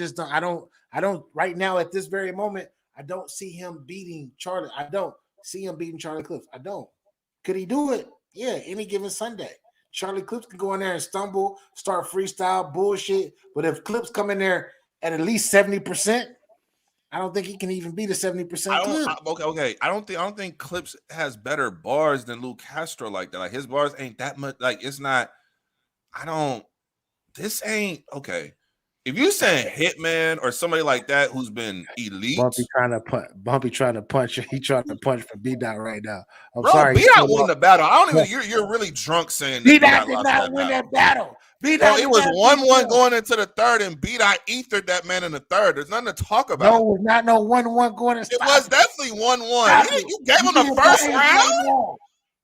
don't right now at this very moment. I don't see him beating Charlie. I don't see him beating Charlie Clips. I don't. Could he do it? Yeah, any given Sunday. Charlie Clips can go in there and stumble, start freestyle bullshit. But if Clips come in there at least 70%, I don't think he can even beat a 70% clip. Okay. I don't think Clips has better bars than Luke Castro like that. Like his bars ain't that much. Like it's not. This ain't okay. If you saying Hitman or somebody like that who's been elite, Bumpy trying to punch. He trying to punch for B-Dot right now. I'm bro, sorry. B-Dot won the battle. I don't even. You're really drunk saying B-Dot did not win that battle. Bro, it was 1-1 going into the third, and B-Dot ethered that man in the third. There's nothing to talk about. No, it was not no 1-1 going to stop. It was definitely 1-1. You gave him the first round? Right,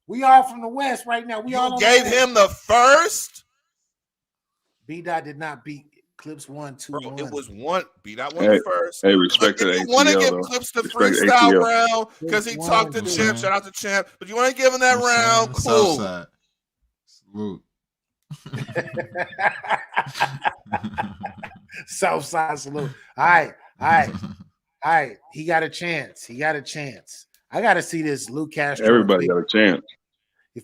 we all from the West right now. We all gave him the first? B-Dot did not beat Clips 1-2-1. It was one. B-Dot won the first. Hey, respect to the ATL. You want to give Clips the freestyle round because he talked to Champ. Shout out to Champ. But you want to give him that round? Cool. Salute. Southside salute. All right. He got a chance. I got to see this Luke Castro. Everybody got a chance.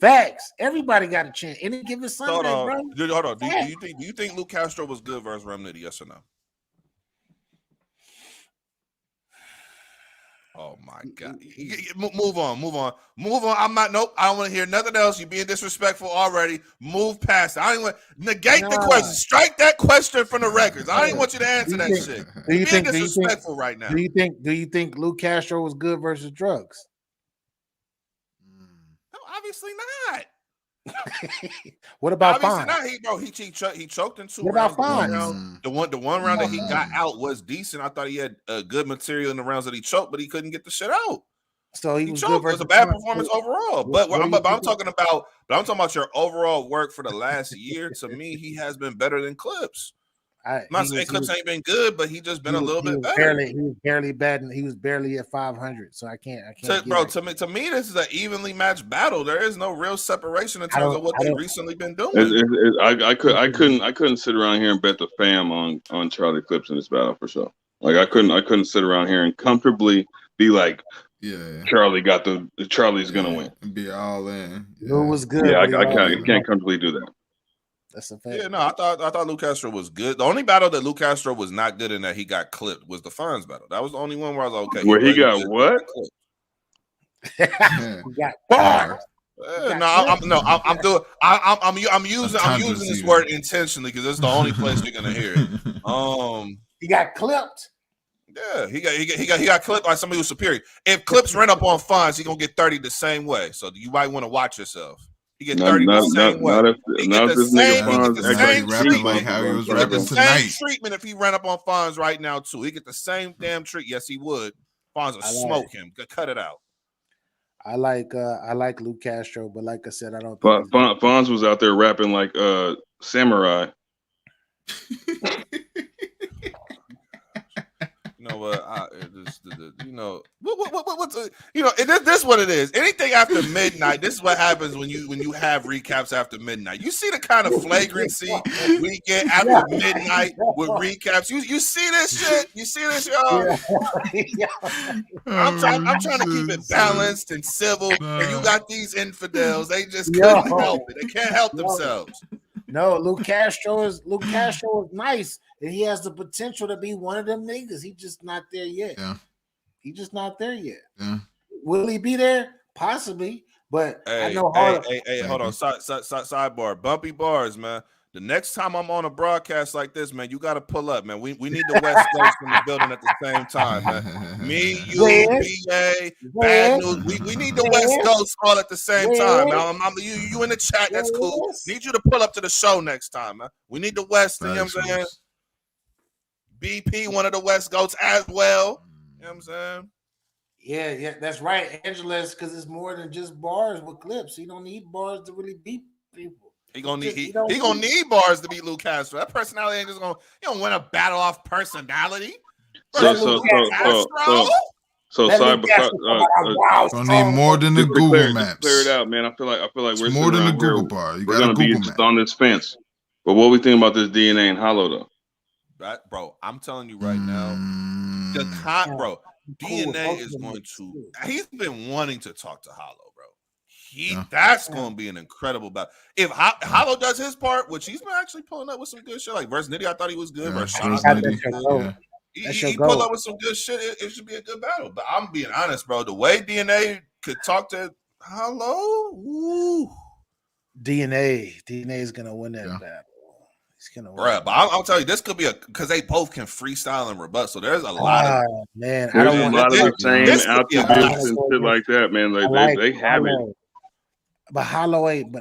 Facts. Everybody got a chance. Any given Sunday, hold on. bro. Hold on. Do you think Luke Castro was good versus Remnity? Yes or no? Oh my God! Move on. I'm not. Nope. I don't want to hear nothing else. You're being disrespectful already. Move past it. I don't even want negate the question. Strike that question from the records. I don't even want you to answer that shit. You're being disrespectful right now. Do you think Luke Castro was good versus drugs? No, obviously not. What about Fine? He choked in 2 what rounds. About Fine? The one round that he got out was decent. I thought he had good material in the rounds that he choked, but he couldn't get the shit out. So he was choked. Good It was a bad performance overall. But I'm talking about your overall work for the last year. To me, he has been better than Clips. I'm not saying Clips ain't been good, but he just been a little bit better. He was barely bad, and he was barely at 500. So I can't. Bro, to me, this is an evenly matched battle. There is no real separation in terms of what they've recently been doing. I couldn't sit around here and bet the fam on Charlie Clips in this battle for sure. Like I couldn't sit around here and comfortably be like, Charlie's gonna win. Be all in. It was good. Yeah, I can't comfortably do that. That's a fact. Yeah, no, I thought Luke Castro was good. The only battle that Luke Castro was not good in that he got clipped was the Fonz battle. That was the only one where I was like, okay. Where he got what? He got bars. I'm using this word intentionally because it's the only place you're gonna hear it. He got clipped. Yeah, he got clipped by somebody who's superior. If Clips ran up on Fonz, he's gonna get 30 the same way. So you might want to watch yourself. He get 30 the same way. He get the same treatment if he ran up on Fonz right now too. He get the same damn treat. Yes, he would. Fonz would smoke him. Cut it out. I like Luke Castro, but like I said, I don't. Fonz was out there rapping like Samurai. You know what? This is what it is. Anything after midnight, this is what happens when you have recaps after midnight. You see the kind of flagrancy we get after midnight with recaps. You see this shit? You see this, y'all? I'm trying to keep it balanced and civil, and you got these infidels. They just couldn't help it. They can't help themselves. No, Luke Castro is nice, and he has the potential to be one of them niggas. He's just not there yet. Yeah. He's just not there yet. Yeah. Will he be there? Possibly, but I know. Hey, hold on. Sidebar. Bumpy bars, man. The next time I'm on a broadcast like this, man, you got to pull up, man. We need the West Coast in the building at the same time, man. Me, you, BA, Bad News. We need the West Coast all at the same time. Now, you in the chat. That's cool. Need you to pull up to the show next time, man. We need the West. You know what I'm saying? BP, one of the West Coast as well. You know what I'm saying? Yeah, that's right. Angela's, because it's more than just bars with clips. He don't need bars to really beat people. He gonna need bars to beat Luke Castro. That personality ain't just gonna. You don't win a battle off personality. So need more than the Google Maps. Clear it out, man. I feel like we're more than the Google bar. We're gonna be just on this fence. But what we think about this DNA and Hollow though? Right, bro. I'm telling you right now, DNA is going to. He's been wanting to talk to Hollow. That's going to be an incredible battle. If Hollow does his part, which he's been actually pulling up with some good shit, like versus Nitty, I thought he was good. He pulled up with some good shit. It should be a good battle. But I'm being honest, bro. The way DNA could talk to Hollow, DNA is going to win that battle. He's going to win. Bruh, but I'll tell you, this could be because they both can freestyle and rebut. So there's a lot of man. There's a lot of the same attributes and shit like that, man. They have it. But Hollow ain't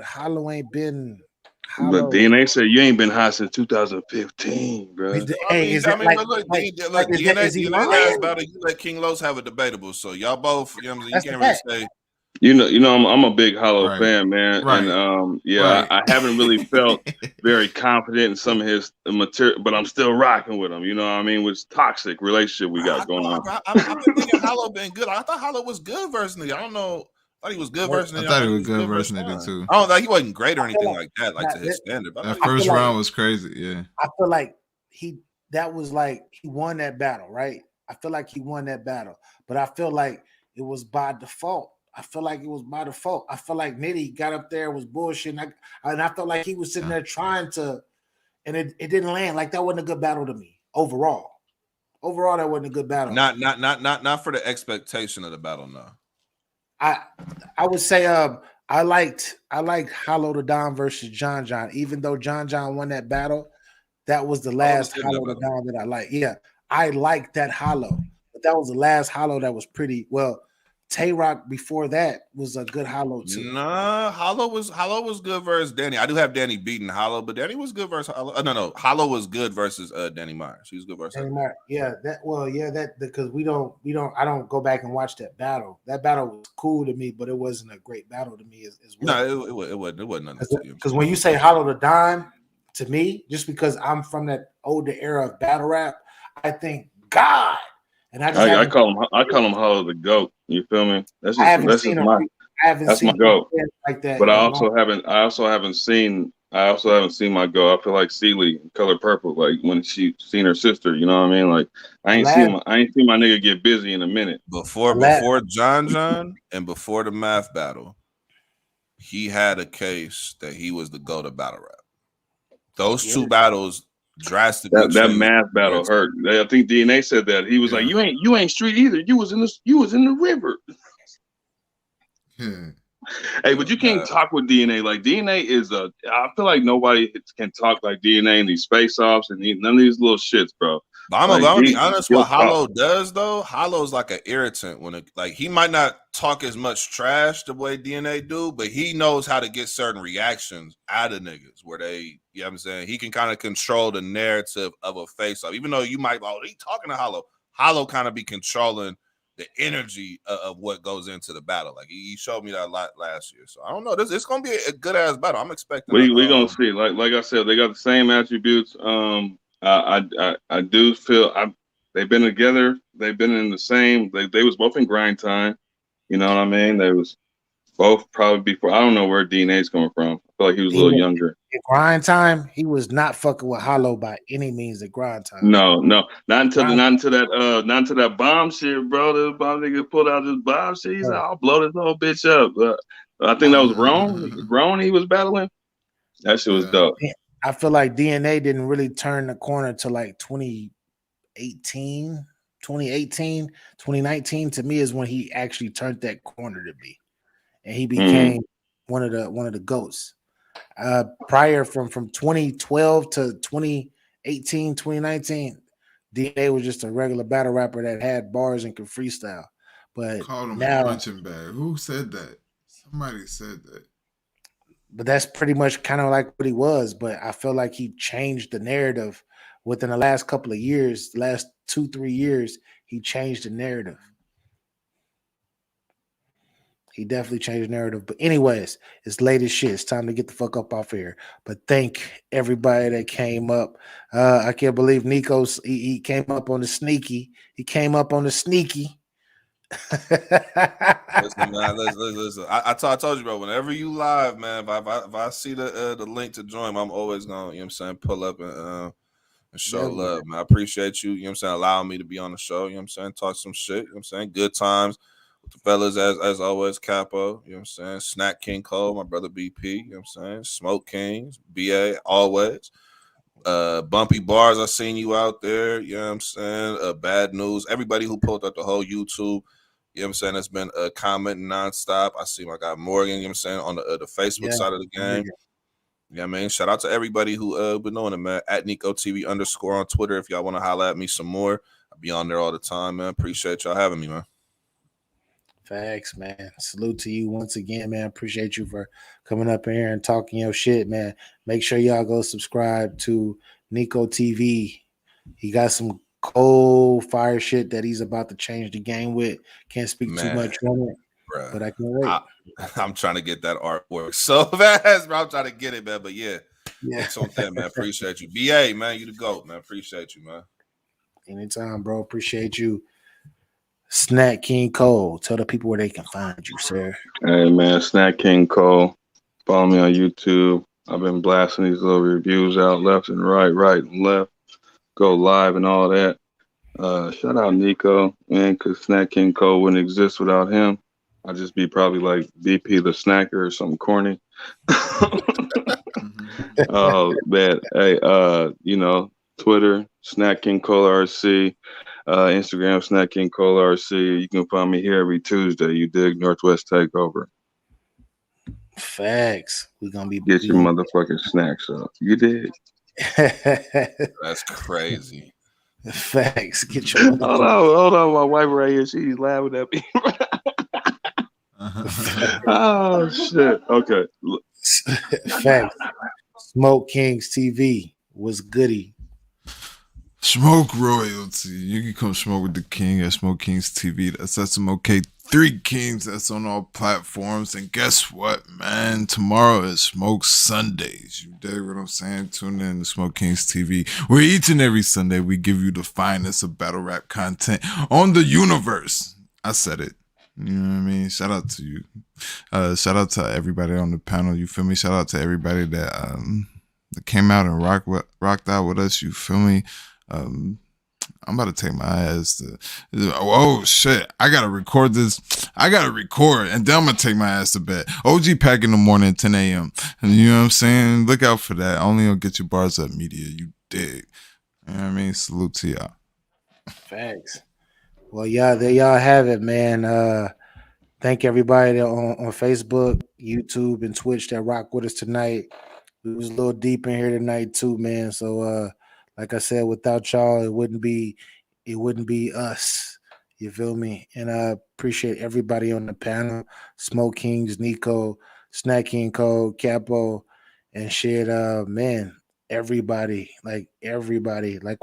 But DNA said you ain't been high since 2015, bro. Hey, is that look, DNA last battle, you let King Los have a debatable. So y'all both, you know what I'm saying? You can't really say. You know, I'm a big Hollow fan, man, and I haven't really felt very confident in some of his material, but I'm still rocking with him. You know what I mean? With toxic relationship we got going on. I've been thinking Hollow been good. I thought Hollow was good versus nigga. I don't know. I thought he was good versus nigga. I thought he was good versus nigga too. I don't think he wasn't great or anything like that, like to his standard. That first round was crazy. Yeah, I feel like he won that battle, right? I feel like he won that battle, but I feel like it was by default. I feel like Nitty got up there, was bullshitting, and I felt like he was sitting there trying to, and it didn't land. Like that wasn't a good battle to me overall. Overall, that wasn't a good battle. Not for the expectation of the battle. No, I would say I liked Hollow the Don versus John John. Even though John John won that battle, that was the last Hollow the Don that I liked. Yeah, I liked that Hollow, but that was the last Hollow that was pretty well. Tay Rock before that was a good Hollow too. Nah, Hollow was good versus Danny. I do have Danny beating Hollow, but Danny was good versus Hollow. No, Hollow was good versus Danny Myers. He was good versus Danny Myers. Yeah, that because I don't go back and watch that battle. That battle was cool to me, but it wasn't a great battle to me as well. No, it wasn't nothing to you. Because when you say Hollow the Don, to me, just because I'm from that older era of battle rap, I think God. And I call him Hollow the GOAT. You feel me? That's my GOAT. Like that. But I also haven't seen my GOAT. I feel like Celie, Color Purple, like when she seen her sister. You know what I mean? Like I ain't seen my nigga get busy in a minute. Before John John and before the math battle, he had a case that he was the GOAT of battle rap. Those two battles. Drastically, that math battle hurt. I think DNA said that he was like, "You ain't street either. You was in the river." Hey, but you can't talk with DNA. Like DNA is I feel like nobody can talk like DNA in these face offs and none of these little shits, bro. But I'm gonna be honest. What Hollow does though, Hollow's like an irritant when he might not talk as much trash the way DNA do, but he knows how to get certain reactions out of niggas where they, you know what I'm saying? He can kind of control the narrative of a face off, even though you might, he talking to Hollow. Hollow kind of be controlling the energy of what goes into the battle. Like he showed me that a lot last year. So I don't know. It's gonna be a good ass battle. I'm expecting. We gonna see. Like I said, they got the same attributes. I do feel they've been together. They've been in the same. They was both in grind time. You know what I mean? They was both probably before. I don't know where DNA's coming from. I feel like he was a little younger. At grind time, he was not fucking with Hollow by any means. At grind time, no, not until that bomb shit, bro. The bomb nigga pulled out this bomb shit. He's like, I'll blow this whole bitch up. I think that was Grown. He was battling. That shit was dope. I feel like DNA didn't really turn the corner to like 2018, 2019 to me is when he actually turned that corner to me, and he became one of the GOATs. Prior from 2012 to 2018, 2019, DNA was just a regular battle rapper that had bars and could freestyle. But called him a punching bag. Who said that? Somebody said that. But that's pretty much kind of like what he was. But I feel like he changed the narrative within the last couple of years, last 2-3 years. He changed the narrative. He definitely changed the narrative. But anyways, it's late as shit. It's time to get the fuck up off here. But thank everybody that came up. I can't believe Nico's he came up on the sneaky. He came up on the sneaky. Listen, man, listen. I told you, bro. Whenever you live, man, if I see the link to join, I'm always gonna, you know what I'm saying, pull up and show love, man. I appreciate you, you know what I'm saying, allowing me to be on the show, you know what I'm saying, talk some shit, you know what I'm saying, good times with the fellas as always, Capo, you know what I'm saying, Snack King Cole, my brother BP, you know what I'm saying, Smok3 Kingz, BA, always. Bumpy Bars, I seen you out there, you know what I'm saying, Bad News, everybody who pulled up the whole YouTube. You know what I'm saying? It's been commenting nonstop. I see my guy Morgan, you know what I'm saying, on the Facebook side of the game. Yeah, man. Shout out to everybody who been knowing it, man. At Nico TV _ on Twitter. If y'all want to holler at me some more, I'll be on there all the time, man. Appreciate y'all having me, man. Facts, man. Salute to you once again, man. Appreciate you for coming up in here and talking your shit, man. Make sure y'all go subscribe to Nico TV. He got some cold fire shit that he's about to change the game with. Can't speak too much on it, but I can wait. I'm trying to get that artwork so fast, bro. I'm trying to get it, man. But yeah. It's on that, man. Appreciate you. BA, man. You the GOAT, man. Appreciate you, man. Anytime, bro. Appreciate you. Snack King Cole. Tell the people where they can find you, sir. Hey, man. Snack King Cole. Follow me on YouTube. I've been blasting these little reviews out left and right and left. Go live and all that. Shout out Nico, man, because Snack King Cole wouldn't exist without him. I'd just be probably like BP the Snacker or something corny. Oh man, hey, Twitter, Snack King Cole RC, Instagram, Snack King Cole RC. You can find me here every Tuesday. You dig? Northwest Takeover. Facts. We're gonna be get your motherfucking snacks up. You dig? That's crazy. Facts. Get your hold on, my wife right here. She's laughing at me. Oh shit. Okay. Facts. Smok3 Kingz TV was goody. Smoke royalty. You can come smoke with the king at Smok3 Kingz TV. That's Smok3 Kingz. That's on all platforms. And guess what, man? Tomorrow is Smoke Sundays. You dig what I'm saying? Tune in to Smok3 Kingz TV, where each and every Sunday we give you the finest of battle rap content on the universe. I said it. You know what I mean? Shout out to you. Shout out to everybody on the panel. You feel me? Shout out to everybody that came out and rocked out with us. You feel me? I'm about to take my ass to. Oh shit! I gotta record this. And then I'm gonna take my ass to bed. OG pack in the morning, 10 a.m. And you know what I'm saying? Look out for that. Only on Get Your Bars Up Media. You dig? You know what I mean? Salute to y'all. Thanks. Well, yeah, there y'all have it, man. Thank everybody on Facebook, YouTube, and Twitch that rock with us tonight. We was a little deep in here tonight too, man. So, like I said, without y'all, it wouldn't be us. You feel me? And I appreciate everybody on the panel: Smok3 Kingz, Nico, Snack King Cole, Capo, and shit. Man, everybody. Like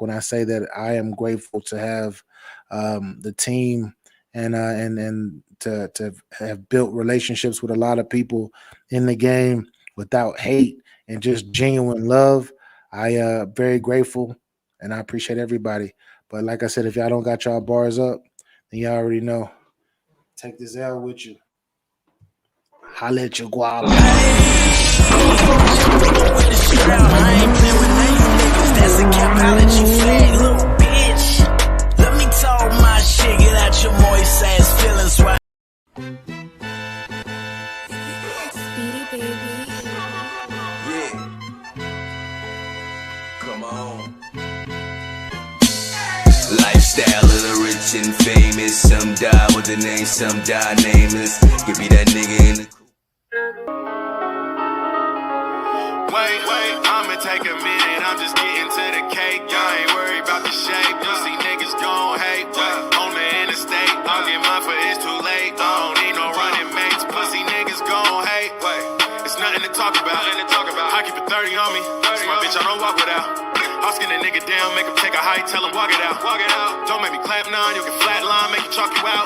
when I say that, I am grateful to have the team and to have built relationships with a lot of people in the game without hate and just genuine love. I very grateful and I appreciate everybody. But like I said, if y'all don't got y'all bars up, then y'all already know. Take this L with you. Holla at your guava. I ain't playing with none of you niggas. That's a Capology flag, little bitch. Let me talk my shit. Get out your moist ass feelings right. Speedy baby. Yeah. Come on. Lifestyle of the rich and famous. Some die with the name, some die nameless. Give me that nigga in the Wait, I'ma take a minute, I'm just getting to the cake. Y'all ain't worried about the shape. You see niggas gon' hate. On the interstate, I'll get mine for it's too late. I don't need no running mates. Pussy niggas gon' hate. It's nothing to talk about. I keep a 30 on me. It's my bitch I don't walk without. I'll skin a nigga down, make him take a hike, tell him walk it out. Don't make me clap now, you can flatline, make you chalk you out.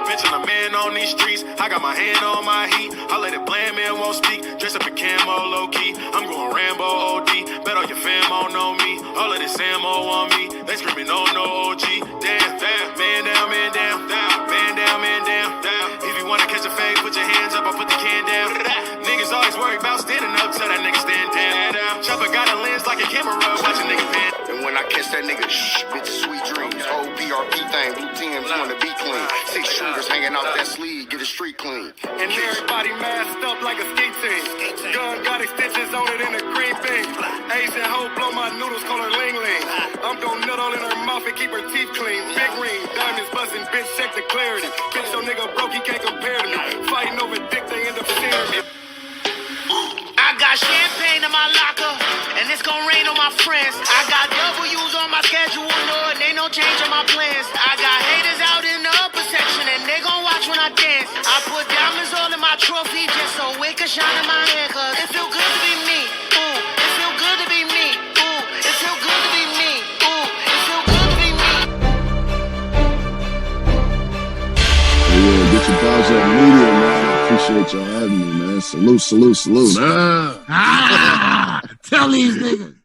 Bitch, I'm a man on these streets. I got my hand on my heat. I let it bland, man won't speak. Dress up in camo, low key. I'm going Rambo OD. Bet all your fam all know me. All of this ammo on me. They screaming, no OG. Damn, man down, man down. Man down, man down. If you wanna catch a fade, put your hands up, I'll put the can down. Niggas always worry about standing up, so that nigga stand down. Chopper got a lens like a camera, watch a nigga pan. And when I catch that nigga, bitch, sweet dreams. Whole BRP thing, blue Tims wanna be clean. 6 shooters hanging off that sleeve, get the street clean. And everybody masked up like a ski team. Gun got extensions on it in a green bean. Asian hoe blow my noodles, call her Ling Ling. I'm gon' nut all in her mouth and keep her teeth clean. Big ring, diamonds bustin', bitch, check the clarity. Bitch, your nigga broke, he can't compare to me. Fighting over dick, they end up seeing me. I got champagne in my locker, and it's gonna rain on my friends. I got W's on my schedule, no, and ain't no change in my plans. I got haters out in the upper section, and they gon' watch when I dance. dance. I put diamonds all in my trophy just so it can shine in my hand. Cause it feel good to be me. Ooh, it feel good to be me. Ooh, it feel good to be me. Ooh, it feel good to be me. Yeah, get your balls up media, man. I appreciate y'all having me, man. Salute. Tell these niggas.